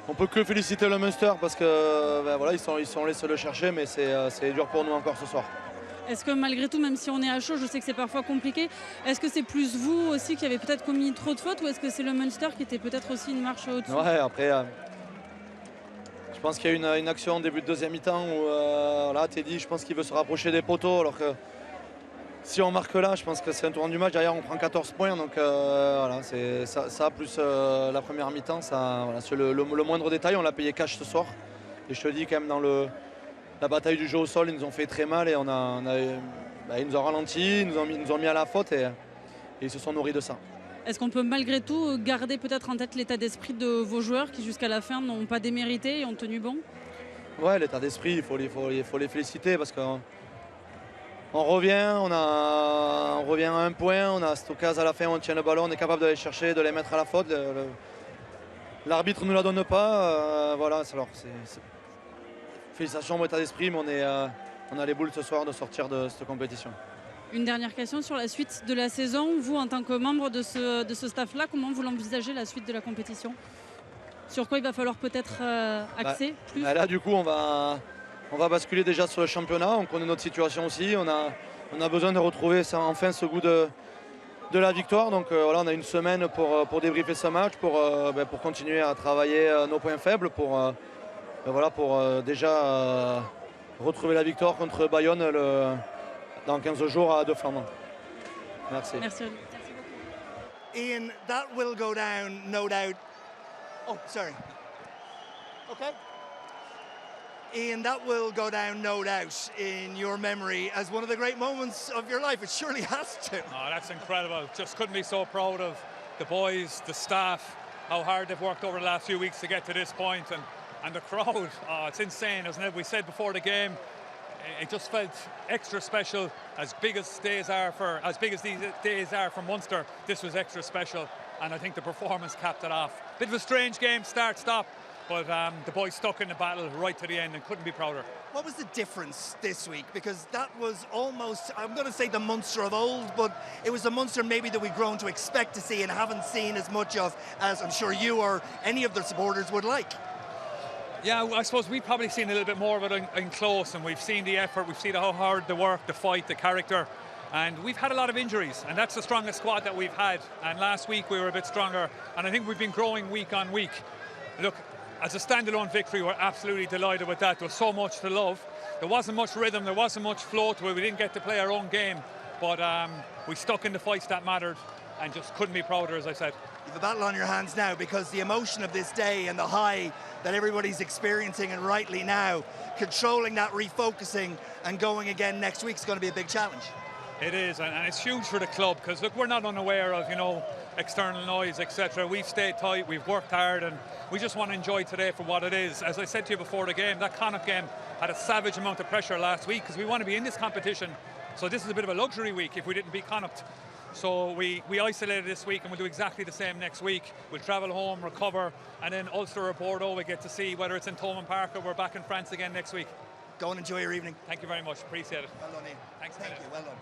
On peut que féliciter le Munster parce que ils sont allés se le chercher, mais c'est dur pour nous encore ce soir. Est-ce que malgré tout, même si on est à chaud, je sais que c'est parfois compliqué, est-ce que c'est plus vous aussi qui avez peut-être commis trop de fautes, ou est-ce que c'est le Munster qui était peut-être aussi une marche au-dessus? Ouais, après, je pense qu'il y a une action en début de deuxième mi-temps où Teddy, je pense qu'il veut se rapprocher des poteaux, alors que si on marque là, je pense que c'est un tournant du match. Derrière, on prend 14 points, donc c'est ça plus la première mi-temps. Sur le moindre détail, on l'a payé cash ce soir. Et je te dis quand même, dans la bataille du jeu au sol, ils nous ont fait très mal et ils nous ont ralenti, ils nous ont mis à la faute et ils se sont nourris de ça. Est-ce qu'on peut malgré tout garder peut-être en tête l'état d'esprit de vos joueurs qui jusqu'à la fin n'ont pas démérité et ont tenu bon? Ouais, l'état d'esprit, il faut les féliciter parce qu'on revient, on revient à un point, on a cette occasion à la fin, on tient le ballon, on est capable de les chercher, de les mettre à la faute. L'arbitre ne nous la donne pas. Félicitations pour l'état d'esprit, mais on a les boules ce soir de sortir de cette compétition. Une dernière question sur la suite de la saison. Vous, en tant que membre de ce staff-là, comment vous l'envisagez, la suite de la compétition? Sur quoi il va falloir peut-être axer plus? Là, du coup, on va basculer déjà sur le championnat. On connaît notre situation aussi. On a besoin de retrouver enfin ce goût de la victoire. Donc on a une semaine pour débriefer ce match, pour continuer à travailler nos points faibles, pour voilà, pour déjà retrouver la victoire contre Bayonne dans 15 jours à De Flandre. Merci. Merci. Ian, that will go down, no doubt. Oh, sorry. Okay. Ian, that will go down, no doubt, in your memory as one of the great moments of your life. It surely has to. Oh, that's incredible. Just couldn't be so proud of the boys, the staff, how hard they've worked over the last few weeks to get to this point, and the crowd. Oh, it's insane, isn't it? We said before the game, it just felt extra special. As big as these days are for Munster, this was extra special, and I think the performance capped it off. Bit of a strange game, start-stop, but the boys stuck in the battle right to the end and couldn't be prouder. What was the difference this week? Because that was almost, I'm going to say the Munster of old, but it was the Munster maybe that we've grown to expect to see and haven't seen as much of as I'm sure you or any of the supporters would like. Yeah, I suppose we've probably seen a little bit more of it in close, and we've seen the effort, we've seen how hard the work, the fight, the character, and we've had a lot of injuries, and that's the strongest squad that we've had. And last week we were a bit stronger, and I think we've been growing week on week. Look, as a standalone victory, we're absolutely delighted with that. There was so much to love. There wasn't much rhythm, there wasn't much flow to it. We didn't get to play our own game, but we stuck in the fights that mattered and just couldn't be prouder, as I said. You have a battle on your hands now because the emotion of this day and the high that everybody's experiencing, and rightly now, controlling that, refocusing and going again next week is going to be a big challenge. It is, and it's huge for the club because, look, we're not unaware of, external noise, etc. We've stayed tight, we've worked hard, and we just want to enjoy today for what it is. As I said to you before the game, that Connacht game had a savage amount of pressure last week because we want to be in this competition. So this is a bit of a luxury week if we didn't beat Connacht. So we isolated this week, and we'll do exactly the same next week. We'll travel home, recover, and then Ulster or Bordeaux we get to see, whether it's in Thomond Park or we're back in France again next week. Go and enjoy your evening. Thank you very much, appreciate it. Well done, Ian. Thanks. Thank you, well done.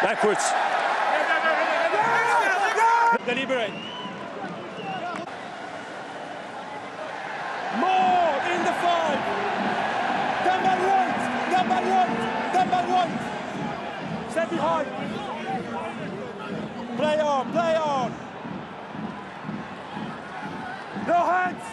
Backwards. Deliberate. More in the 5. Number one. Step behind. Play on. No hands.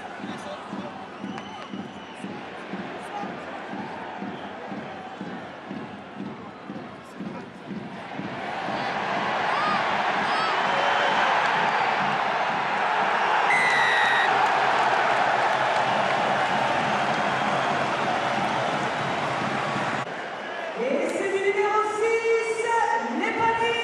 Et c'est du numéro 6, Népali.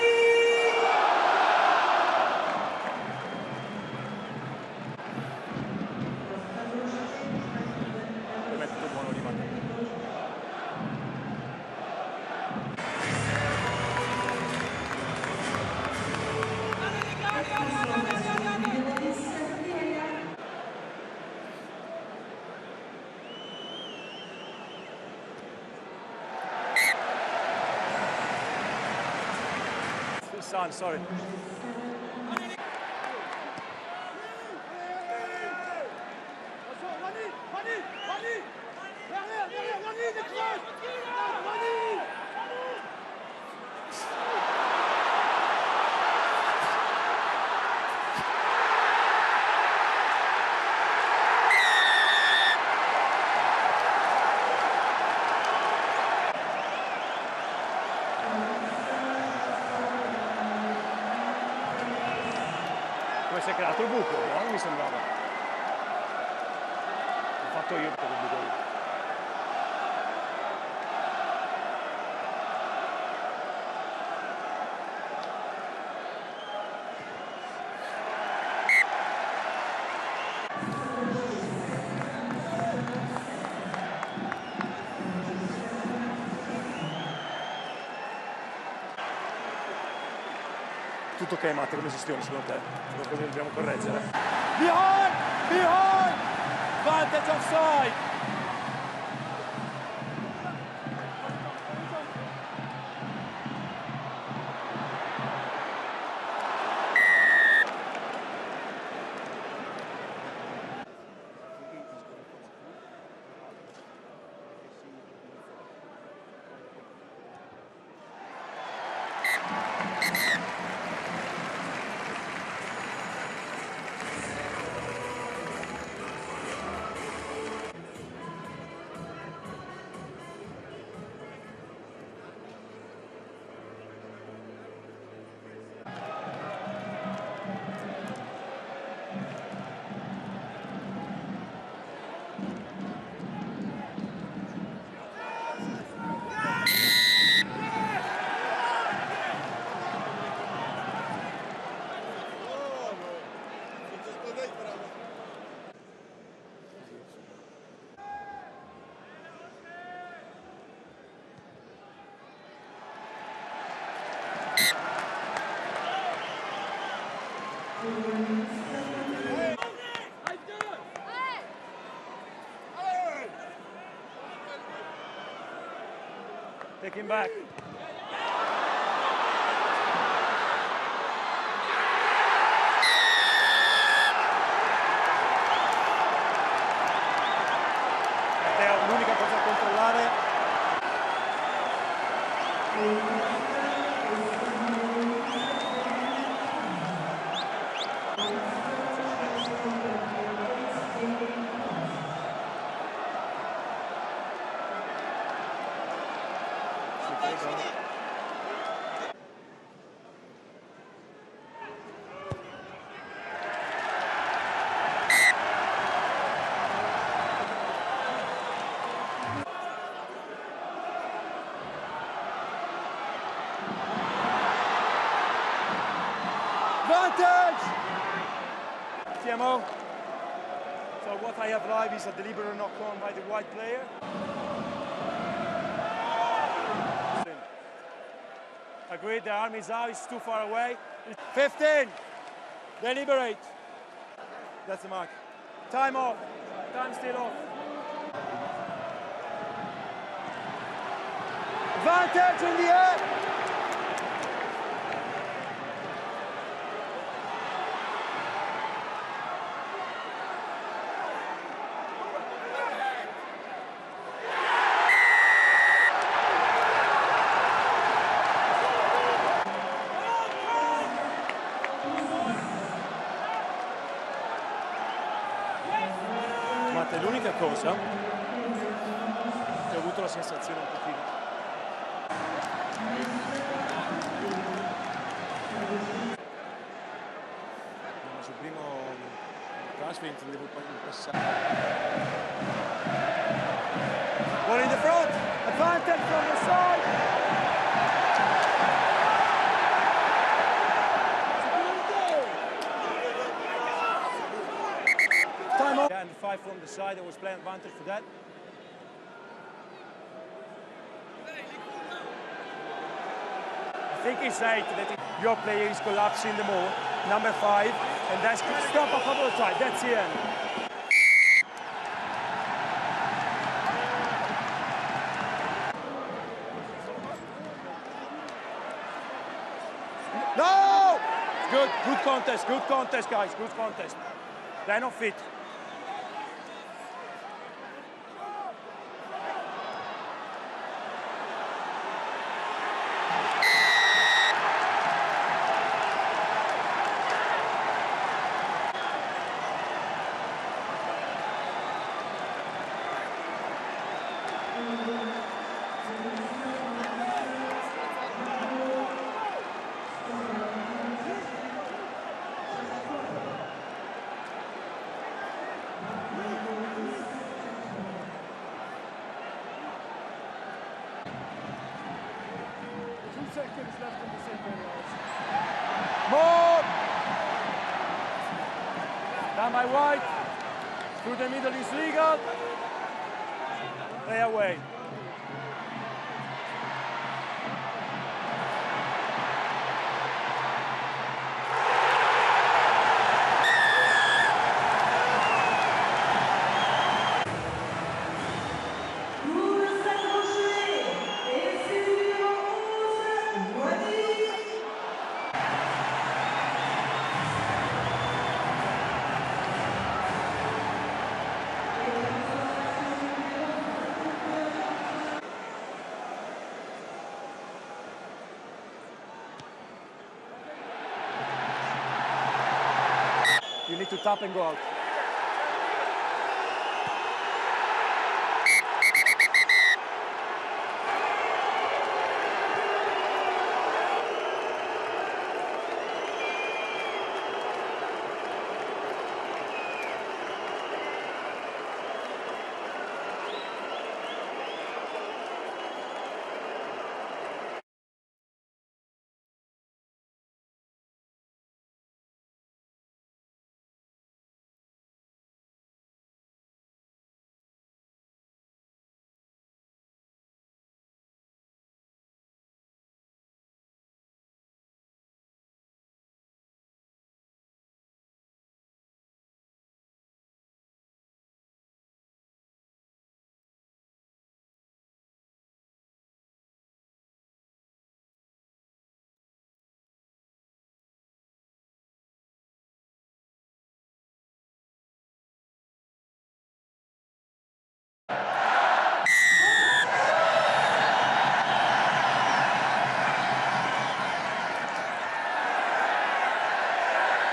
Son, sorry. Come si è creato il buco, no? Mi sembrava. L'ho fatto io per il buco. Tutto ok, Matte, come gestione secondo te? Cosa dobbiamo correggere? Behind! Vantage offside! Take him back. È l'unica cosa da controllare. Advantage! TMO. So what I have live is a deliberate knock on by the white player. Agreed, the arm is out, it's too far away. 15. Deliberate. That's the mark. Time off. Time still off. Advantage in the air. qualcosa? Ho avuto la sensazione un pochino. Sul primo transfer devo passare. One in the front, advantage from the side. Time on. Yeah, and 5 from the side, I was playing advantage for that. I think it's right that your player is collapsing the more, number 5, and that's stop a couple of times, that's the end. No! Good contest guys, good contest. They're not fit. Seconds left in the second half. More! Down by White. Through the middle is legal. Play away. You need to tap and go out.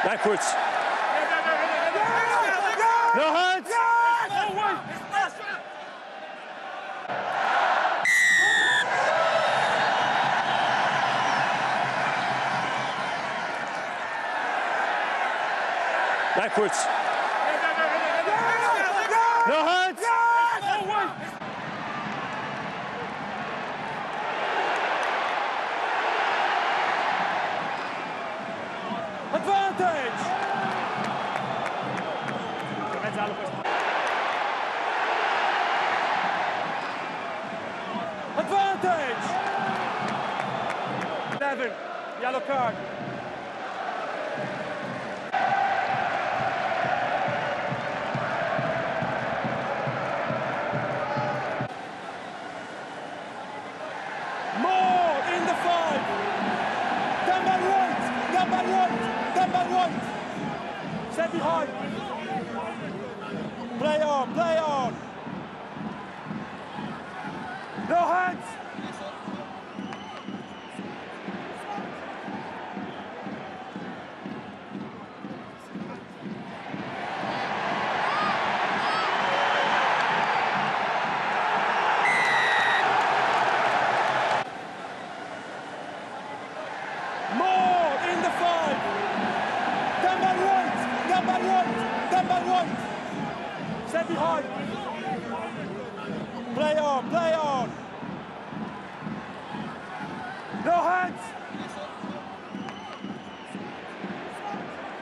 Backwards. No hands. Backwards. No hands. Advantage! Advantage! 11, yellow card. More in the 5. Down by right, down by right, down by right. Stay behind. Play on, play on. No hands. 10 man one. Stay behind. Play on, play on.